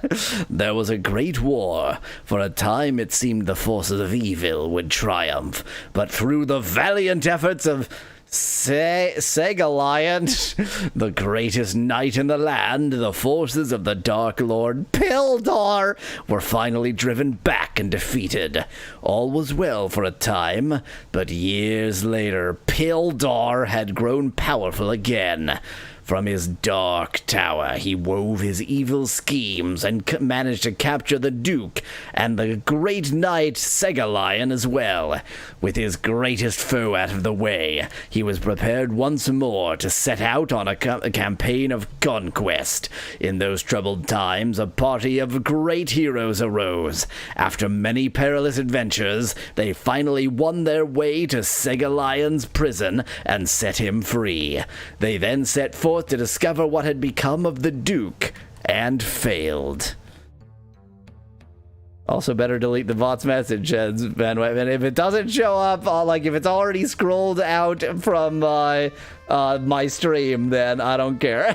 S1: there was a great war. For a time it seemed the forces of evil would triumph, but through the valiant efforts of Segalion, the greatest knight in the land, the forces of the Dark Lord Pildar were finally driven back and defeated. All was well for a time, but years later, Pildar had grown powerful again. From his dark tower, he wove his evil schemes and managed to capture the Duke and the great knight Segalion as well. With his greatest foe out of the way, he was prepared once more to set out on a campaign of conquest. In those troubled times, a party of great heroes arose. After many perilous adventures, they finally won their way to Segalion's prison and set him free. They then set forth to discover what had become of the Duke, and failed. Also, better delete the bot's message, as Van Whitman. If it doesn't show up, like if it's already scrolled out from my stream, then I don't care.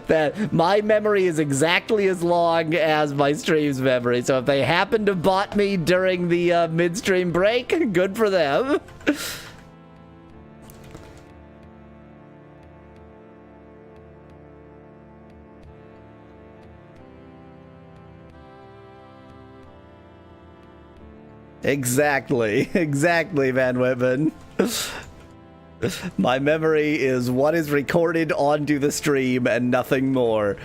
S1: That my memory is exactly as long as my stream's memory. So if they happen to bot me during the midstream break, good for them. Exactly, Van Whitman. My memory is what is recorded onto the stream and nothing more.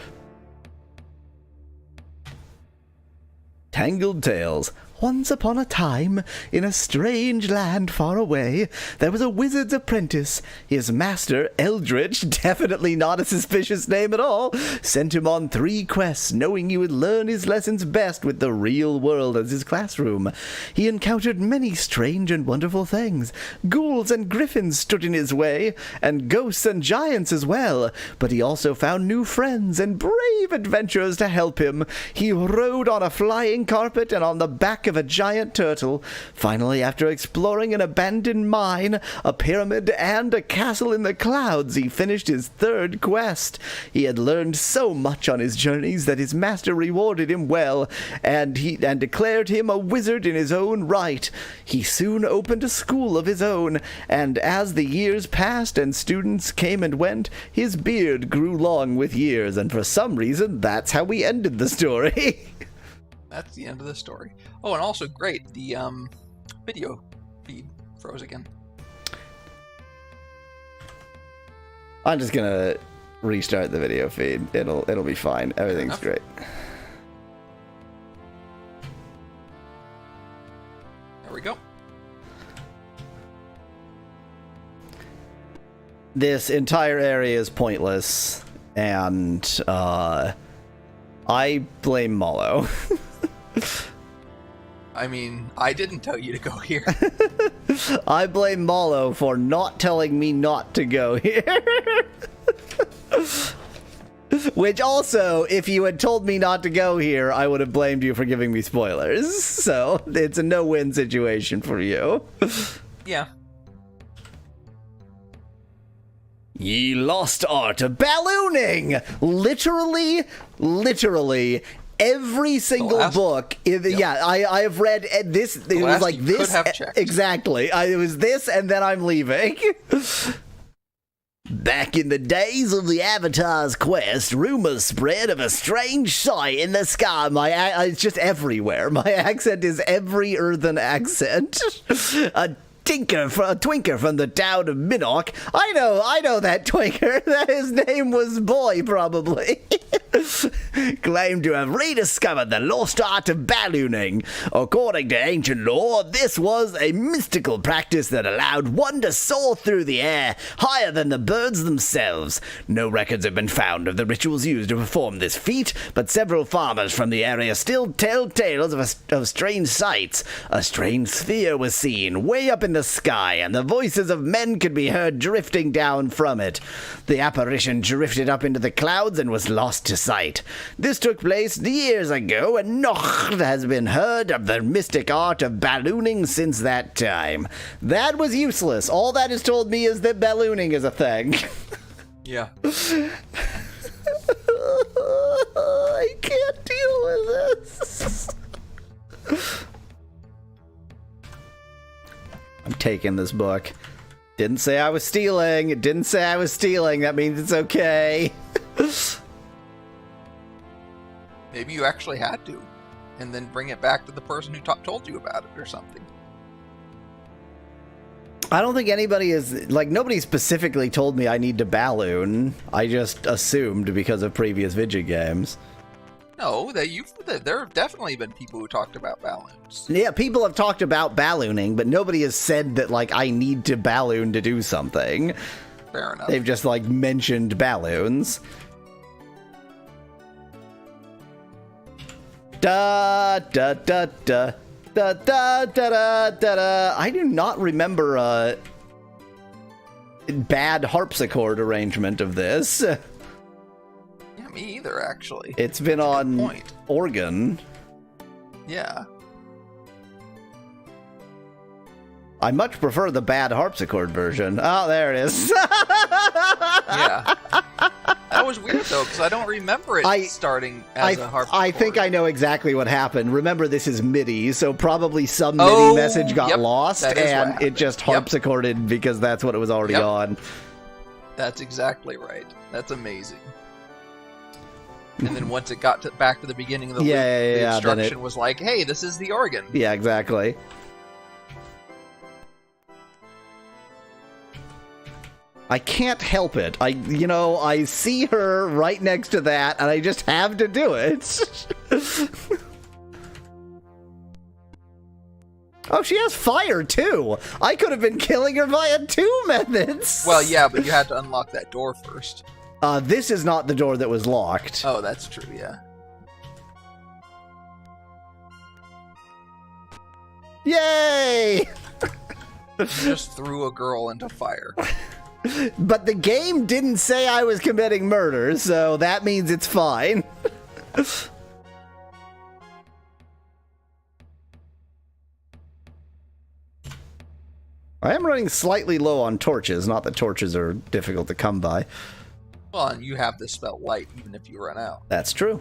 S1: Tangled Tales. Once upon a time, in a strange land far away, there was a wizard's apprentice. His master, Eldritch, definitely not a suspicious name at all, sent him on 3 quests, knowing he would learn his lessons best with the real world as his classroom. He encountered many strange and wonderful things. Ghouls and griffins stood in his way, and ghosts and giants as well. But he also found new friends and brave adventurers to help him. He rode on a flying carpet and on the back of a giant turtle. Finally, after exploring an abandoned mine, a pyramid, and a castle in the clouds, he finished his 3rd quest. He had learned so much on his journeys that his master rewarded him well, and declared him a wizard in his own right. He soon opened a school of his own, and as the years passed and students came and went, his beard grew long with years, and for some reason, that's how we ended the story.
S2: That's the end of the story. Oh, and also great, the video feed froze again.
S1: I'm just gonna restart the video feed. It'll be fine. Everything's great.
S2: There we go.
S1: This entire area is pointless, and I blame Mallow.
S2: I mean, I didn't tell you to go here.
S1: I blame Mallow for not telling me not to go here. Which also, if you had told me not to go here, I would have blamed you for giving me spoilers. So, it's a no-win situation for you.
S2: Yeah.
S1: Ye lost art of ballooning! Literally, every single book. Yeah, I have read this. It was like this.
S2: Could have checked.
S1: Exactly. It was this, and then I'm leaving. Back in the days of the Avatar's quest, rumors spread of a strange sight in the sky. It's just everywhere. My accent is every earthen accent. A twinker from the town of Minnock. I know that twinker. His name was Boy, probably. Claimed to have rediscovered the lost art of ballooning. According to ancient lore, this was a mystical practice that allowed one to soar through the air higher than the birds themselves. No records have been found of the rituals used to perform this feat, but several farmers from the area still tell tales of strange sights. A strange sphere was seen way up in the sky, and the voices of men could be heard drifting down from it. The apparition drifted up into the clouds and was lost to sight. This took place years ago, and naught has been heard of the mystic art of ballooning since that time. That was useless. All that has told me is that ballooning is a thing.
S2: Yeah.
S1: I can't deal with this. I'm taking this book. Didn't say I was stealing. It didn't say I was stealing. That means it's okay.
S2: Maybe you actually had to, and then bring it back to the person who told you about it or something.
S1: I don't think anybody is, like, nobody specifically told me I need to balloon. I just assumed because of previous video games.
S2: No, there have definitely been people who talked about balloons.
S1: Yeah, people have talked about ballooning, but nobody has said that, like, I need to balloon to do something.
S2: Fair enough.
S1: They've just, like, mentioned balloons. Da da da da da da da da da. I do not remember a bad harpsichord arrangement of this.
S2: Yeah, me either, actually.
S1: It's been on organ.
S2: Yeah.
S1: I much prefer the bad harpsichord version. Oh, there it is.
S2: Yeah. That was weird, though, because I don't remember it starting as a harpsichord.
S1: I think I know exactly what happened. Remember, this is MIDI, so probably some MIDI message got lost, and it just harpsichorded because that's what it was already on.
S2: That's exactly right. That's amazing. And then once it got back to the beginning of the loop, the instruction was like, hey, this is the organ.
S1: Yeah, exactly. I can't help it. I see her right next to that, and I just have to do it. Oh, she has fire, too. I could have been killing her via 2 methods.
S2: Well, yeah, but you had to unlock that door first.
S1: This is not the door that was locked.
S2: Oh, that's true, yeah.
S1: Yay!
S2: You just threw a girl into fire.
S1: But the game didn't say I was committing murder, so that means it's fine. I am running slightly low on torches, not that torches are difficult to come by.
S2: Well, and you have the spell light, even if you run out.
S1: That's true.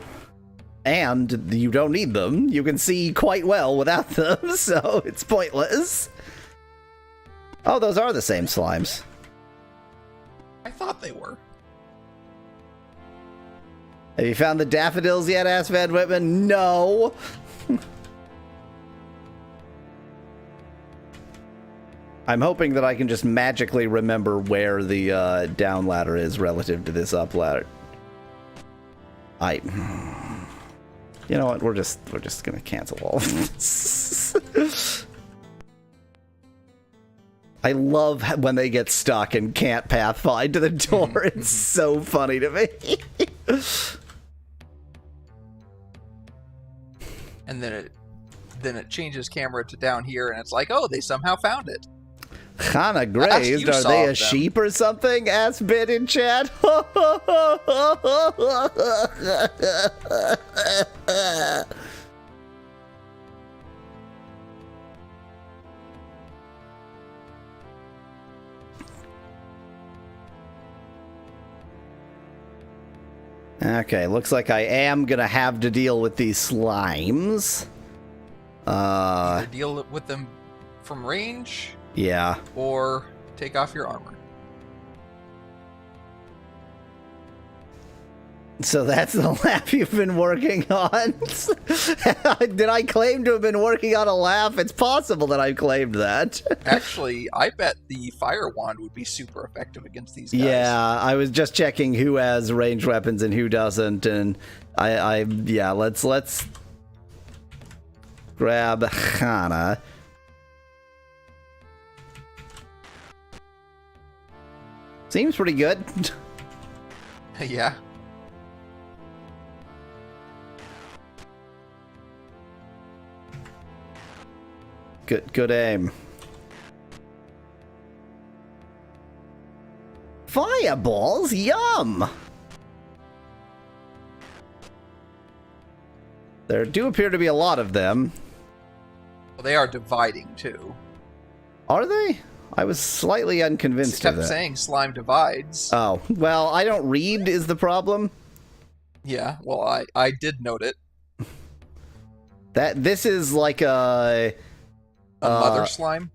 S1: And you don't need them. You can see quite well without them, so it's pointless. Oh, those are the same slimes.
S2: I thought they were.
S1: Have you found the daffodils yet, asked Van Whitman? No. I'm hoping that I can just magically remember where the down ladder is relative to this up ladder. You know what? We're just gonna cancel all of this. I love when they get stuck and can't pathfind to the door. It's so funny to me.
S2: And then it changes camera to down here, and it's like, oh, they somehow found it.
S1: Kinda grazed. Are they a sheep or something? Asked Bit in chat. Okay, looks like I am gonna have to deal with these slimes.
S2: Either deal with them from range,
S1: Yeah.
S2: or take off your armor.
S1: So that's the lap you've been working on? Did I claim to have been working on a lap? It's possible that I claimed that.
S2: Actually, I bet the fire wand would be super effective against these guys.
S1: Yeah, I was just checking who has ranged weapons and who doesn't, and yeah, let's grab Hana. Seems pretty good.
S2: Yeah.
S1: Good aim. Fireballs, yum! There do appear to be a lot of them.
S2: Well, they are dividing too.
S1: Are they? I was slightly unconvinced of
S2: Kept
S1: that.
S2: saying slime divides.
S1: Oh, well, I don't read is the problem.
S2: Yeah, well, I did note it.
S1: This is like a
S2: mother slime?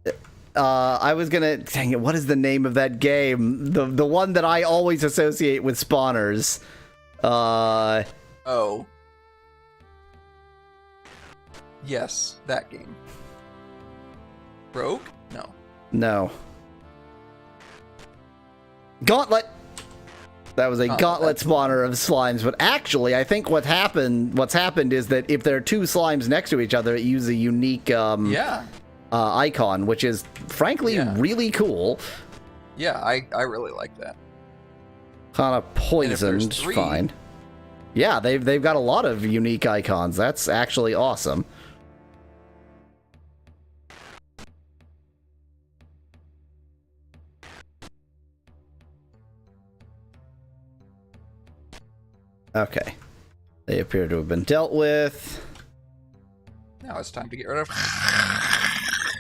S1: I was gonna... Dang it, what is the name of that game? The one that I always associate with spawners.
S2: Oh. Yes, that game. Rogue? No.
S1: No. Gauntlet! That was a gauntlet spawner of slimes, but actually, I think what's happened is that if there are two slimes next to each other, it uses a unique icon, which is frankly really cool.
S2: Yeah, I really like that.
S1: Kind of poisoned, fine. Yeah, they've got a lot of unique icons. That's actually awesome. Okay. They appear to have been dealt with.
S2: Now it's time to get rid of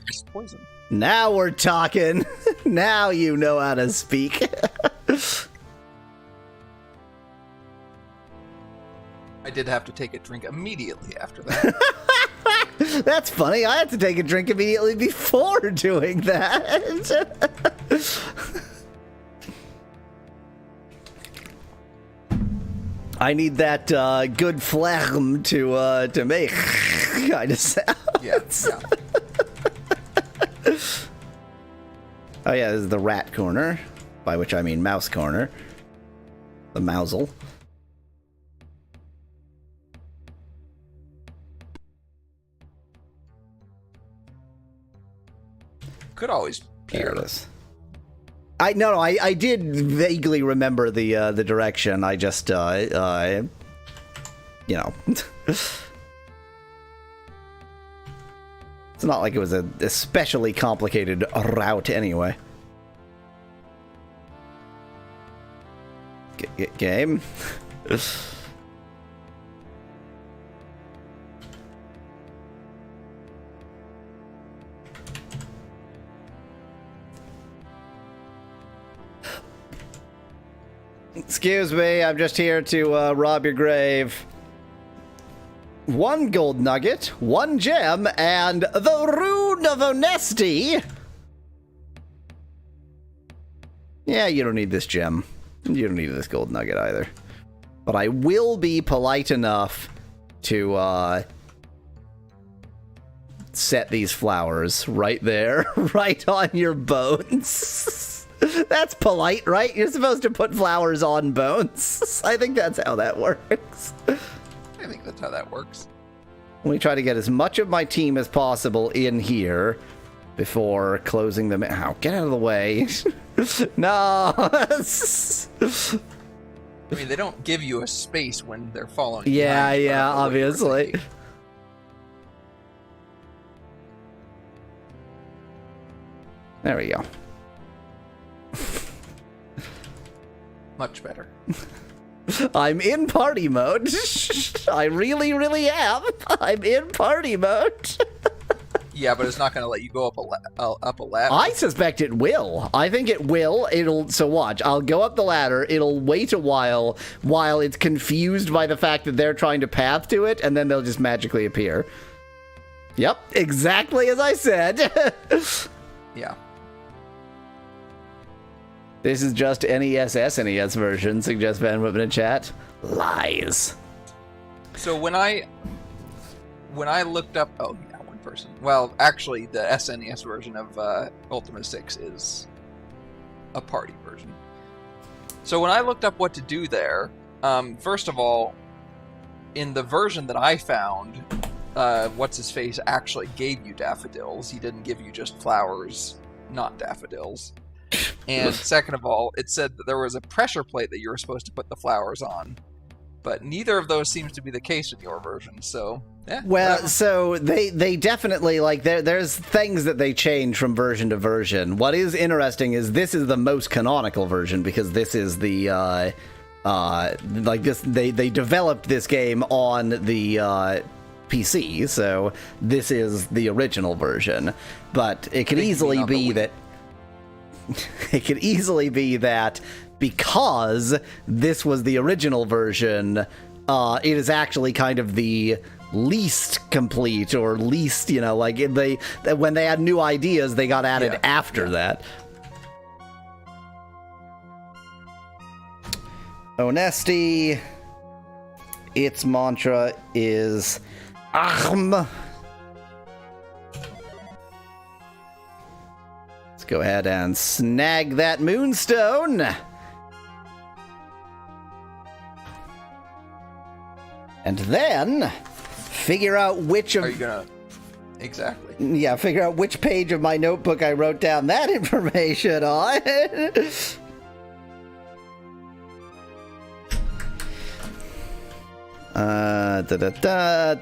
S2: this poison.
S1: Now we're talking. Now you know how to speak.
S2: I did have to take a drink immediately after that.
S1: That's funny. I had to take a drink immediately before doing that. I need that good phlegm to make kind of sound.
S2: Yeah.
S1: Oh yeah, this is the rat corner, by which I mean mouse corner. The mousel.
S2: Could always
S1: There
S2: peer.
S1: it is. I did vaguely remember the direction. I just you know. It's not like it was a especially complicated route anyway. Game. Excuse me, I'm just here to rob your grave. 1 gold nugget, 1 gem, and the Rune of Honesty. Yeah, you don't need this gem. You don't need this gold nugget either. But I will be polite enough to set these flowers right there, right on your bones. That's polite, right? You're supposed to put flowers on bones. I think that's how that works.
S2: I think that's how that works.
S1: We try to get as much of my team as possible in here before closing them. Ow, get out of the way. No.
S2: I mean, they don't give you a space when they're following you
S1: Yeah,
S2: behind,
S1: yeah,
S2: I don't know what you were
S1: obviously.
S2: thinking.
S1: There we go.
S2: Much better.
S1: I'm in party mode. I really, really am. I'm in party mode.
S2: Yeah, but it's not going to let you go up a ladder.
S1: I suspect it will. I think it will. So watch. I'll go up the ladder. It'll wait a while it's confused by the fact that they're trying to path to it, and then they'll just magically appear. Yep, exactly as I said.
S2: Yeah.
S1: This is just NES SNES version, suggests Van Whitman in chat. Lies.
S2: So when I looked up, oh yeah, one person. Well, actually, the SNES version of Ultima VI is a party version. So when I looked up what to do there, first of all, in the version that I found, what's his face actually gave you daffodils. He didn't give you just flowers, not daffodils. And second of all, it said that there was a pressure plate that you were supposed to put the flowers on. But neither of those seems to be the case in your version, so yeah.
S1: Well,
S2: whatever.
S1: so they definitely, like, there's things that they change from version to version. What is interesting is this is the most canonical version, because this is the, like, this, they developed this game on the, PC, so this is the original version. But it could easily be that... It could easily be that because this was the original version, it is actually kind of the least complete, or least, you know, like when they had new ideas, they got added after that. Honesty, its mantra is Ahm. Go ahead and snag that moonstone. And then figure out which of...
S2: Are you gonna... Exactly.
S1: Yeah, figure out which page of my notebook I wrote down that information on. Da-da-da.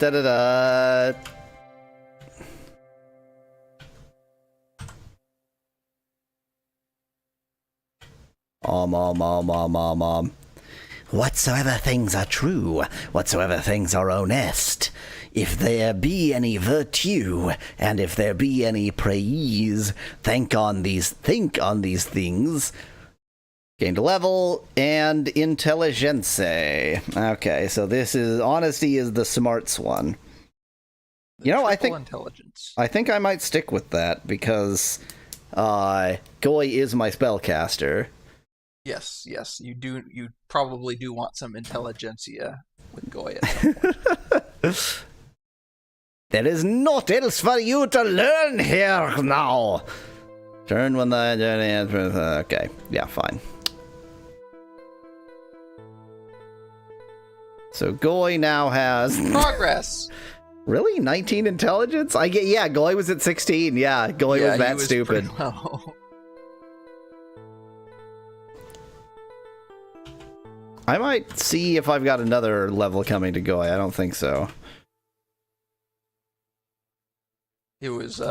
S1: Whatsoever things are true, whatsoever things are honest, if there be any virtue, and if there be any praise, think on these things. Gained a level, and intelligence. Okay, so this is, honesty is the smarts one. You know, I think
S2: intelligence.
S1: I think I might stick with that, because Goy is my spellcaster.
S2: Yes, you do. You probably do want some intelligentsia with Goy at some point.
S1: There is naught else for you to learn here now. Turn when the okay, yeah, fine. So Goy now has
S2: Progress.
S1: Really? 19 intelligence? Yeah, Goy was at 16. Yeah, Goy was that stupid.
S2: Pretty low.
S1: I might see if I've got another level coming to Goy. I don't think so.
S2: It was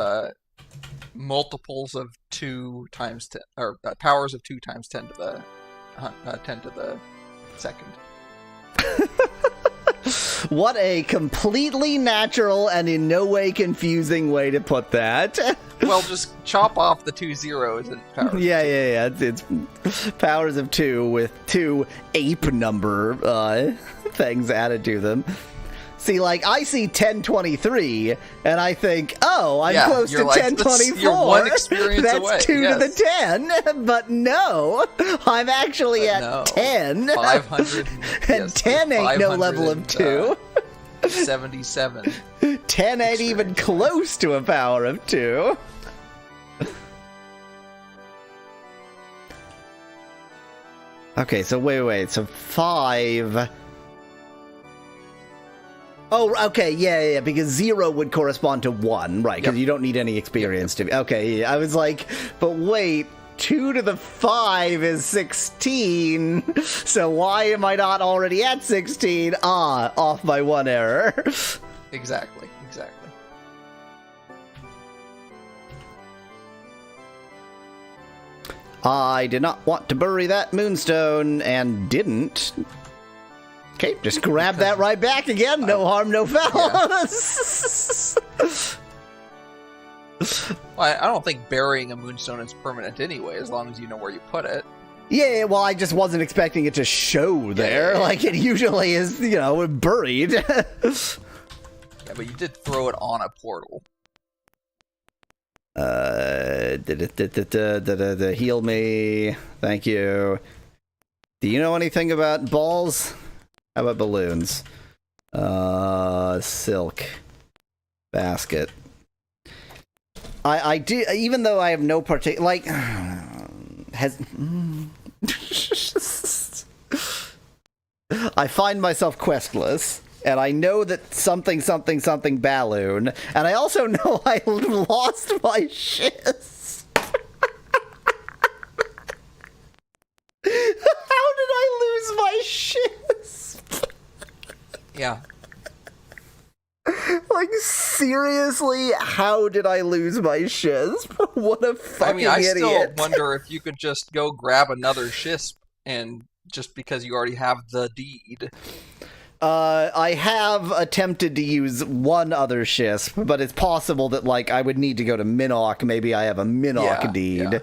S2: multiples of 2 times 10, or powers of 2 times 10 to the 10 to the second.
S1: What a completely natural and in no way confusing way to put that.
S2: Well, just chop off the 2 zeros and powers.
S1: Yeah. It's powers of 2 with 2 ape number things added to them. See, like, I see 1023, and I think, oh, I'm close to
S2: like,
S1: 1024.
S2: You're 1 experience
S1: That's
S2: away.
S1: 2 to the 10. But no, I'm actually at
S2: no.
S1: 10.
S2: 500.
S1: And 10 ain't no level of 2.
S2: 77.
S1: 10 ain't even close to a power of 2. Okay, so wait, so 5... Oh, okay, yeah, because 0 would correspond to 1, right, because you don't need any experience to be... Okay, yeah, I was like, but wait, 2 to the 5 is 16, so why am I not already at 16? Ah, off by 1 error.
S2: Exactly.
S1: I did not want to bury that moonstone, and didn't. Okay, just grab that right back again. No harm, no foul.
S2: Yeah. Well, I don't think burying a moonstone is permanent anyway, as long as you know where you put it.
S1: Yeah, well, I just wasn't expecting it to show there, like it usually is, buried.
S2: Yeah, but you did throw it on a portal.
S1: Heal me. Thank you. Do you know anything about balls? How about balloons? Silk. Basket. I do, even though I have no particular, like, I find myself questless, and I know that something balloon, and I also know I lost my shiz. How did I lose my shiz?
S2: Yeah.
S1: Like, seriously, how did I lose my shiz? What a fucking
S2: I
S1: idiot.
S2: still wonder if you could just go grab another shisp, and just because you already have the deed.
S1: I have attempted to use one other shisp, but it's possible that, like, I would need to go to Minnock. Maybe I have a Minnock deed.
S2: Yeah.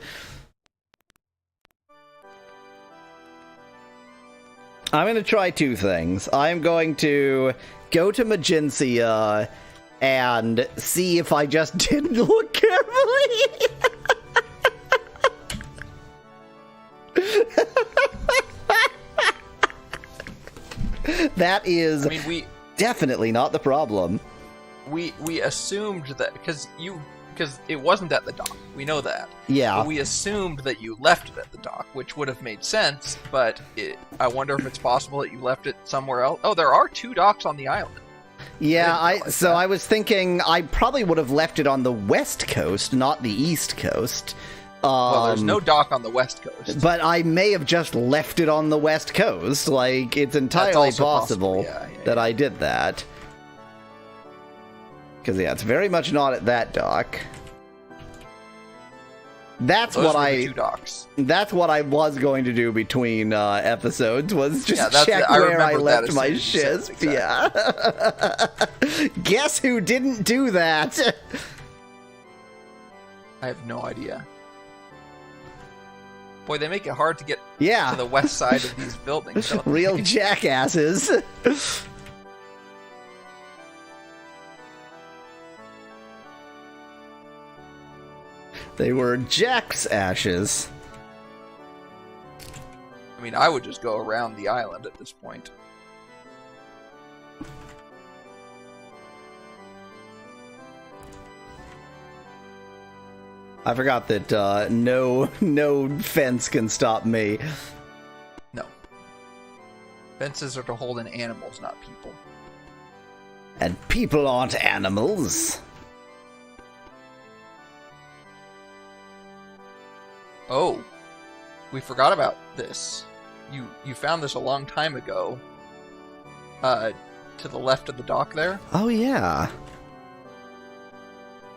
S1: I'm going to try 2 things. I'm going to go to Magencia and see if I just didn't look carefully. That is definitely not the problem.
S2: We assumed that because it wasn't at the dock. We know that.
S1: Yeah.
S2: But we assumed that you left it at the dock, which would have made sense. But I wonder if it's possible that you left it somewhere else. Oh, there are 2 docks on the island.
S1: Yeah, I was thinking I probably would have left it on the west coast, not the east coast.
S2: Well, there's no dock on the west coast.
S1: But I may have just left it on the west coast. Like, it's entirely possible that I did that. Because, yeah, it's very much not at that dock. That's
S2: Those
S1: what
S2: were the 2 docks.
S1: That's what I was going to do between episodes, was just check
S2: I
S1: where I
S2: remember
S1: left
S2: that
S1: my
S2: as soon as you said
S1: shisp. Yeah. Guess who didn't do that?
S2: I have no idea. Boy, they make it hard to get
S1: Yeah.
S2: to the west side of these buildings. Don't
S1: Real
S2: they?
S1: jackasses. They were Jack's ashes.
S2: I mean, I would just go around the island at this point.
S1: I forgot that no fence can stop me.
S2: No. Fences are to hold in animals, not people.
S1: And people aren't animals.
S2: Oh, we forgot about this. You found this a long time ago. To the left of the dock there.
S1: Oh yeah.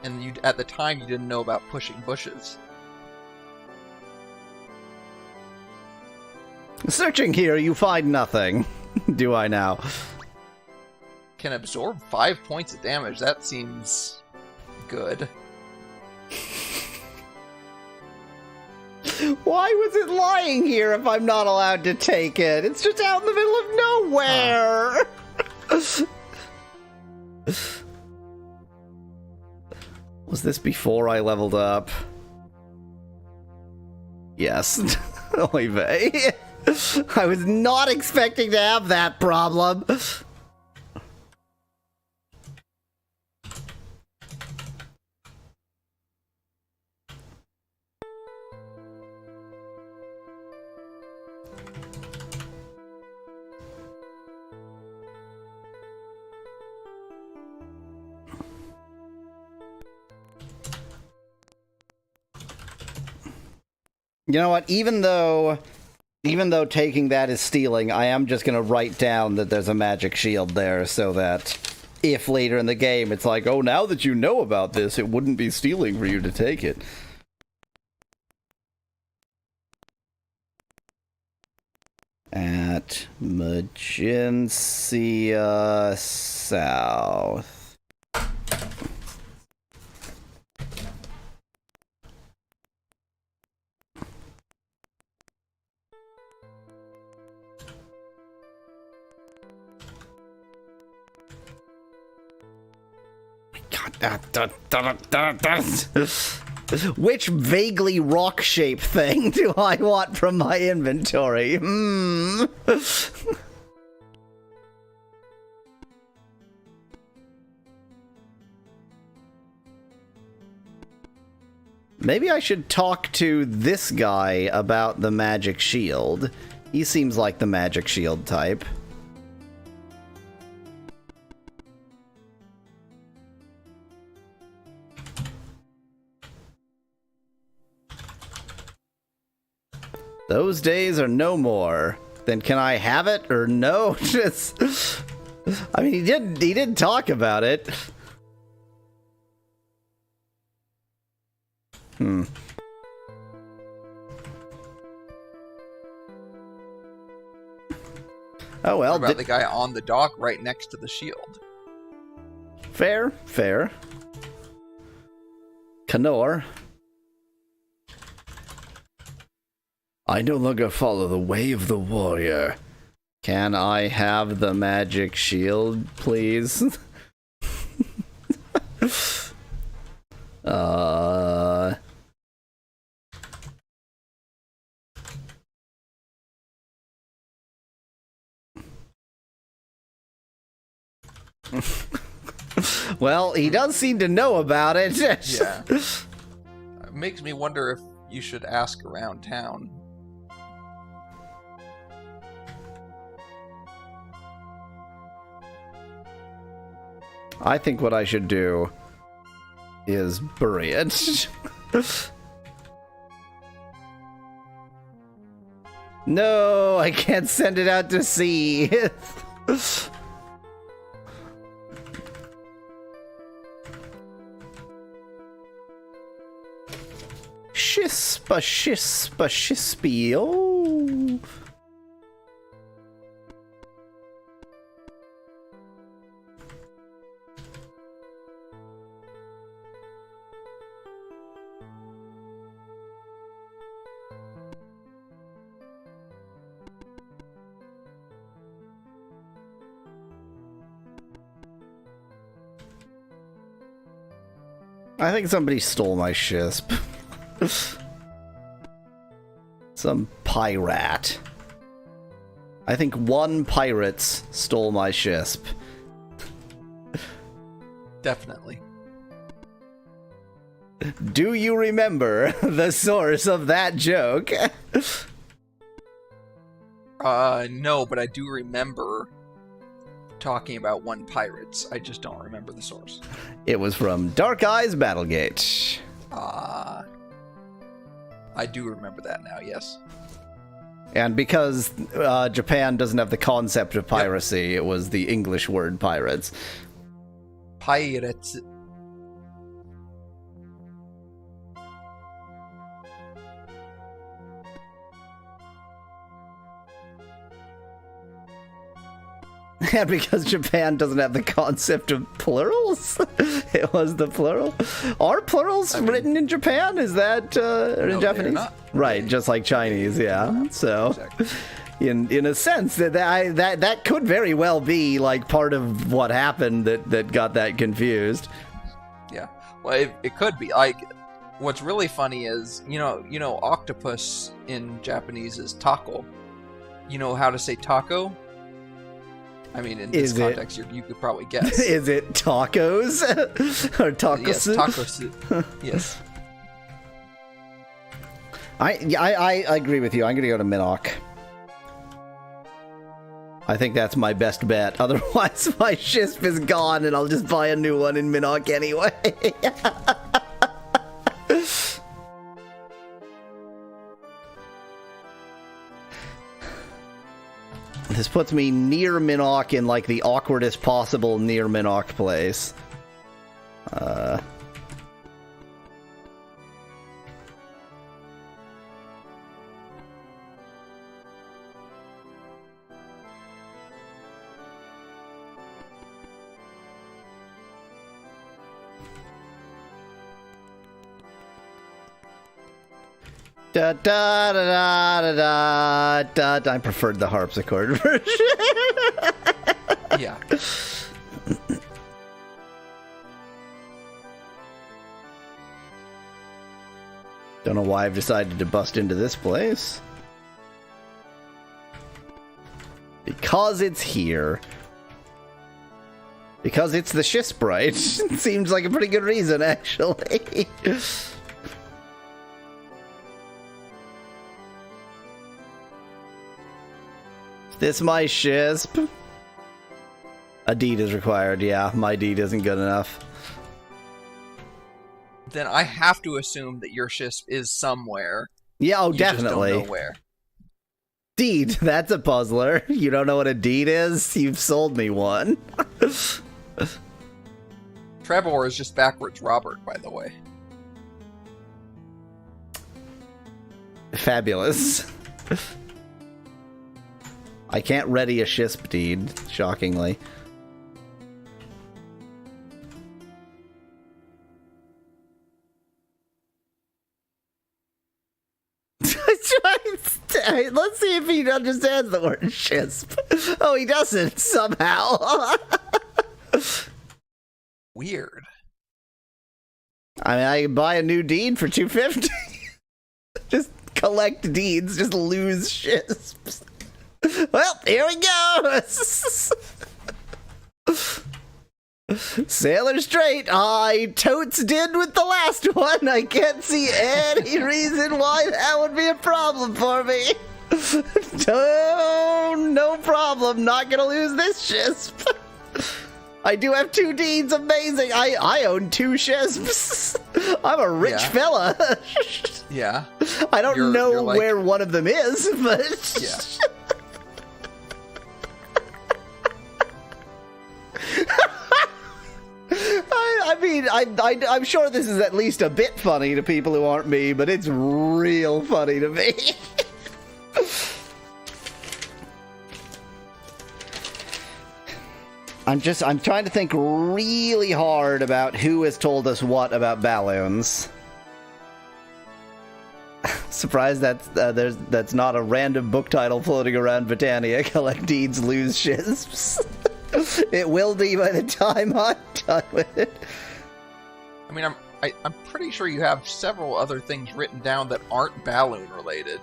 S2: And at the time you didn't know about pushing bushes.
S1: Searching here, you find nothing. Do I now?
S2: Can absorb 5 points of damage. That seems good.
S1: Why was it lying here if I'm not allowed to take it? It's just out in the middle of nowhere. Was this before I leveled up? Yes. Oy vey. I was not expecting to have that problem. You know what? Even though taking that is stealing, I am just gonna write down that there's a magic shield there, so that if later in the game it's like, oh, now that you know about this, it wouldn't be stealing for you to take it. At Magencia South. Which vaguely rock-shaped thing do I want from my inventory? Maybe I should talk to this guy about the magic shield. He seems like the magic shield type. Those days are no more. Then can I have it or no? Just, I mean, he did talk about it. Oh well.
S2: What about the guy on the dock right next to the shield?
S1: Fair, fair. Canor. I no longer follow the way of the warrior. Can I have the magic shield, please? Well, he does seem to know about it.
S2: Yeah. It makes me wonder if you should ask around town.
S1: I think what I should do is bury it. No, I can't send it out to sea. Shispa, shispa, shispy, oh. I think somebody stole my shisp. Some pirate. I think one pirates stole my shisp.
S2: Definitely.
S1: Do you remember the source of that joke?
S2: No, but I do remember talking about one pirates. I just don't remember the source.
S1: It was from Dark Eyes Battlegate.
S2: I do remember that now, yes.
S1: And because Japan doesn't have the concept of piracy, it was the English word pirates.
S2: Pirates.
S1: And because Japan doesn't have the concept of plurals, it was the plural. Are plurals written in Japan? Is that or in
S2: No,
S1: Japanese?
S2: they're not.
S1: Right, just like Chinese, yeah. So,
S2: Exactly.
S1: in a sense, that could very well be like part of what happened that got that confused.
S2: Yeah. Well, it could be. Like, what's really funny is, you know, octopus in Japanese is taco. You know how to say taco? I mean, in this context, you could probably guess.
S1: Is it tacos or tacos?
S2: Yes, taco soup. Yes.
S1: I agree with you. I'm gonna go to Minnock. I think that's my best bet. Otherwise, my shisp is gone, and I'll just buy a new one in Minnock anyway. This puts me near Minok in, like, the awkwardest possible near Minok place. Da da da da da da da. I preferred the harpsichord version.
S2: Yeah.
S1: Don't know why I've decided to bust into this place. Because it's here. Because it's the Shisprite. Seems like a pretty good reason, actually. This my Shisp? A deed is required, yeah. My deed isn't good enough.
S2: Then I have to assume that your Shisp is somewhere.
S1: Yeah, oh,
S2: You
S1: definitely.
S2: just don't know where.
S1: Deed, that's a puzzler. You don't know what a deed is? You've sold me one.
S2: Trevor is just backwards Robert, by the way.
S1: Fabulous. I can't ready a Shisp deed, shockingly. Let's see if he understands the word Shisp. Oh, he doesn't, somehow.
S2: Weird.
S1: I mean, I can buy a new deed for $250. Just collect deeds, just lose Shisps. Well, here we go. Sailor straight. I totes did with the last one. I can't see any reason why that would be a problem for me. No problem. Not gonna lose this Shisp. I do have 2 deeds. Amazing. I own 2 Shisps. I'm a rich fella.
S2: Yeah.
S1: I don't know
S2: you're like,
S1: where one of them is, but
S2: yeah.
S1: I mean, I'm sure this is at least a bit funny to people who aren't me, but it's real funny to me. I'm trying to think really hard about who has told us what about balloons. Surprised that's not a random book title floating around Britannia. Collect deeds, lose Shisps. It will be by the time I'm done with it.
S2: I mean, I'm pretty sure you have several other things written down that aren't balloon related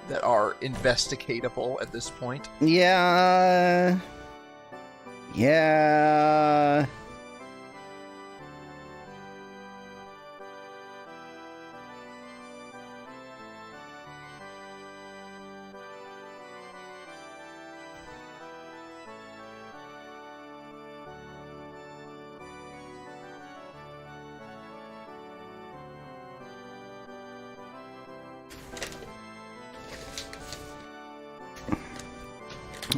S2: that are investigatable at this point.
S1: Yeah. Yeah.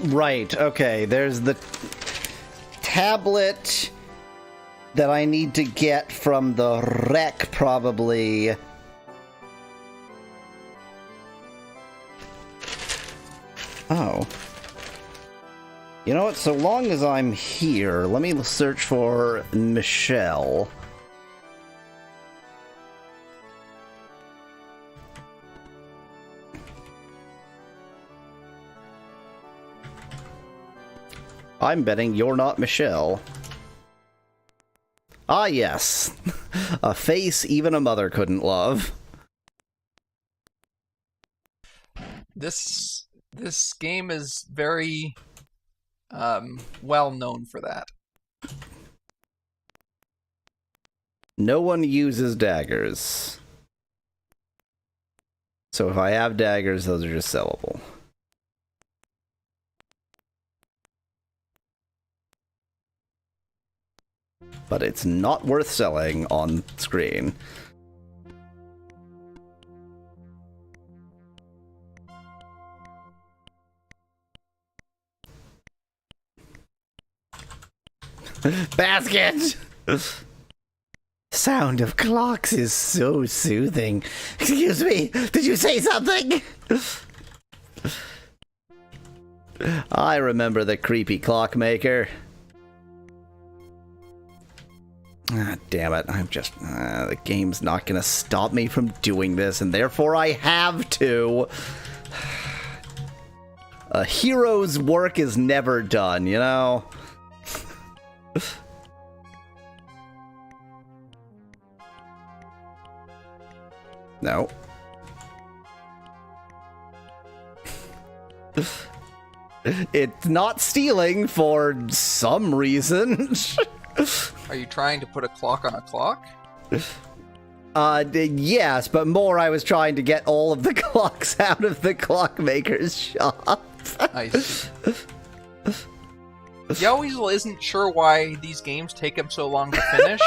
S1: Right, okay, there's the tablet that I need to get from the wreck, probably. Oh. You know what, so long as I'm here, let me search for Michelle. I'm betting you're not Michelle. Ah, yes. A face even a mother couldn't love.
S2: This game is very well known for that.
S1: No one uses daggers. So if I have daggers, those are just sellable. But it's not worth selling on screen. Basket! Sound of clocks is so soothing. Excuse me, did you say something? I remember the creepy clockmaker. Ah, damn it. I'm just... the game's not gonna stop me from doing this, and therefore I have to. A hero's work is never done, you know? No. It's not stealing for some reason.
S2: Are you trying to put a clock on a clock?
S1: Yes, but more I was trying to get all of the clocks out of the clockmaker's shop.
S2: I see. Yoweasel isn't sure why these games take him so long to finish.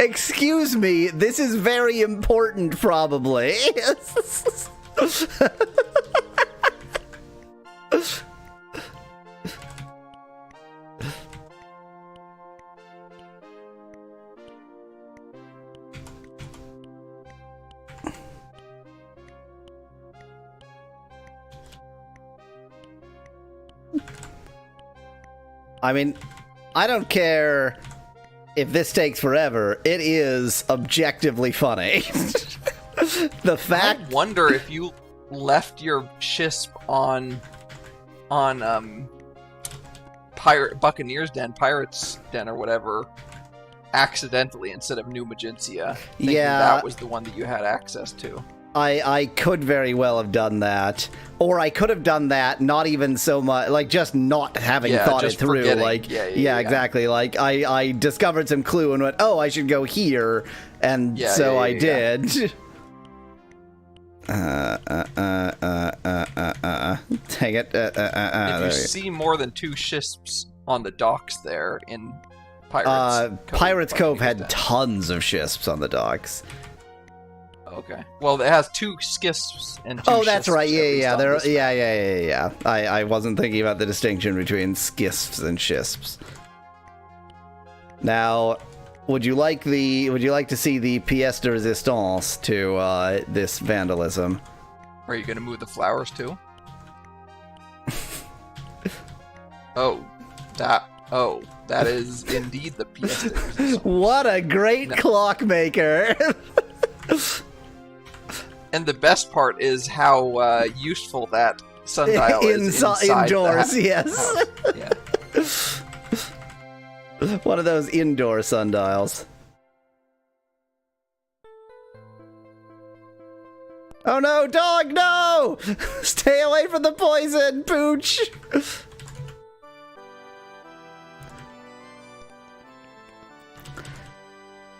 S1: Excuse me, this is very important, probably. I mean, I don't care if this takes forever. It is objectively funny. The fact...
S2: I wonder if you left your Shisp on Buccaneer's Den, Pirate's Den, or whatever, accidentally instead of New Magentia. Thinking that was the one that you had access to.
S1: I could very well have done that. Or I could have done that, not even so much, like, just not having thought it through.
S2: Forgetting.
S1: Like,
S2: yeah,
S1: exactly. Like, I discovered some clue and went, oh, I should go here. And I did. Dang it.
S2: If you see more than 2 Shisps on the docks there in
S1: Pirates Cove had tons of Shisps on the docks.
S2: Okay. Well, it has 2 Skisps and 2
S1: Oh, that's
S2: Shisps,
S1: right.
S2: at least on this map.
S1: I wasn't thinking about the distinction between skisps and shisps. Now, would you like to see the pièce de résistance to this vandalism?
S2: Are you going to move the flowers too? That is indeed the pièce de résistance.
S1: What a great clockmaker!
S2: And the best part is how useful that sundial is
S1: indoors.
S2: The
S1: yes.
S2: Yeah.
S1: One of those indoor sundials. Oh no, dog, no! Stay away from the poison, Pooch!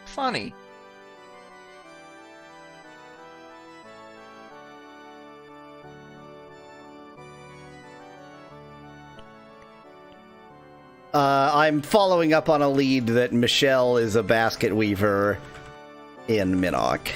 S2: Funny.
S1: I'm following up on a lead that Michelle is a basket weaver in Minnock.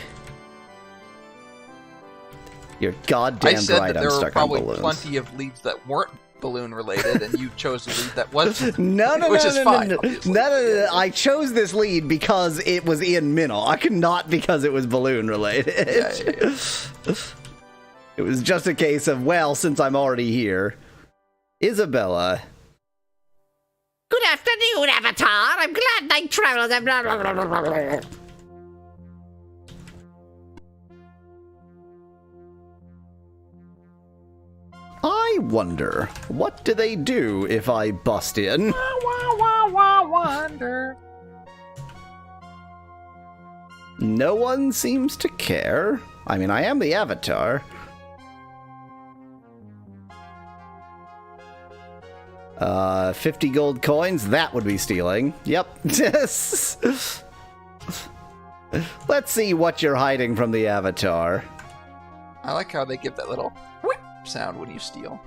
S1: You're goddamn
S2: I said
S1: right,
S2: that
S1: I'm
S2: there were
S1: stuck on
S2: probably
S1: balloons.
S2: plenty of leads that weren't balloon related, and you chose a lead that was.
S1: No,
S2: which is fine.
S1: No. I chose this lead because it was in Minnock, not because it was balloon related.
S2: Yeah.
S1: It was just a case of, well, since I'm already here. Isabella.
S9: Good afternoon, Avatar. I'm glad night travelers have blah, blah, blah, blah, blah.
S1: I wonder, what do they do if I bust in?
S2: Wonder.
S1: No one seems to care. I mean, I am the Avatar. 50 gold coins, that would be stealing. Yep. Let's see what you're hiding from the Avatar.
S2: I like how they give that little whip sound when you steal.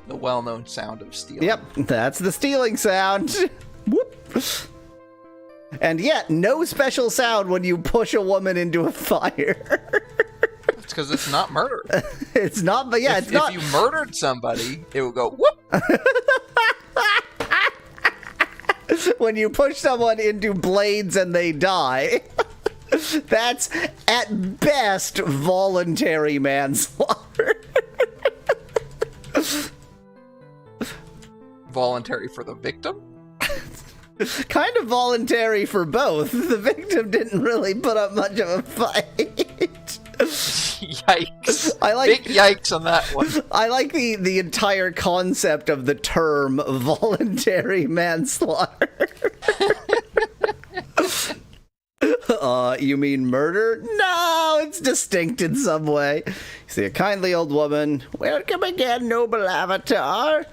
S2: The well-known sound of stealing.
S1: Yep, that's the stealing sound. Whoop. And yet, no special sound when you push a woman into a fire.
S2: It's Because it's not murder.
S1: It's not, but yeah, it's not.
S2: If you murdered somebody, it would go whoop.
S1: When you push someone into blades and they die, that's at best voluntary manslaughter.
S2: Voluntary for the victim?
S1: Kind of voluntary for both. The victim didn't really put up much of a fight.
S2: Yikes.
S1: I like
S2: Big yikes on that one.
S1: I like the entire concept of the term voluntary manslaughter. You mean murder? No, it's distinct in some way. You see a kindly old woman. Welcome again, noble avatar.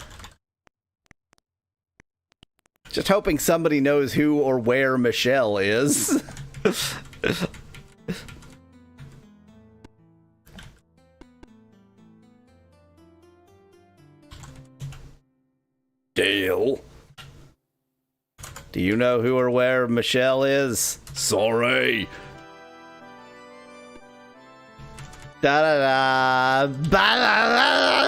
S1: Just hoping somebody knows who or where Michelle is. Dale. Do you know who or where Michelle is? Sorry. Da da da. Ba da da.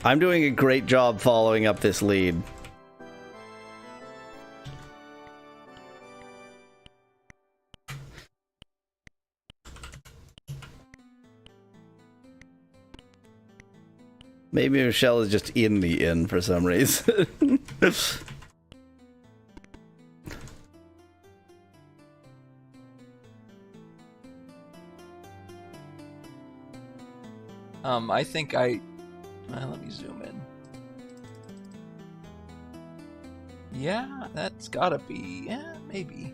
S1: I'm doing a great job following up this lead. Maybe Michelle is just in the inn for some reason.
S2: I think let me zoom in. Yeah, that's gotta be, maybe.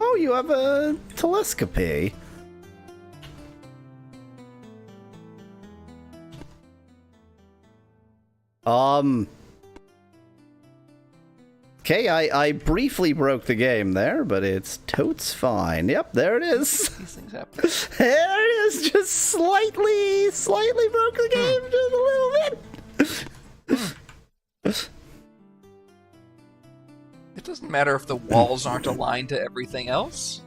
S1: Oh, you have a telescopy. Okay, I briefly broke the game there, but it's totes fine. Yep, there it is.
S2: These things happen.
S1: There it is, just slightly broke the game just a little bit.
S2: It doesn't matter if the walls aren't aligned to everything else.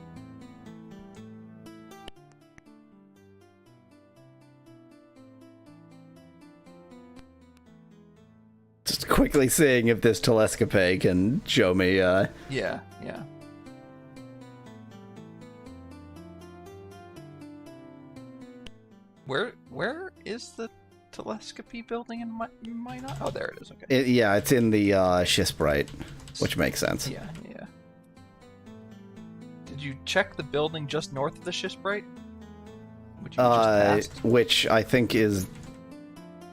S1: Just quickly seeing if this telescope can show me,
S2: Yeah. Where is the telescopy building in my not? Oh, there it is. Okay.
S1: yeah, it's in the Shisprite, which makes sense.
S2: Yeah. Did you check the building just north of the Shisprite? Which you just passed?
S1: Which I think is...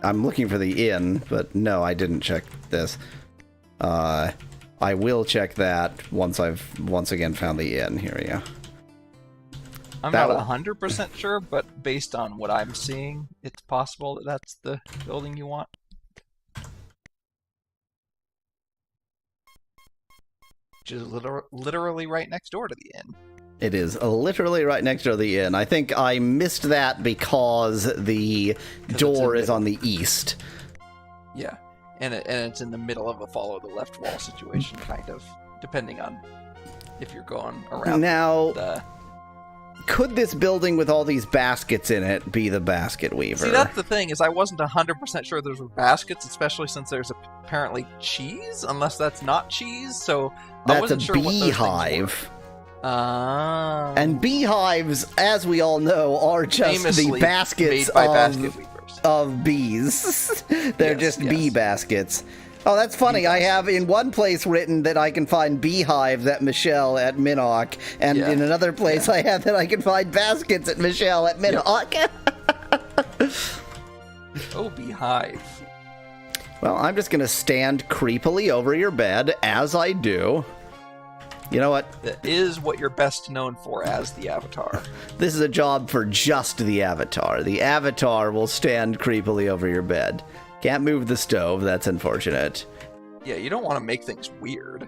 S1: I'm looking for the inn, but no, I didn't check this. I will check that once I've once again found the inn. Here we go.
S2: I'm not 100% sure, but based on what I'm seeing, it's possible that that's the building you want. Which is literally right next door to the inn.
S1: It is literally right next to the inn. I think I missed that because the door is on the east.
S2: Yeah, and it's in the middle of a follow the left wall situation, kind of, depending on if you're going around.
S1: Now, could this building with all these baskets in it be the basket weaver?
S2: See, that's the thing, is I wasn't 100% sure those were baskets, especially since there's apparently cheese, unless that's not cheese, so I wasn't sure what those things were.
S1: That's a beehive. And beehives, as we all know, are just the baskets of bees. They're just bee baskets. Oh, that's funny. I have in one place written that I can find beehive at Michelle at Minnock, and in another place I have that I can find baskets at Michelle at Minnock.
S2: Oh, beehive.
S1: Well, I'm just going to stand creepily over your bed, as I do. You know what?
S2: That is what you're best known for as the Avatar.
S1: This is a job for just the Avatar. The Avatar will stand creepily over your bed. Can't move the stove, that's unfortunate.
S2: Yeah, you don't want to make things weird.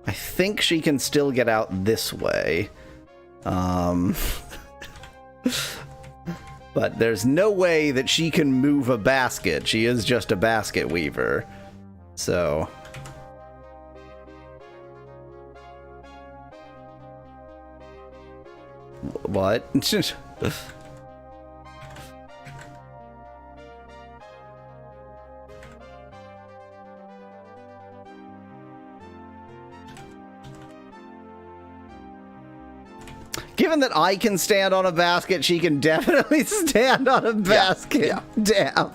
S1: I think she can still get out this way. But there's no way that she can move a basket. She is just a basket weaver. So... What? Given that I can stand on a basket, she can definitely stand on a basket.
S2: Yeah.
S1: Damn.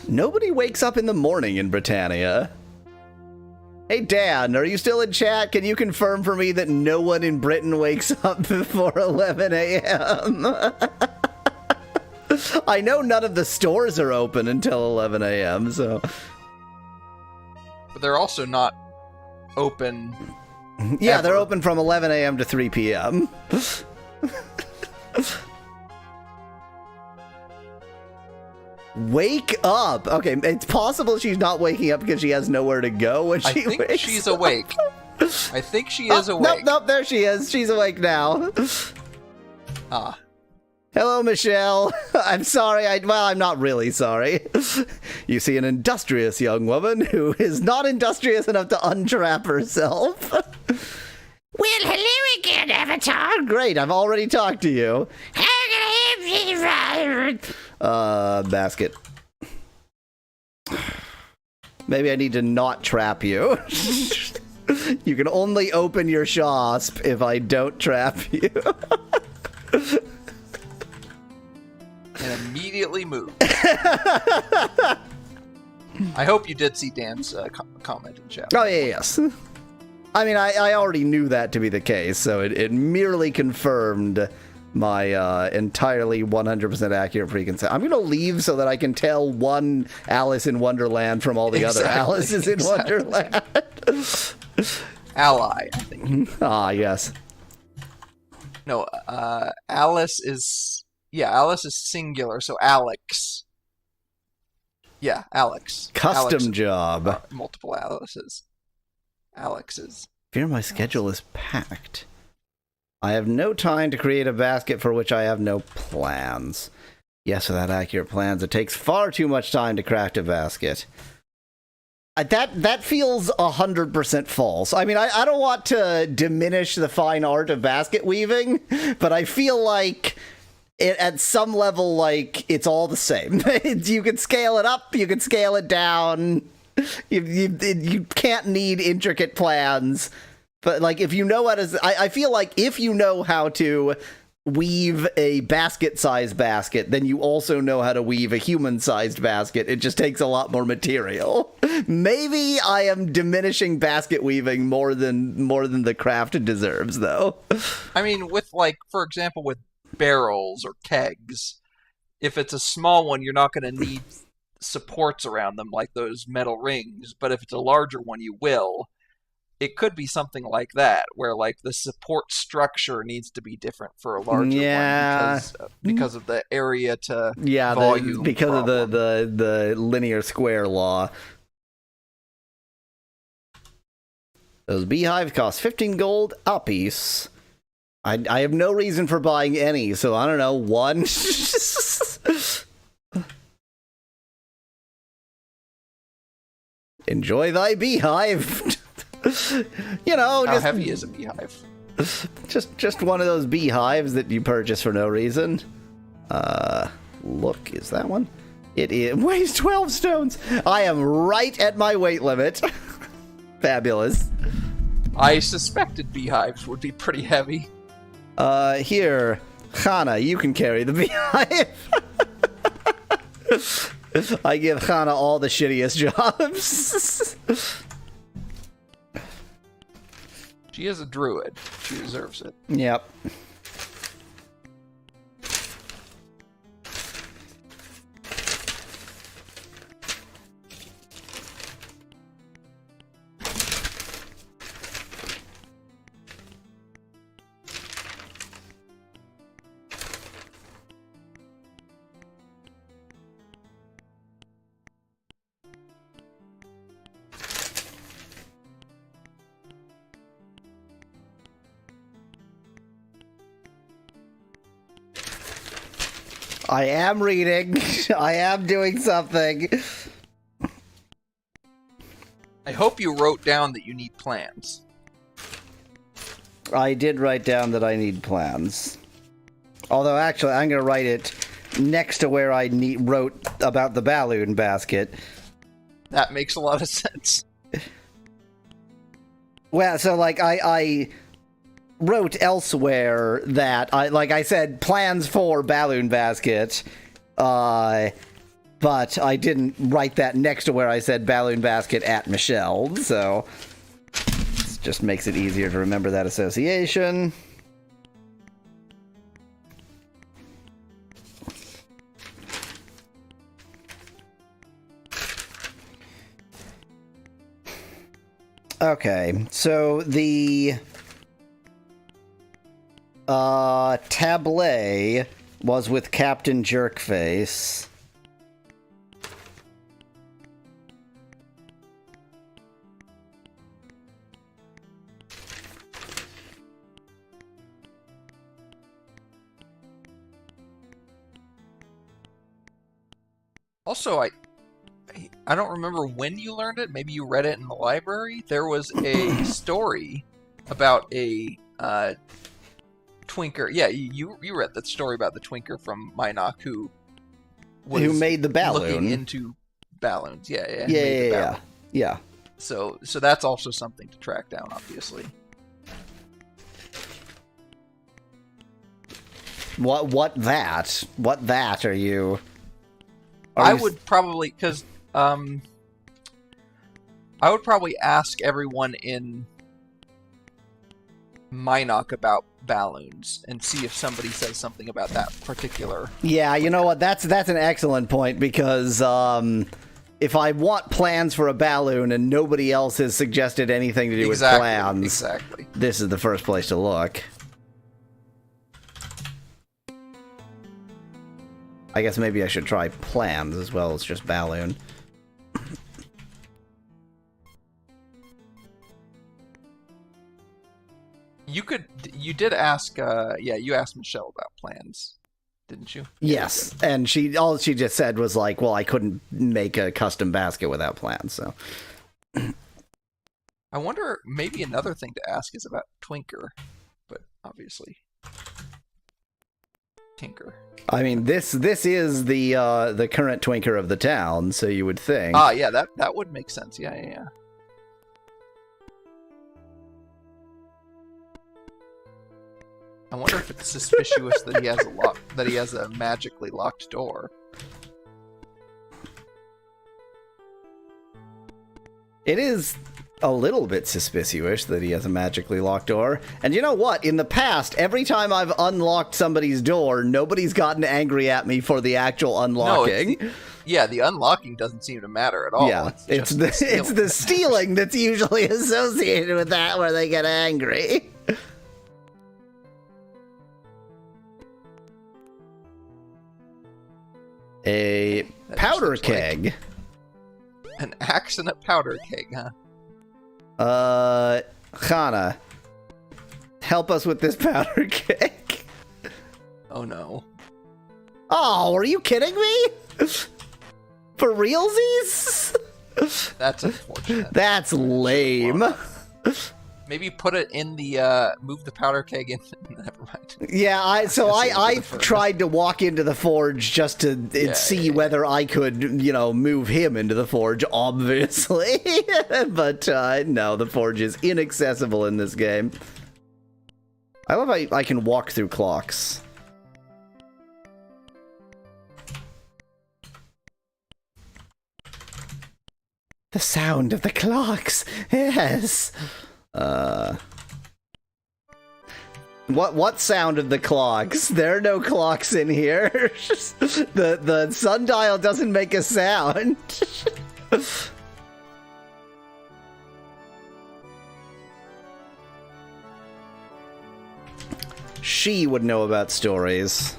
S1: Nobody wakes up in the morning in Britannia. Hey, Dan, are you still in chat? Can you confirm for me that no one in Britain wakes up before 11 a.m.? I know none of the stores are open until 11 a.m., so...
S2: But they're also not open.
S1: Yeah,
S2: ever.
S1: they're open from 11 a.m. to 3 p.m. Wake up! Okay, it's possible she's not waking up because she has nowhere to go when
S2: I
S1: she
S2: think
S1: wakes
S2: she's
S1: up.
S2: awake. I think she is awake.
S1: Nope, there she is. She's awake now.
S2: Ah.
S1: Hello, Michelle. I'm sorry. Well, I'm not really sorry. You see an industrious young woman who is not industrious enough to untrap herself.
S9: Well, hello again, Avatar.
S1: Great, I've already talked to you.
S9: How can I help you?
S1: Basket. Maybe I need to not trap you. You can only open your shosp if I don't trap you.
S2: And immediately move. I hope you did see Dan's comment in chat.
S1: Oh, yeah, yes. I mean, I already knew that to be the case, so it merely confirmed my entirely 100% accurate preconception. I'm going to leave so that I can tell one Alice in Wonderland from all the other Alices in Wonderland.
S2: Ally, I think.
S1: Ah, yes.
S2: No, Alice is... Yeah, Alice is singular, so Alex. Yeah, Alex.
S1: Custom
S2: Alex,
S1: job.
S2: multiple Alices. Alex's.
S1: Fear my schedule is packed. I have no time to create a basket for which I have no plans. Yes, without accurate plans, it takes far too much time to craft a basket. That feels 100% false. I mean, I don't want to diminish the fine art of basket weaving, but I feel like at some level, like, it's all the same. You can scale it up, you can scale it down. You can't need intricate plans. But, like, if you know how to... I feel like if you know how to weave a basket-sized basket, then you also know how to weave a human-sized basket. It just takes a lot more material. Maybe I am diminishing basket weaving more than the craft deserves, though.
S2: I mean, with, like, for example, with barrels or kegs, if it's a small one, you're not going to need supports around them like those metal rings. But if it's a larger one, you will. It could be something like that, where like the support structure needs to be different for a larger one because of the area to volume
S1: because
S2: problem.
S1: of the linear square law. Those beehives cost 15 gold a piece. I have no reason for buying any, so I don't know, one. Enjoy thy beehive. You know,
S2: How
S1: just,
S2: heavy is a beehive?
S1: Just one of those beehives that you purchase for no reason. Look, is that one? It weighs 12 stones. I am right at my weight limit. Fabulous.
S2: I suspected beehives would be pretty heavy.
S1: Here, Hana, you can carry the beehive. I give Hana all the shittiest jobs.
S2: She is a druid. She deserves it.
S1: Yep. I am reading. I am doing something.
S2: I hope you wrote down that you need plans.
S1: I did write down that I need plans. Although, actually, I'm going to write it next to where I wrote about the balloon basket.
S2: That makes a lot of sense.
S1: Well, so, like, I wrote elsewhere that, I said, plans for balloon basket, but I didn't write that next to where I said balloon basket at Michelle, so this just makes it easier to remember that association. Okay, so the tablet was with Captain Jerkface.
S2: Also, I don't remember when you learned it. Maybe you read it in the library. There was a story about a twinker. Yeah, you read that story about the twinker from Minok who
S1: made the balloon.
S2: Looking into balloons. Yeah.
S1: Yeah.
S2: So that's also something to track down, obviously.
S1: What that are you?
S2: I would probably, because I would probably ask everyone in Minok about balloons and see if somebody says something about that particular.
S1: Yeah, you know what? That's an excellent point, because if I want plans for a balloon and nobody else has suggested anything to do with plans,
S2: exactly,
S1: this is the first place to look. I guess maybe I should try plans as well as just balloon.
S2: You did ask, you asked Michelle about plans, didn't you?
S1: Yes, and all she just said was like, well, I couldn't make a custom basket without plans, so.
S2: I wonder, maybe another thing to ask is about Twinker, but obviously Tinker.
S1: I mean, this is the current Twinker of the town, so you would think.
S2: Ah, yeah, that would make sense. Yeah. I wonder if it's suspicious that he has a magically locked door.
S1: It is a little bit suspicious that he has a magically locked door. And you know what? In the past, every time I've unlocked somebody's door, nobody's gotten angry at me for the actual unlocking.
S2: No, the unlocking doesn't seem to matter at all.
S1: Yeah, it's the stealing that's usually associated with that where they get angry. A powder keg.
S2: An axe and a powder keg, huh?
S1: Hana, help us with this powder keg.
S2: Oh no.
S1: Oh, are you kidding me? For realsies?
S2: That's unfortunate.
S1: That's lame.
S2: Maybe put it in the, move the powder keg in. Never mind.
S1: Yeah, I tried to walk into the forge just to see whether I could, move him into the forge, obviously. But, no, the forge is inaccessible in this game. I love how I can walk through clocks. The sound of the clocks, yes. What sound of the clocks? There are no clocks in here. The sundial doesn't make a sound. She would know about stories.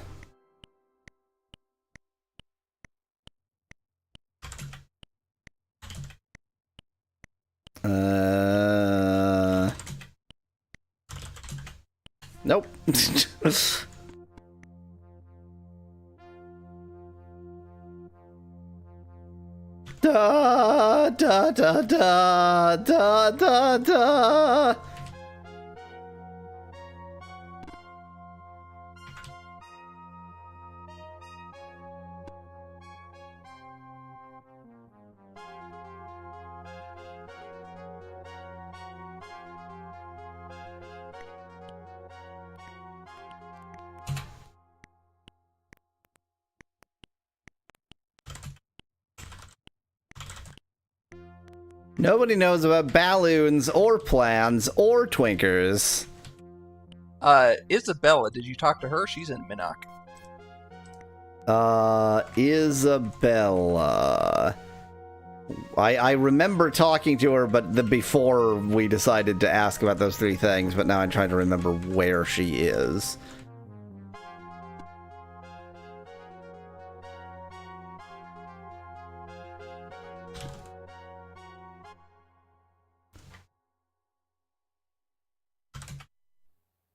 S1: Nope. Da da da da da da da. Nobody knows about balloons or plans or twinkers.
S2: Isabella, did you talk to her? She's in Minnock.
S1: Isabella. I remember talking to her, but before we decided to ask about those three things, but now I'm trying to remember where she is.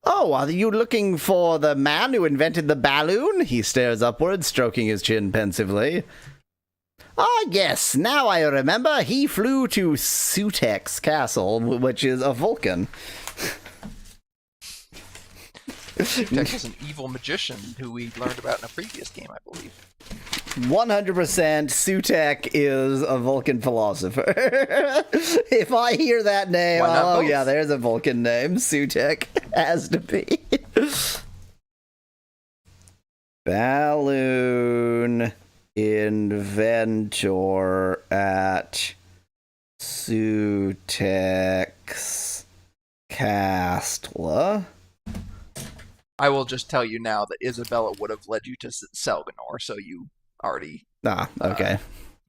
S1: Oh, are you looking for the man who invented the balloon? He stares upward, stroking his chin pensively. Ah, yes, now I remember. He flew to Sutek's castle, which is a Vulcan.
S2: Sutek is an evil magician who we learned about in a previous game, I believe.
S1: 100% Sutek is a Vulcan philosopher. If I hear that name, oh
S2: both?
S1: yeah, there's a Vulcan name. Sutek has to be. Balloon inventor at Sutek's castle.
S2: I will just tell you now that Isabella would have led you to Selganor, so you already
S1: okay.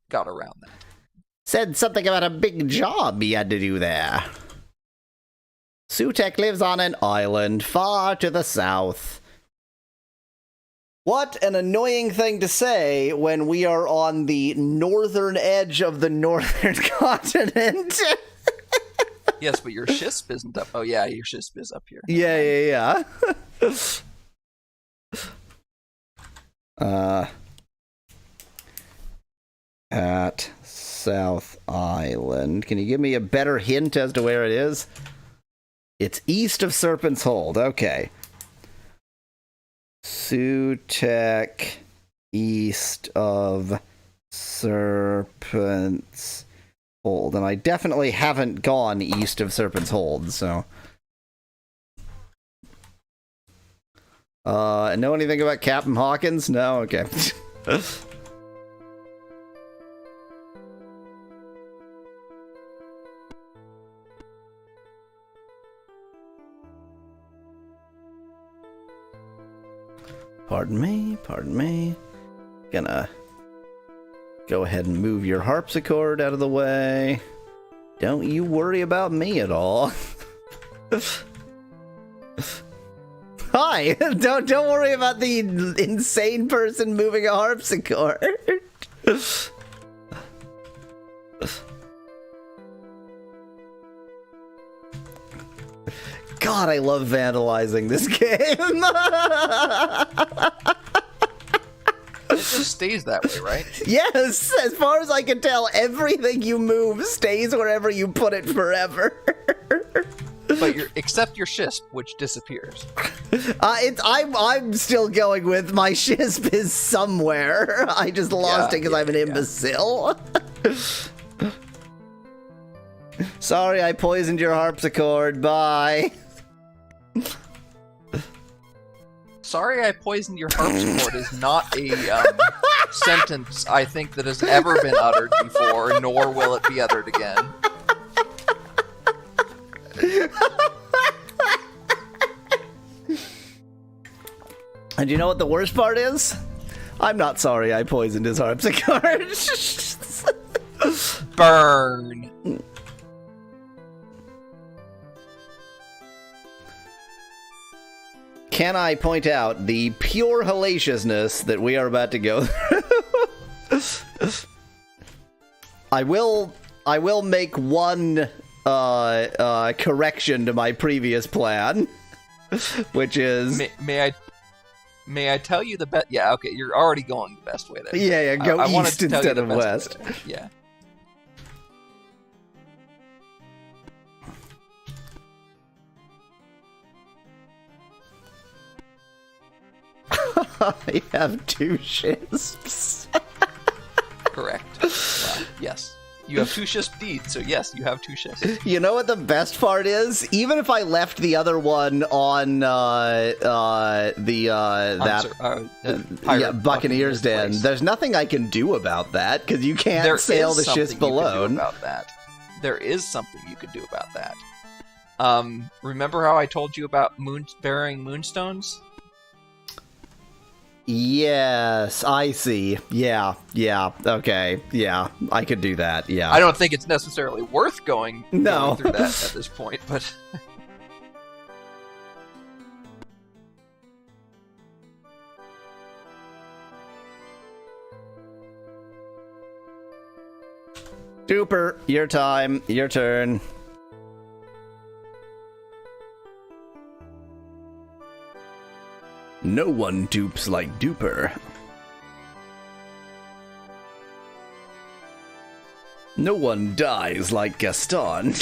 S2: Got around that.
S1: Said something about a big job he had to do there. Sutek lives on an island far to the south. What an annoying thing to say when we are on the northern edge of the northern continent.
S2: Yes, but your Shisp isn't up. Oh yeah, your Shisp is up here.
S1: Yeah. At South Island. Can you give me a better hint as to where it is? It's east of Serpent's Hold. Okay. Sutek, east of Serpent's Hold. And I definitely haven't gone east of Serpent's Hold, so... know anything about Captain Hawkins? No? Okay. Pardon me. Gonna go ahead and move your harpsichord out of the way. Don't you worry about me at all. Hi! Don't worry about the insane person moving a harpsichord. God, I love vandalizing this game.
S2: It just stays that way, right?
S1: Yes, as far as I can tell, everything you move stays wherever you put it forever.
S2: But except your Shisp, which disappears.
S1: I'm still going with my Shisp is somewhere. I just lost it because I'm an imbecile. Sorry, I poisoned your harpsichord. Bye.
S2: Sorry I poisoned your harpsichord is not a sentence I think that has ever been uttered before, nor will it be uttered again.
S1: And you know what the worst part is? I'm not sorry I poisoned his harpsichord.
S2: Burn.
S1: Can I point out the pure hellaciousness that we are about to go through? I will make one correction to my previous plan, which is
S2: May I tell you the best? Yeah, okay, you're already going the best way there.
S1: Yeah, go
S2: I wanted
S1: east
S2: to tell you
S1: instead
S2: the
S1: of
S2: best
S1: west.
S2: way. Yeah.
S1: I have 2 shisps.
S2: Correct. Well, yes. You have 2 shisp deeds, so yes, you have 2 shisps.
S1: You know what the best part is? Even if I left the other one on Buccaneer's Den,
S2: place.
S1: there's nothing I can do about that because you can't
S2: There
S1: sail
S2: is
S1: the
S2: something
S1: shisp
S2: you can do
S1: alone.
S2: about that. There is something you can do about that. Remember how I told you about burying moonstones?
S1: Yes, I see. Yeah, okay, yeah, I could do that, yeah.
S2: I don't think it's necessarily worth going
S1: No.
S2: through that at this point, but...
S1: Duper, your time, your turn. No one dupes like Duper. No one dies like Gaston.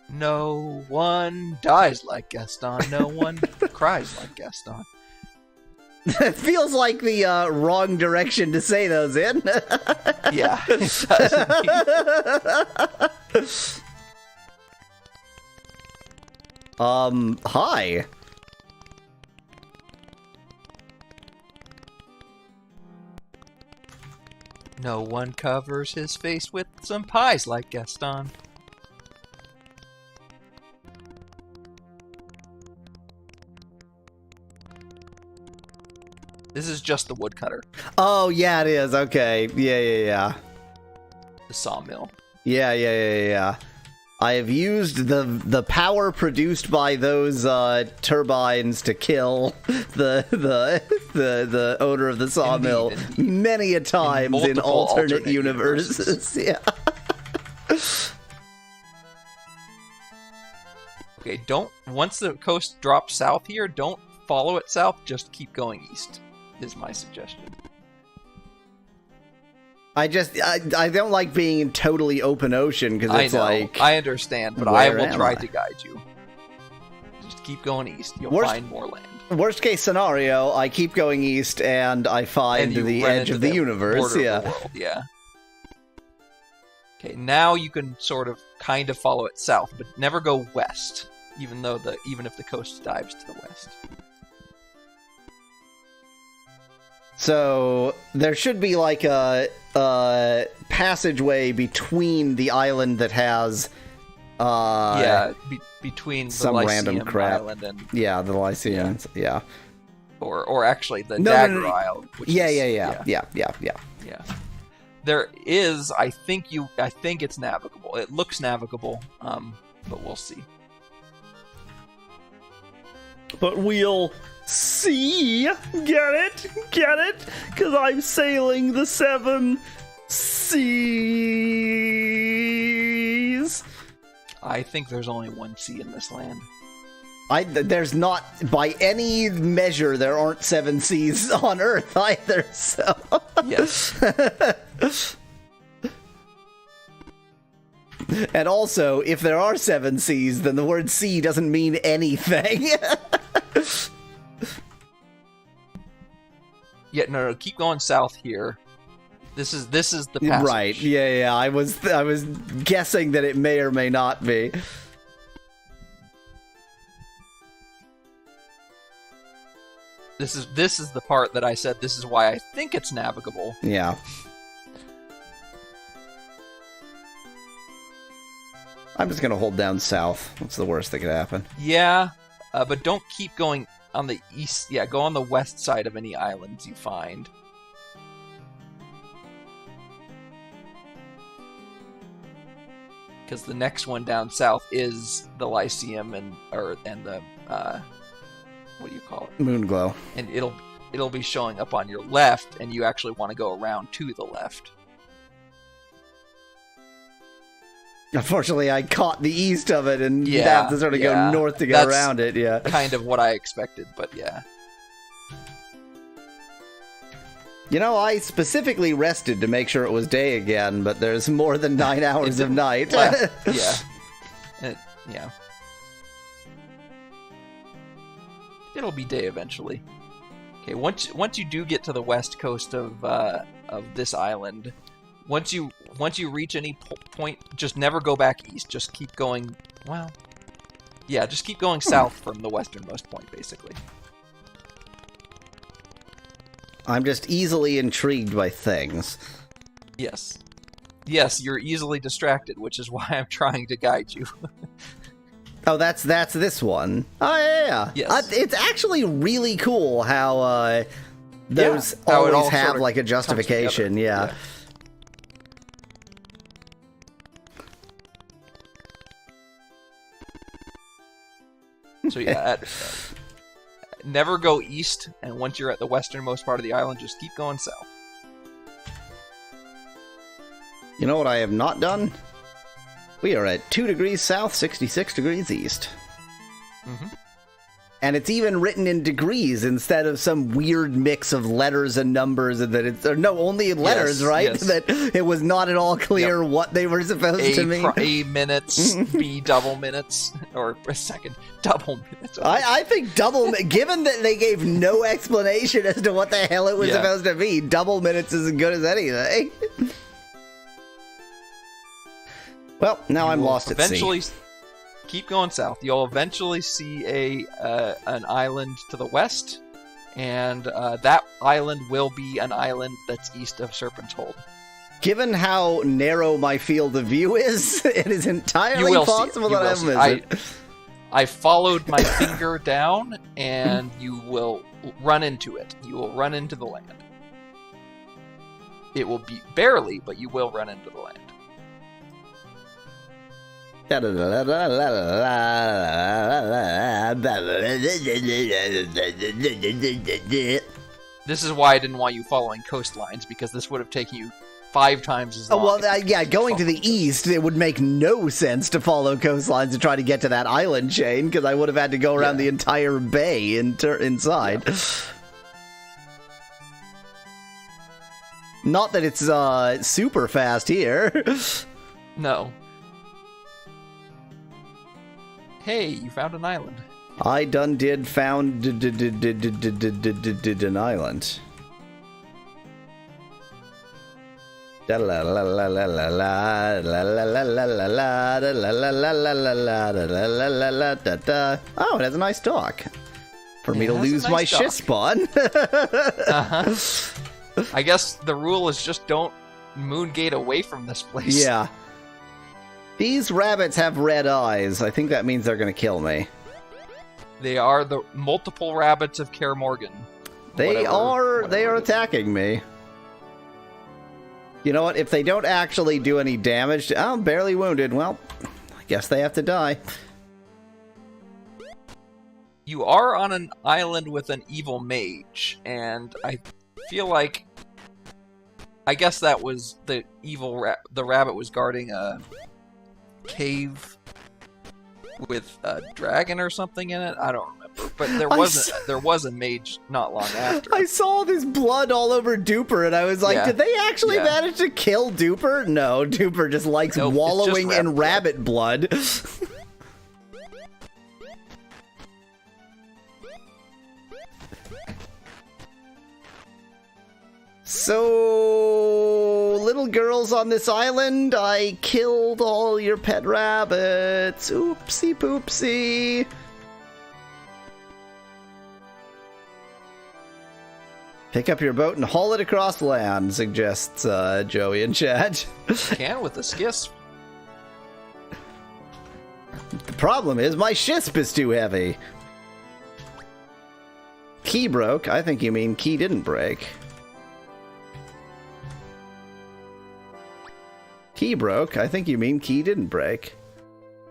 S2: No one dies like Gaston. No one cries like Gaston.
S1: It feels like the wrong direction to say those in.
S2: Yeah, it does indeed.
S1: Hi.
S2: No one covers his face with some pies like Gaston. This is just the woodcutter,
S1: Oh, yeah, it is. Okay. Yeah.
S2: the sawmill.
S1: Yeah. I have used the power produced by those turbines to kill the owner of the sawmill
S2: Indeed.
S1: many a times in
S2: multiple
S1: alternate universes. Yeah.
S2: Okay, once the coast drops south here, don't follow it south, just keep going east, is my suggestion.
S1: I don't like being in totally open ocean because it's like
S2: I understand, but I
S1: where
S2: will
S1: am
S2: try
S1: I?
S2: to guide you. Just keep going east, you'll
S1: Worst-
S2: find more land.
S1: worst case scenario. I keep going east and I find
S2: And you
S1: the
S2: run
S1: edge
S2: into
S1: of the
S2: the
S1: universe.
S2: border
S1: Yeah.
S2: of the world, yeah. Okay, now you can sort of kind of follow it south, but never go west, even if the coast dives to the west.
S1: So there should be like a passageway between the island that has
S2: Between the
S1: some random
S2: Lyceum
S1: crap.
S2: Island and
S1: the Lyceums. Yeah.
S2: or actually the
S1: No,
S2: Dagger Isle. Which
S1: Yeah.
S2: Yeah. There is, I think it's navigable. It looks navigable, but we'll see.
S1: But we'll see. Get it? Because I'm sailing the 7 seas.
S2: I think there's only one sea in this land.
S1: There's not, by any measure, there aren't 7 seas on Earth either, so...
S2: Yes.
S1: And also, if there are 7 seas, then the word sea doesn't mean anything.
S2: Yeah, no, keep going south here. This is the passage.
S1: Right, yeah, I was guessing that it may or may not be.
S2: This is the part that I said this is why I think it's navigable.
S1: Yeah. I'm just gonna hold down south. What's the worst that could happen?
S2: Yeah, but don't keep going on the east. Yeah, go on the west side of any islands you find. Because the next one down south is the Lyceum and the what do you call it?
S1: Moonglow.
S2: And it'll be showing up on your left, and you actually want to go around to the left.
S1: Unfortunately, I caught the east of it and
S2: Yeah,
S1: have to sort of
S2: yeah.
S1: go north to get
S2: That's
S1: around it, yeah.
S2: Kind of what I expected, but yeah.
S1: You know, I specifically rested to make sure it was day again, but there's more than 9 hours of night.
S2: Well, yeah. And yeah. It'll be day eventually. Okay, once you do get to the west coast of this island, once you reach any point, just never go back east. Just keep going. Well, yeah, just keep going south from the westernmost point, basically.
S1: I'm just easily intrigued by things.
S2: Yes. Yes, you're easily distracted, which is why I'm trying to guide you.
S1: Oh, that's this one. Oh, yeah.
S2: Yes.
S1: It's actually really cool how those
S2: how it
S1: always
S2: all
S1: have
S2: sort of
S1: like a
S2: comes
S1: justification.
S2: together.
S1: Yeah.
S2: So yeah, never go east, and once you're at the westernmost part of the island, just keep going south.
S1: You know what I have not done? We are at 2 degrees south, 66 degrees east.
S2: Mm-hmm.
S1: And it's even written in degrees instead of some weird mix of letters and numbers, and that it's only letters,
S2: Yes,
S1: right?
S2: yes.
S1: That it was not at all clear what they were supposed to mean.
S2: A minutes, B double minutes, or a second double minutes.
S1: I think given that they gave no explanation as to what the hell it was
S2: Yeah.
S1: supposed to be, double minutes is as good as anything. Well, now I'm lost at sea.
S2: Keep going south. You'll eventually see an island to the west, and that island will be an island that's east of Serpent's Hold.
S1: Given how narrow my field of view is, it is entirely
S2: You will
S1: possible
S2: see it. You
S1: that
S2: will
S1: I
S2: see
S1: missed
S2: it.
S1: it.
S2: I followed my finger down, and you will run into it. You will run into the land. It will be barely, but you will run into the land. This is why I didn't want you following coastlines, because this would have taken you 5 times as long.
S1: Oh, well, yeah, going to the east, it would make no sense to follow coastlines to try to get to that island chain, because I would have had to go around the entire bay inside. Yeah. Not that it's super fast here.
S2: No. Hey, you found an island.
S1: I done did found an island. Oh, it has a nice dock. For me to lose my shit spawn.
S2: Uh-huh. I guess the rule is just don't moongate away from this place.
S1: Yeah. These rabbits have red eyes. I think that means they're going to kill me.
S2: They are the multiple rabbits of Kaer Morgan.
S1: They are attacking me. You know what? If they don't actually do any damage, I'm barely wounded. Well, I guess they have to die.
S2: You are on an island with an evil mage, and I feel like, I guess that was the evil the rabbit was guarding a cave with a dragon or something in it. I don't remember, but there was a mage not long after.
S1: I saw this blood all over Duper, and I was like, did they actually manage to kill Duper? No, Duper just likes wallowing in rabbit blood. So, little girls on this island, I killed all your pet rabbits. Oopsie poopsie. Pick up your boat and haul it across land, suggests Joey in chat.
S2: Can with the skiss.
S1: The problem is my shisp is too heavy. Key broke. I think you mean key didn't break. Key broke. I think you mean key didn't break.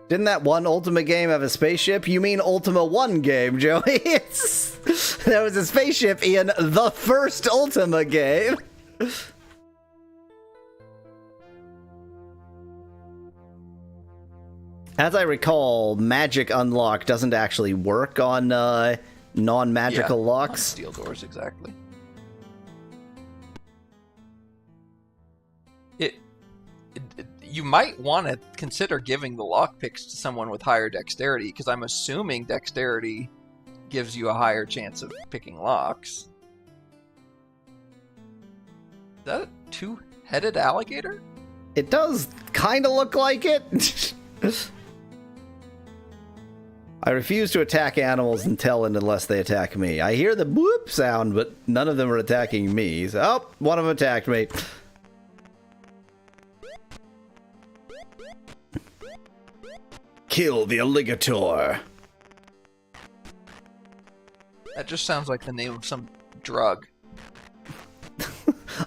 S1: Didn't that one Ultima game have a spaceship? You mean Ultima 1 game, Joey? There was a spaceship in the first Ultima game. As I recall, magic unlock doesn't actually work on non-magical locks.
S2: Steel doors, exactly. You might want to consider giving the lockpicks to someone with higher dexterity, because I'm assuming dexterity gives you a higher chance of picking locks. that a two-headed alligator?
S1: It does kind of look like it. I refuse to attack animals unless they attack me. I hear the boop sound, but none of them are attacking me. So, oh, one of them attacked me. Kill the alligator.
S2: That just sounds like the name of some drug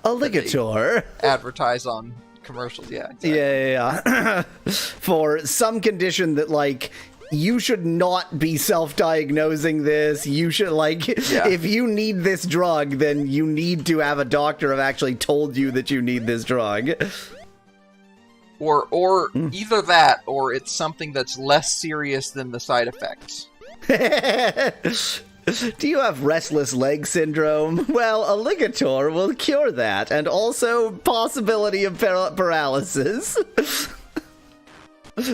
S1: Alligator.
S2: advertised on commercials. Yeah. Exactly.
S1: Yeah. For some condition that, like, you should not be self-diagnosing this. You should, like, if you need this drug, then you need to have a doctor have actually told you that you need this drug.
S2: Or either that, or it's something that's less serious than the side effects.
S1: Do you have restless leg syndrome? Well, alligator will cure that, and also possibility of paralysis.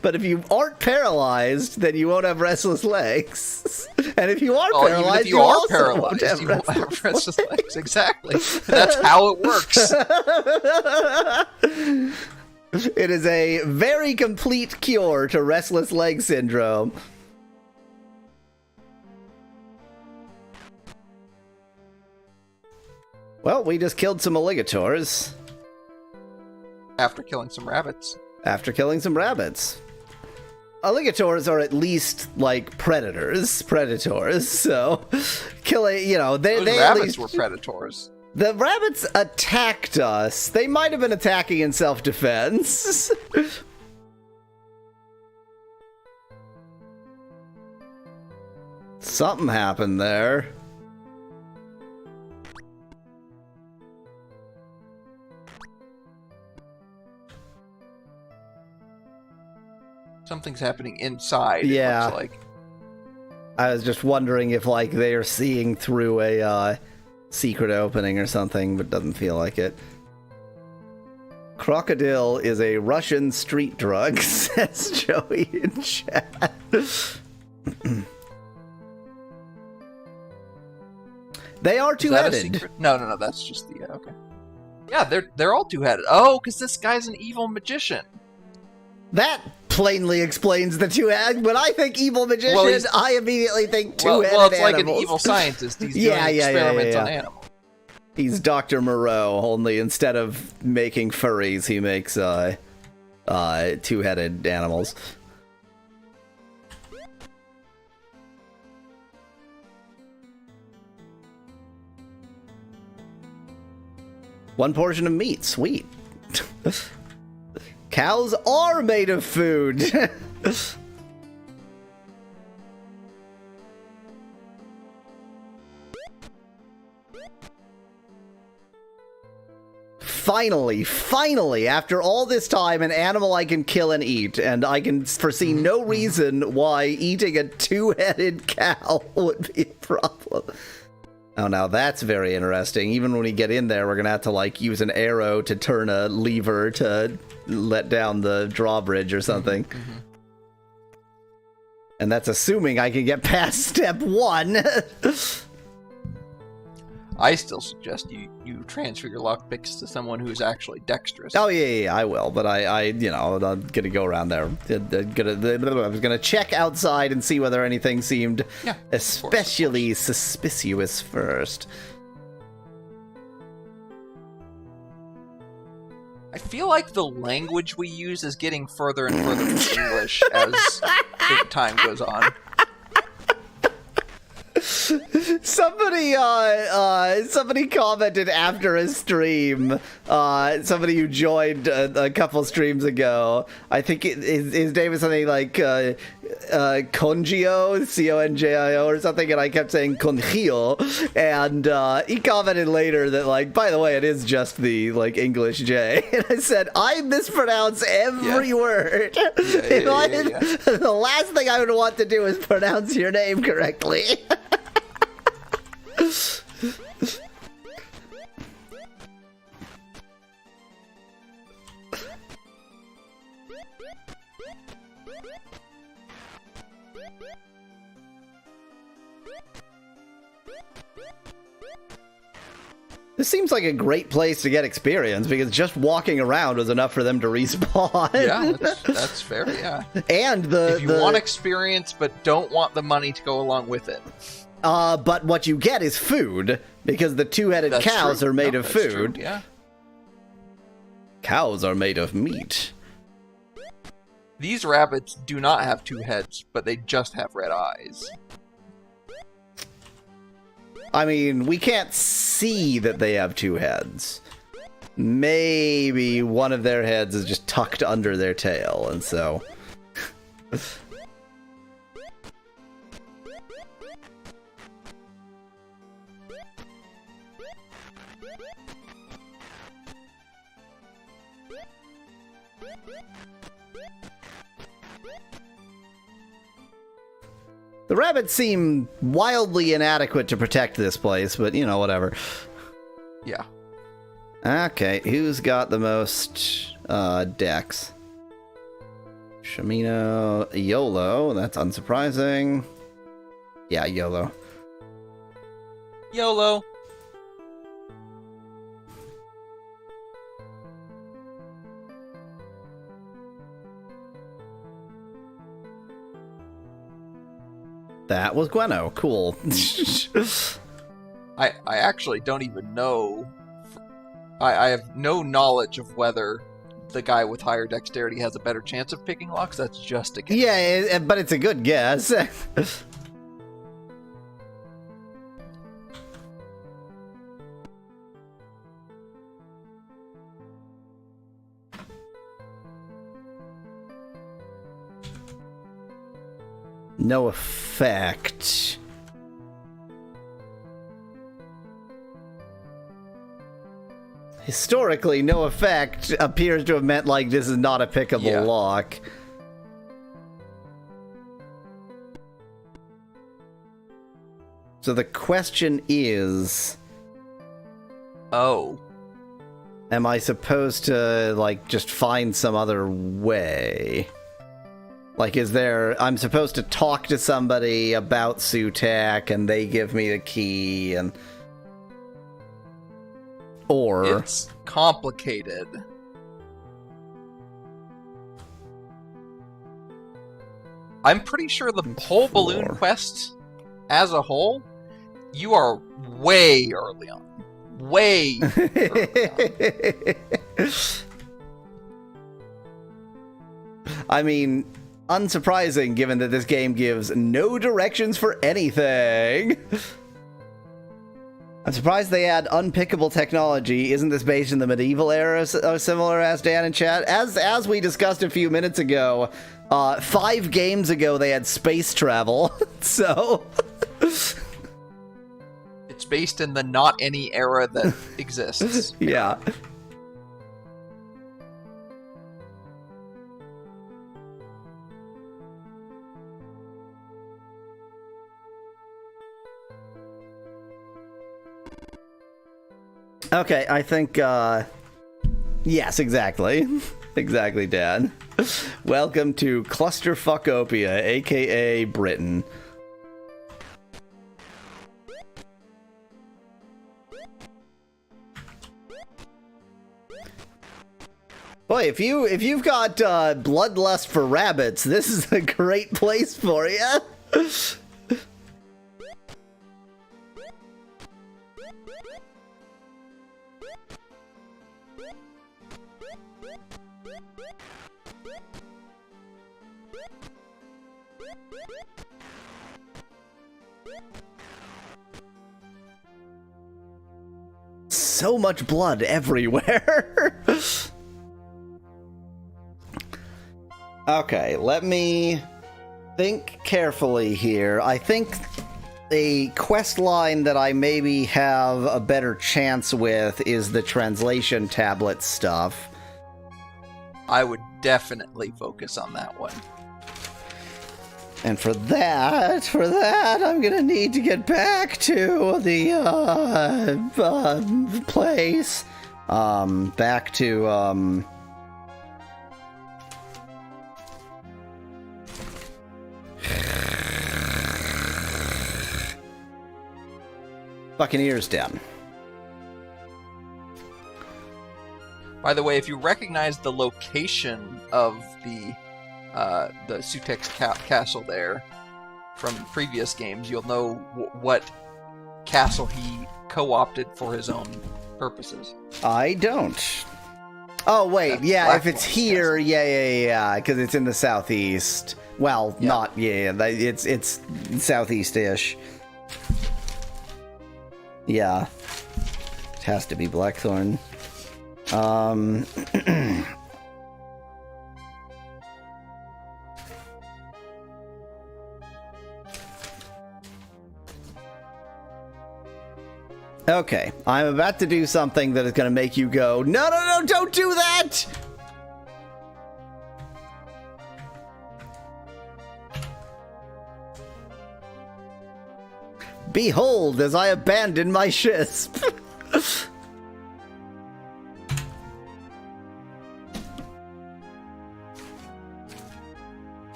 S1: But if you aren't paralyzed, then you won't have restless legs. And if you are paralyzed,
S2: you are
S1: also
S2: paralyzed,
S1: won't have
S2: you won't have restless legs. Exactly. That's how it works.
S1: It is a very complete cure to restless leg syndrome. Well, we just killed some alligators.
S2: After killing some rabbits.
S1: Alligators are at least, like, predators, so killing, you know, they
S2: rabbits
S1: at least
S2: were predators.
S1: The rabbits attacked us. They might have been attacking in self-defense. Something happened there.
S2: Something's happening inside.
S1: Yeah.
S2: It looks like.
S1: I was just wondering if, like, they are seeing through a secret opening or something, but doesn't feel like it. Crocodile is a Russian street drug, says Joey in chat. They are two-headed.
S2: No, that's just the okay. Yeah, they're all two-headed. Oh, because this guy's an evil magician.
S1: That plainly explains the two-headed. When I think evil magician, I immediately think two-headed
S2: well, it's
S1: animals.
S2: like an evil scientist. He's doing experiments on animals.
S1: He's Dr. Moreau, only instead of making furries, he makes two-headed animals. One portion of meat, sweet. Cows are made of food. Finally, after all this time, an animal I can kill and eat, and I can foresee no reason why eating a two-headed cow would be a problem. Oh, now that's very interesting. Even when we get in there, we're gonna have to, like, use an arrow to turn a lever to let down the drawbridge or something. And that's assuming I can get past step 1.
S2: I still suggest you transfer your lockpicks to someone who's actually dexterous.
S1: Oh yeah, I will. But I'm gonna go around there. I was gonna check outside and see whether anything seemed especially suspicious first.
S2: I feel like the language we use is getting further and further from English as the time goes on.
S1: Somebody commented after a stream. Somebody who joined a couple streams ago. I think his name is something like Congio, Conjio or something, and I kept saying Conjio, and he commented later that, like, by the way, it is just the, like, English J, and I said I mispronounce every word. The last thing I would want to do is pronounce your name correctly. This seems like a great place to get experience, because just walking around was enough for them to respawn.
S2: Yeah, that's fair, yeah.
S1: And
S2: if you want experience but don't want the money to go along with it.
S1: But what you get is food, because the two-headed
S2: That's
S1: cows
S2: true.
S1: are made
S2: No,
S1: of
S2: that's
S1: food.
S2: true, yeah.
S1: Cows are made of meat.
S2: These rabbits do not have two heads, but they just have red eyes.
S1: I mean, we can't see that they have two heads. Maybe one of their heads is just tucked under their tail, and so... The rabbits seem wildly inadequate to protect this place, but, you know, whatever.
S2: Yeah.
S1: Okay, who's got the most decks? Shamino, YOLO, that's unsurprising. Yeah, YOLO.
S2: YOLO.
S1: That was Gweno. Cool.
S2: I actually don't even know. I have no knowledge of whether the guy with higher dexterity has a better chance of picking locks. That's just a guess.
S1: Yeah, but it's a good guess. No effect. Historically, no effect appears to have meant, like, this is not a pickable lock. So the question is...
S2: Oh.
S1: Am I supposed to, like, just find some other way? Like, is there... I'm supposed to talk to somebody about Sutak, and they give me the key, and... Or...
S2: It's complicated. I'm pretty sure the whole balloon quest, as a whole, you are way early on. Way early on.
S1: I mean, unsurprising given that this game gives no directions for anything. I'm surprised they add unpickable technology. Isn't this based in the medieval era, similar as Dan in chat? As we discussed a few minutes ago, 5 games ago they had space travel, so...
S2: It's based in the not any era that exists.
S1: Yeah. Okay, I think, yes, exactly. Exactly, Dad. Welcome to Clusterfuckopia, aka Britain. Boy, if you've got bloodlust for rabbits, this is a great place for you. So much blood everywhere. Okay, let me think carefully here. I think a quest line that I maybe have a better chance with is the translation tablet stuff.
S2: I would definitely focus on that one.
S1: And for that, I'm gonna need to get back to the place. Back to Buccaneers Den.
S2: By the way, if you recognize the location of the Sutek's castle there from previous games, you'll know what castle he co-opted for his own purposes.
S1: I don't. Oh, wait,
S2: That's
S1: yeah, if it's
S2: Blackthorn's
S1: here, yeah, because it's in the southeast. Well,
S2: Yeah.
S1: not, it's southeast-ish. Yeah. It has to be Blackthorn. Okay, I'm about to do something that is going to make you go, no, don't do that! Behold, as I abandon my shisp.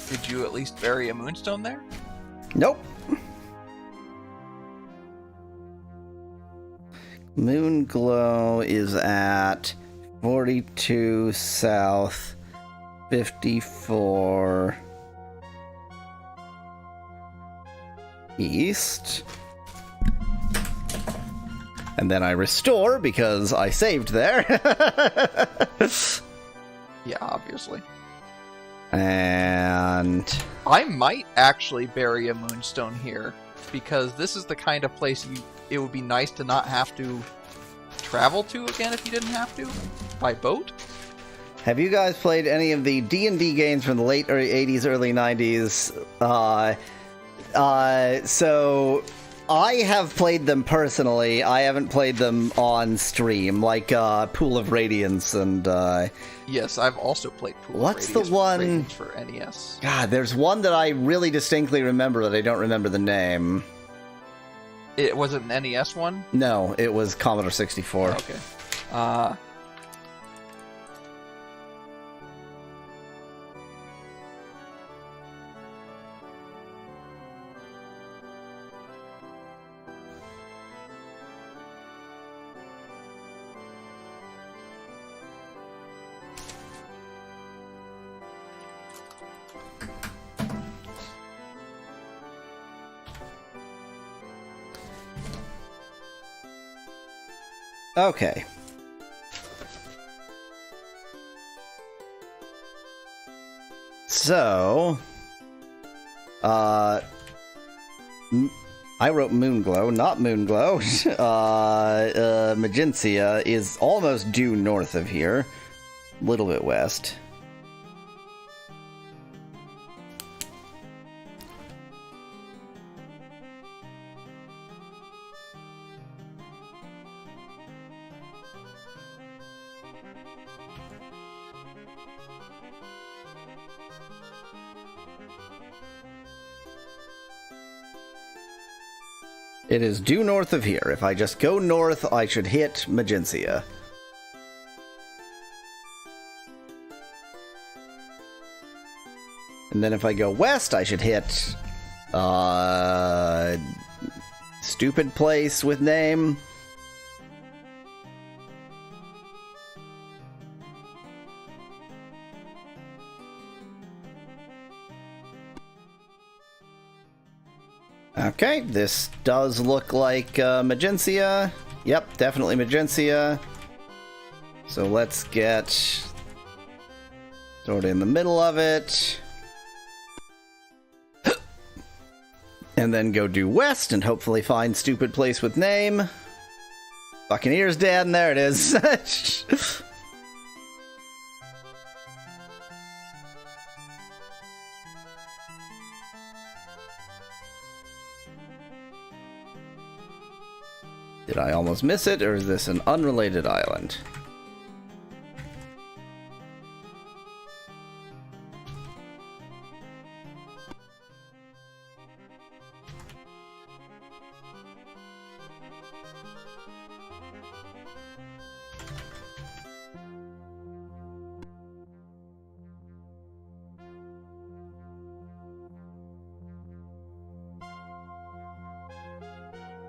S2: Did you at least bury a moonstone there?
S1: Nope. Moonglow is at 42 south, 54 east. And then I restore because I saved there.
S2: Yeah, obviously.
S1: And
S2: I might actually bury a moonstone here, because this is the kind of place it would be nice to not have to travel to again if you didn't have to, by boat.
S1: have you guys played any of the D&D games from the late 80s, early 90s? So I have played them personally. I haven't played them on stream, like Pool of Radiance and...
S2: Yes, I've also played Pool
S1: What's
S2: of
S1: the
S2: Radiance
S1: one-
S2: Radiance for NES.
S1: God, there's one that I really distinctly remember that I don't remember the name.
S2: It was an NES one?
S1: No, it was Commodore 64.
S2: Okay.
S1: Okay. So, I wrote Moonglow, not Moonglow. Magencia is almost due north of here, a little bit west. It is due north of here. If I just go north, I should hit Magencia. And then if I go west, I should hit... stupid place with name. Okay, this does look like Magencia. Yep, definitely Magencia. So let's get sort of in the middle of it. And then go due west and hopefully find stupid place with name. Buccaneers dead, and there it is. Did I almost miss it, or is this an unrelated island?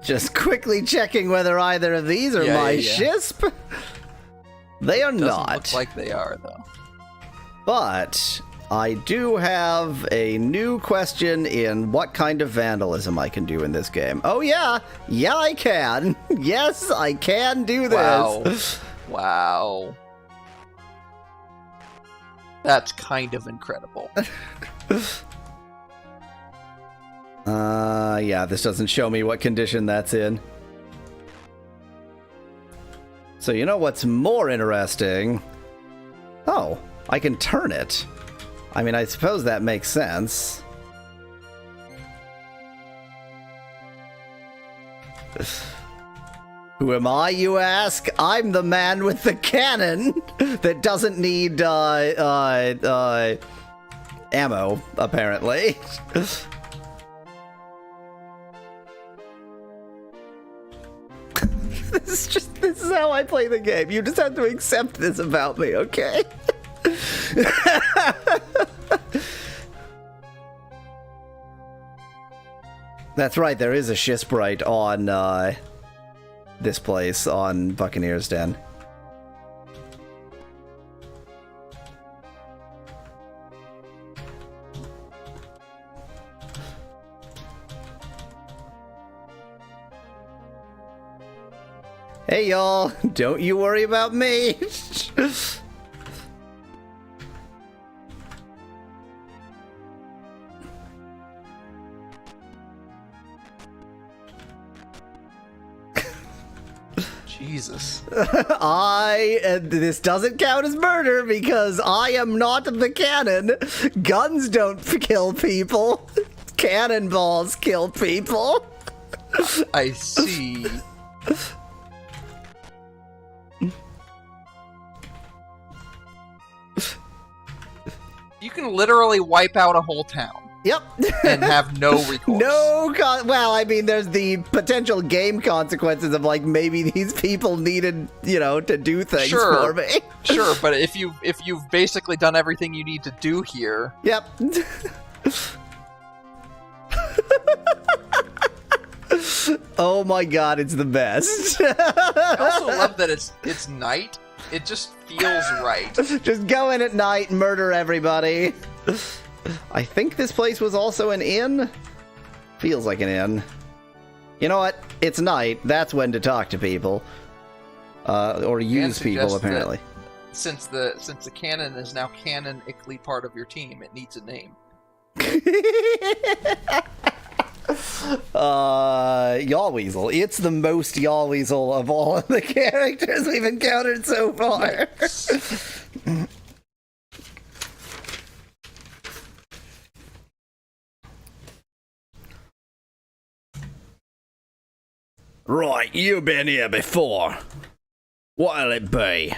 S1: Just quickly checking whether either of these are
S2: Yeah,
S1: my
S2: yeah, yeah.
S1: shisp. They are
S2: Doesn't
S1: not.
S2: look like they are, though.
S1: But I do have a new question in what kind of vandalism I can do in this game. Oh, yeah. Yeah, I can. Yes, I can do this.
S2: Wow. Wow. That's kind of incredible.
S1: Yeah, this doesn't show me what condition that's in. So you know what's more interesting? Oh, I can turn it. I mean, I suppose that makes sense. Who am I, you ask? I'm the man with the cannon that doesn't need, ammo, apparently. This is how I play the game. You just have to accept this about me, okay? That's right, there is a Shisprite on, this place, on Buccaneer's Den. Hey y'all, don't you worry about me.
S2: Jesus.
S1: This doesn't count as murder because I am not the cannon. Guns don't kill people. Cannonballs kill people.
S2: I see. You can literally wipe out a whole town.
S1: Yep.
S2: And have no recourse.
S1: Well, I mean, there's the potential game consequences of, like, maybe these people needed, you know, to do things for me.
S2: Sure, but if you've basically done everything you need to do here.
S1: Yep. Oh my god, it's the best.
S2: I also love that it's night. It just feels right.
S1: Just go in at night and murder everybody. I think this place was also an inn. Feels like an inn. You know what? It's night. That's when to talk to people. Or use people, apparently.
S2: Since the cannon is now canonically part of your team, it needs a name.
S1: Yaw Weasel. It's the most Yaw Weasel of all of the characters we've encountered so far. Right, you've been here before. What'll it be?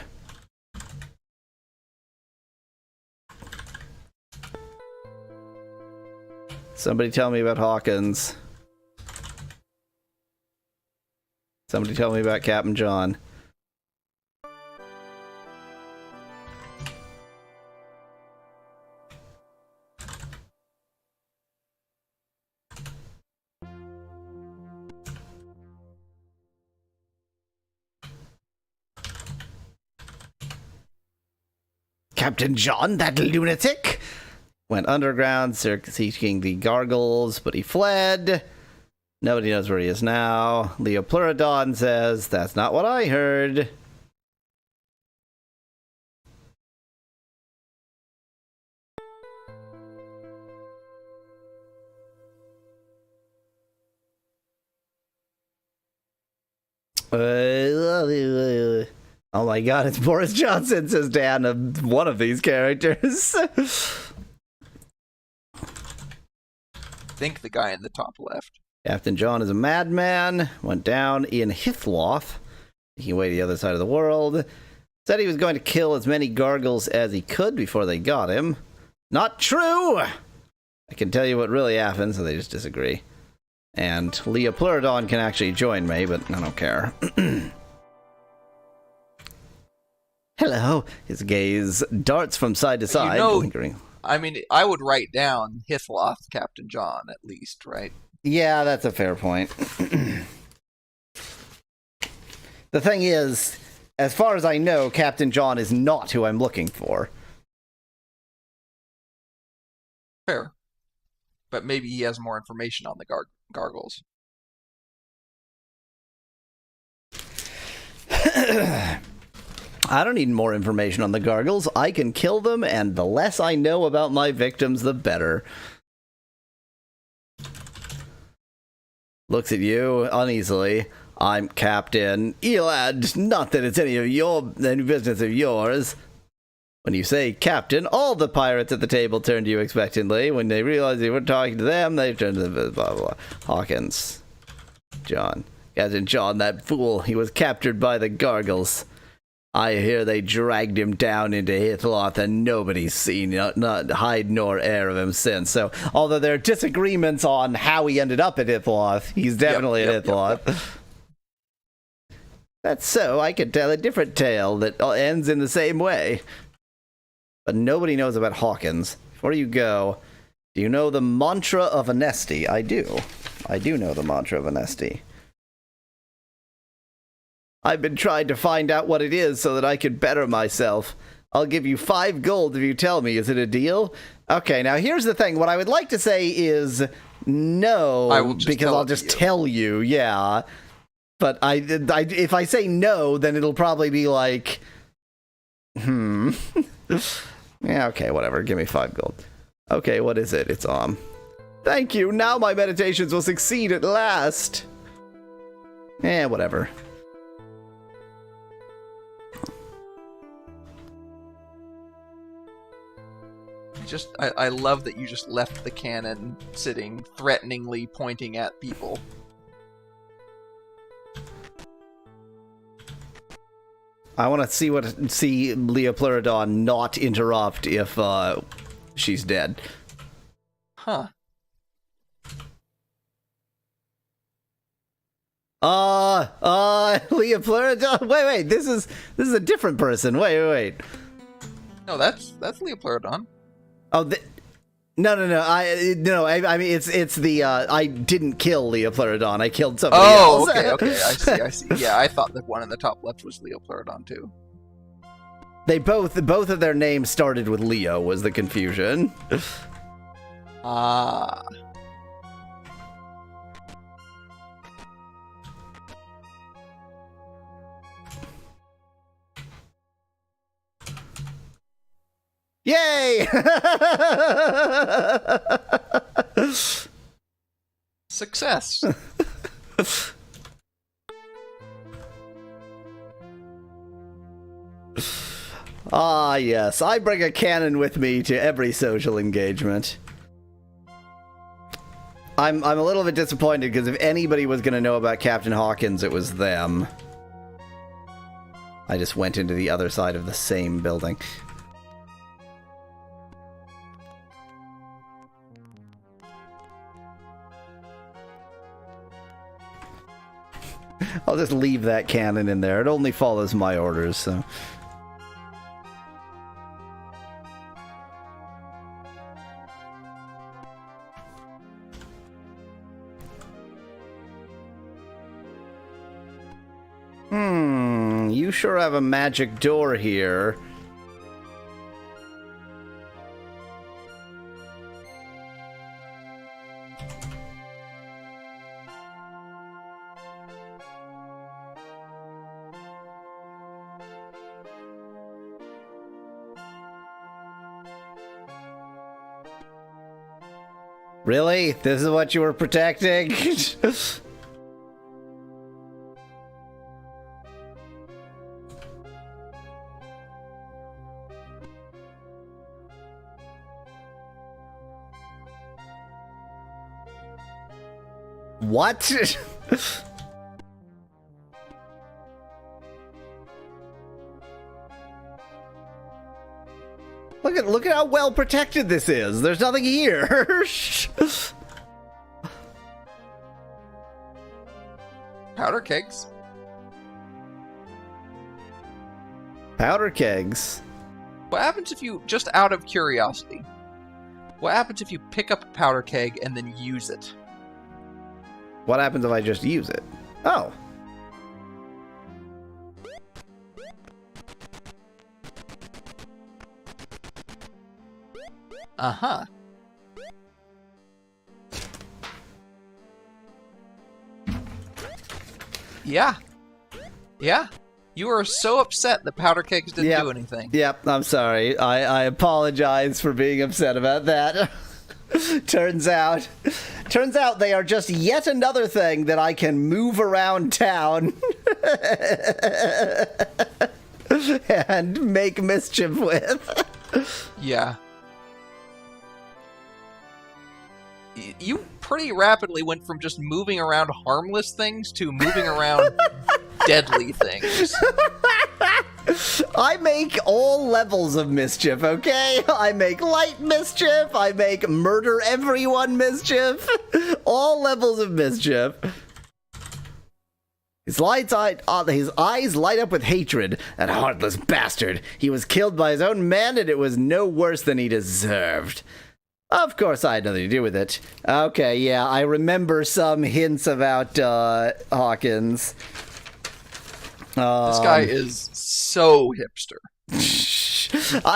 S1: Somebody tell me about Hawkins. Somebody tell me about Captain John. Captain John, that lunatic, went underground seeking the gargles, but he fled. Nobody knows where he is now. Leopleurodon says, that's not what I heard. Oh my god, it's Boris Johnson, says Dan, one of these characters.
S2: Think the guy in the top left.
S1: Captain John is a madman, went down in Hithloth, making way to the other side of the world. Said he was going to kill as many gargles as he could before they got him. Not true! I can tell you what really happened, so they just disagree. And Leopleurodon can actually join me, but I don't care. Hello. His gaze darts from side to side.
S2: You know,
S1: lingering.
S2: I mean, I would write down Hithloth, Captain John, at least, right?
S1: Yeah, that's a fair point. The thing is, as far as I know, Captain John is not who I'm looking for.
S2: Fair. But maybe he has more information on the gargles.
S1: I don't need more information on the gargles. I can kill them, and the less I know about my victims, the better. Looks at you uneasily. I'm Captain Elad. Not that it's any business of yours. When you say Captain, all the pirates at the table turn to you expectantly. When they realize you were talking to them, they turn to the blah, blah, blah. Hawkins. John. Captain John, that fool. He was captured by the gargles. I hear they dragged him down into Hitloth, and nobody's seen not hide nor air of him since. So, although there are disagreements on how he ended up at Hitloth, he's definitely at Hitloth. Yep. That's so, I could tell a different tale that ends in the same way. But nobody knows about Hawkins. Before you go, do you know the mantra of Anesti? I do. I do know the mantra of Anesti. I've been trying to find out what it is so that I can better myself. I'll give you 5 gold if you tell me. Is it a deal? Okay, now here's the thing. What I would like to say is no, because I'll just tell you, yeah. But if I say no, then it'll probably be like, yeah, okay, whatever. Give me 5 gold. Okay, what is it? It's Thank you. Now my meditations will succeed at last. Whatever.
S2: I love that you just left the cannon sitting, threateningly pointing at people.
S1: I want to see Leopleurodon not interrupt if she's dead.
S2: Huh.
S1: Leopleurodon. Wait. This is a different person. Wait.
S2: No, that's Leopleurodon.
S1: Oh, no. I mean, it's the I didn't kill Leopleurodon. I killed somebody else.
S2: Okay. I see. Yeah, I thought that one in the top left was Leopleurodon too.
S1: They both of their names started with Leo. Was the confusion?
S2: Ah.
S1: Yay!
S2: Success.
S1: Ah, yes. I bring a cannon with me to every social engagement. I'm a little bit disappointed because if anybody was going to know about Captain Hawkins, it was them. I just went into the other side of the same building. I'll just leave that cannon in there. It only follows my orders, so... You sure have a magic door here. Really? This is what you were protecting? What? Look at how well protected this is. There's nothing here.
S2: Powder kegs.
S1: Powder kegs.
S2: What happens if you, just out of curiosity, what happens if you pick up a powder keg and then use it?
S1: What happens if I just use it? Oh.
S2: Uh-huh. Yeah. Yeah. You were so upset that powder kegs didn't
S1: Yep.
S2: do anything.
S1: Yep, I'm sorry. I apologize for being upset about that. Turns out they are just yet another thing that I can move around town and make mischief with.
S2: Yeah. You pretty rapidly went from just moving around harmless things to moving around deadly things.
S1: I make all levels of mischief, okay? I make light mischief, I make murder everyone mischief, all levels of mischief. His eyes light up with hatred. That heartless bastard. He was killed by his own men, and it was no worse than he deserved. Of course, I had nothing to do with it. Okay, yeah, I remember some hints about Hawkins.
S2: This guy is so hipster.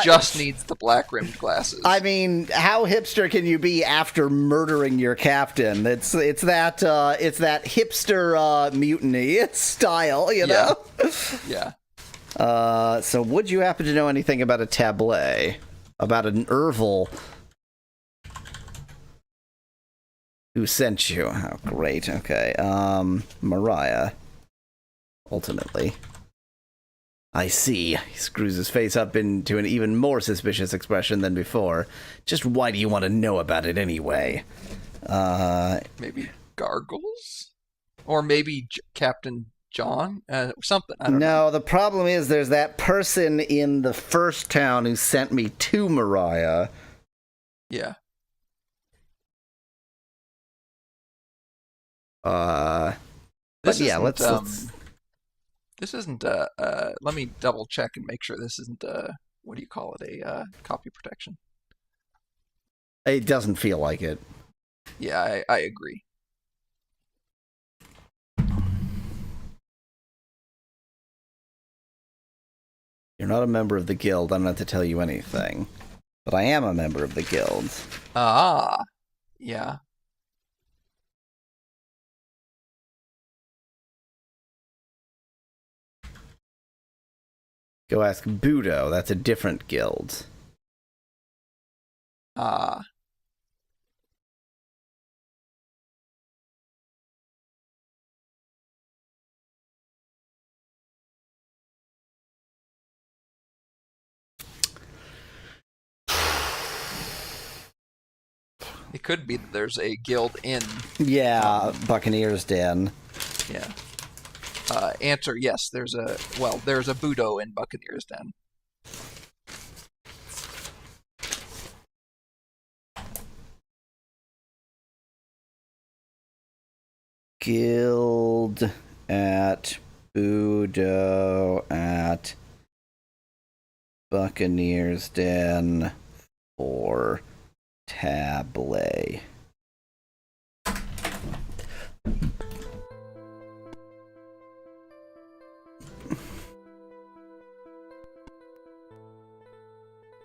S2: Just needs the black-rimmed glasses.
S1: I mean, how hipster can you be after murdering your captain? It's that hipster mutiny style, you know?
S2: Yeah.
S1: So would you happen to know anything about a tablet? About an Ervil? Who sent you? Oh, great. Okay. Mariah. Ultimately. I see. He screws his face up into an even more suspicious expression than before. Just why do you want to know about it anyway?
S2: Maybe Gargles? Or maybe Captain John? Something. I don't know.
S1: No, the problem is there's that person in the first town who sent me to Mariah.
S2: Yeah.
S1: But yeah, let's
S2: This isn't let me double check and make sure this isn't what do you call it, a copy protection.
S1: It doesn't feel like it.
S2: Yeah, I agree.
S1: You're not a member of the guild. I don't have to tell you anything. But I am a member of the guild.
S2: Ah. Yeah.
S1: Go ask Budo. That's a different guild.
S2: Ah. It could be that there's a guild in.
S1: Yeah, Buccaneers Den.
S2: Yeah. Answer, yes, there's a Budo in Buccaneers Den.
S1: Guild at Budo at Buccaneers Den for tablet.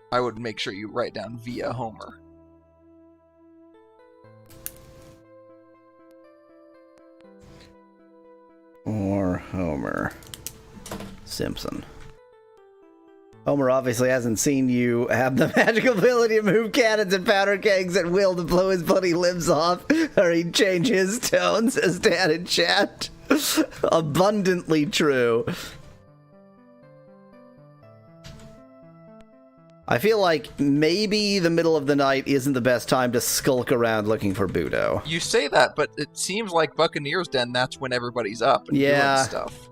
S2: I would make sure you write down via Homer.
S1: Or Homer Simpson. Homer obviously hasn't seen you have the magical ability to move cannons and powder kegs at will to blow his bloody limbs off, or he'd change his tone, says Dan in chat. Abundantly true. I feel like maybe the middle of the night isn't the best time to skulk around looking for Budo.
S2: You say that, but it seems like Buccaneers Den, that's when everybody's up and doing stuff.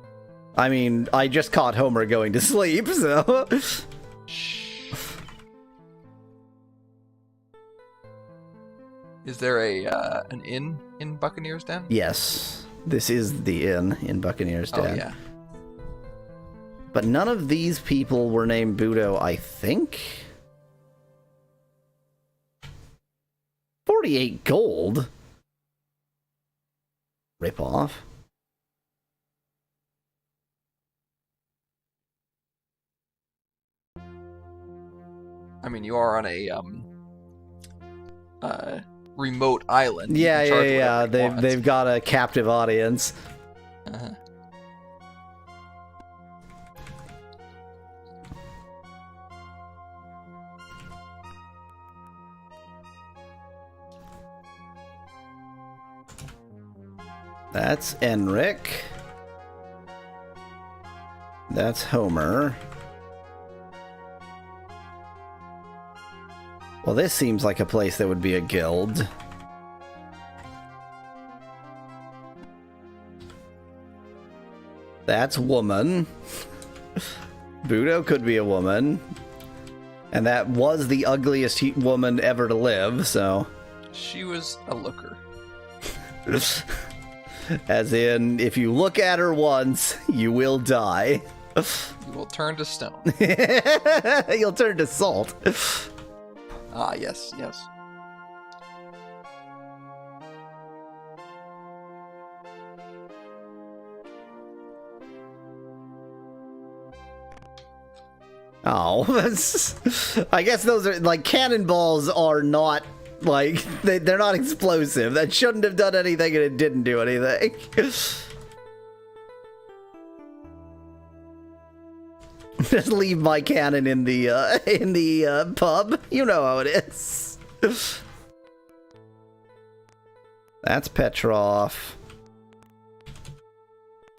S1: I mean, I just caught Homer going to sleep, so...
S2: Is there an inn in Buccaneers Den?
S1: Yes. This is the inn in Buccaneers Den.
S2: Oh, yeah.
S1: But none of these people were named Budo, I think. 48 gold? Rip off.
S2: I mean, you are on a remote island. You
S1: Yeah,
S2: can
S1: yeah,
S2: charge
S1: yeah.
S2: whatever you want.
S1: They've got a captive audience.
S2: Uh-huh.
S1: That's Enric. That's Homer. Well, this seems like a place that would be a guild. That's woman. Budo could be a woman. And that was the ugliest woman ever to live, so...
S2: She was a looker.
S1: As in, if you look at her once, you will die.
S2: You will turn to stone.
S1: You'll turn to salt.
S2: Ah, yes, yes.
S1: Oh, I guess those are, like, cannonballs are not, like, they're not explosive. That shouldn't have done anything and it didn't do anything. Just leave my cannon in the pub. You know how it is. That's Petrov.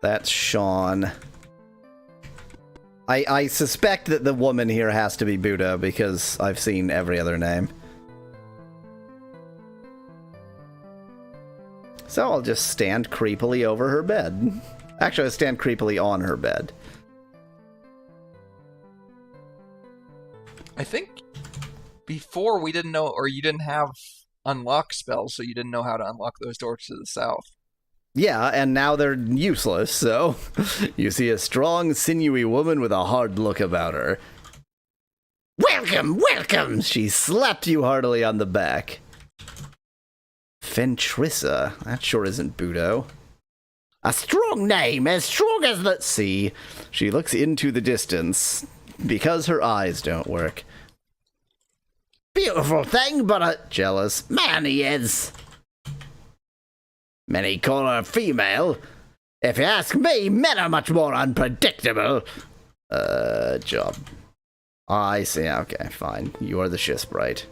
S1: That's Sean. I suspect that the woman here has to be Buddha because I've seen every other name. So I'll just stand creepily over her bed. Actually, I'll stand creepily on her bed.
S2: I think before we didn't know, or you didn't have unlock spells, so you didn't know how to unlock those doors to the south.
S1: Yeah, and now they're useless, so you see a strong, sinewy woman with a hard look about her. Welcome, welcome! She slapped you heartily on the back. Fentrissa. That sure isn't Budo. A strong name, as strong as the sea. She looks into the distance, because her eyes don't work. Beautiful thing, but a jealous man he is. Many call her female. If you ask me, men are much more unpredictable. Job. I see, okay, fine. You are the Shisprite.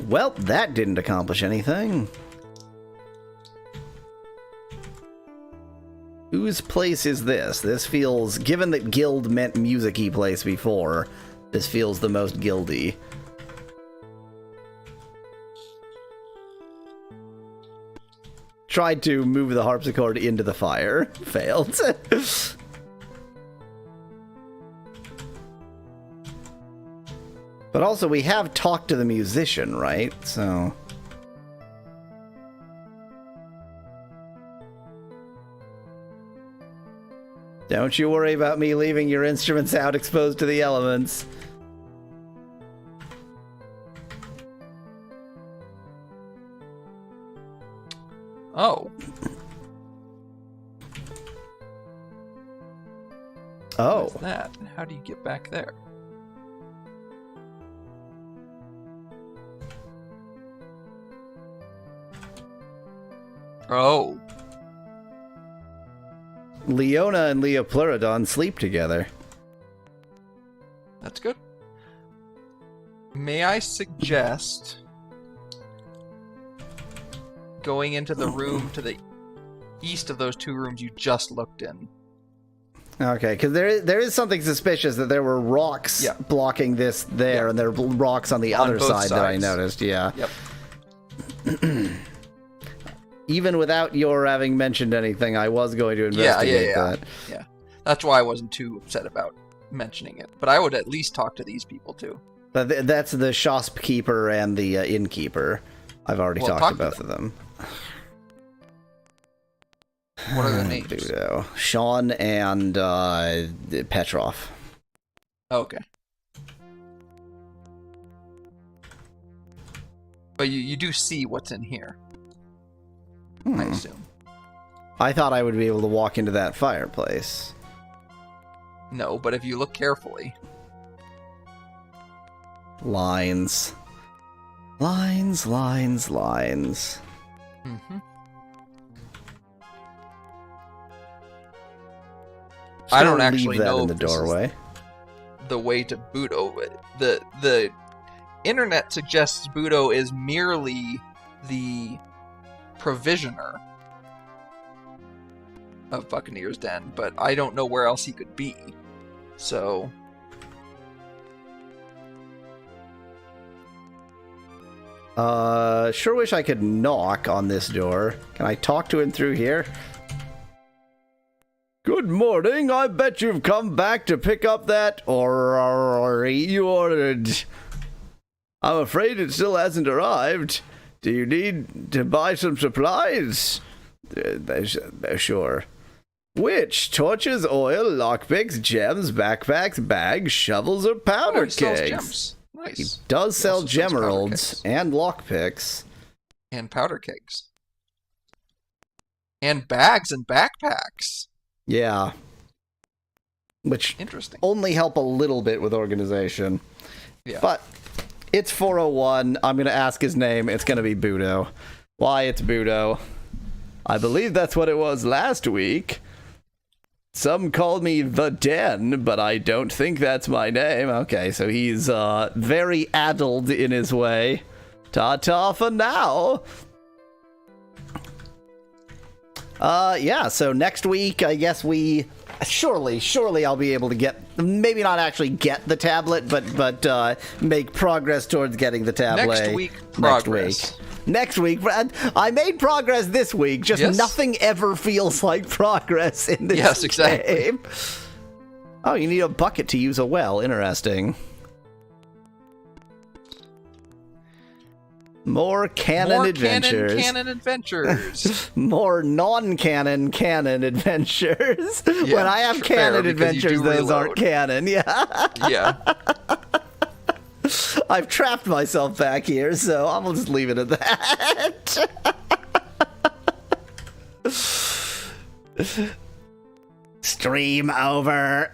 S1: Well, that didn't accomplish anything. Whose place is this? This feels, given that guild meant music-y place before, this feels the most guildy. Tried to move the harpsichord into the fire. Failed. But also, we have talked to the musician, right? So... Don't you worry about me leaving your instruments out exposed to the elements.
S2: Oh.
S1: Oh.
S2: What's that? How do you get back there? Oh.
S1: Leona and Leopleurodon sleep together.
S2: That's good. May I suggest going into the room to the east of those two rooms you just looked in?
S1: Okay, because there is something suspicious that there were rocks blocking this there, and there are rocks on the other side that I noticed, yeah.
S2: Yep.
S1: Even without your having mentioned anything, I was going to investigate that.
S2: Yeah, that's why I wasn't too upset about mentioning it. But I would at least talk to these people, too.
S1: But that's the shopkeeper and the innkeeper. I've already talked to both of them.
S2: What are their names?
S1: Budo. Sean and Petrov.
S2: Okay. But you do see what's in here, I assume.
S1: I thought I would be able to walk into that fireplace.
S2: No, but if you look carefully...
S1: Lines. Lines, lines, lines.
S2: Mm-hmm. I don't
S1: Leave
S2: actually
S1: that
S2: know
S1: in the
S2: if this is
S1: doorway.
S2: the way to Budo. The internet suggests Budo is merely the provisioner of Buccaneer's Den, but I don't know where else he could be. So
S1: Sure wish I could knock on this door. Can I talk to him through here? Good morning. I bet you've come back to pick up that or you ordered. I'm afraid it still hasn't arrived. Do you need to buy some supplies? Sure. Which? Torches, oil, lockpicks, gems, backpacks, bags, shovels, or powder
S2: he sells
S1: kegs?
S2: gems. Nice.
S1: He does sell
S2: also sells powder
S1: gemeralds
S2: kegs.
S1: and lockpicks.
S2: And powder kegs. And bags and backpacks.
S1: Yeah. Which
S2: Interesting.
S1: only help a little bit with organization.
S2: Yeah.
S1: But it's 401. I'm going to ask his name. It's going to be Budo. Why, it's Budo. I believe that's what it was last week. Some call me The Den, but I don't think that's my name. Okay, so he's very addled in his way. Ta-ta for now. Yeah, so next week, I guess we... Surely I'll be able to get... Maybe not actually get the tablet, but make progress towards getting the tablet.
S2: Next week, progress.
S1: Next week. I made progress this week, just
S2: Yes.
S1: nothing ever feels like progress in this
S2: Yes, exactly.
S1: game. Oh, you need a bucket to use a well. Interesting. More canon adventures.
S2: Canon adventures.
S1: More non-canon adventures.
S2: Yeah,
S1: when I have
S2: fair,
S1: canon
S2: because you
S1: adventures,
S2: do
S1: those aren't
S2: reload.
S1: canon. Yeah.
S2: Yeah.
S1: I've trapped myself back here, so I'll just leave it at that. Stream over.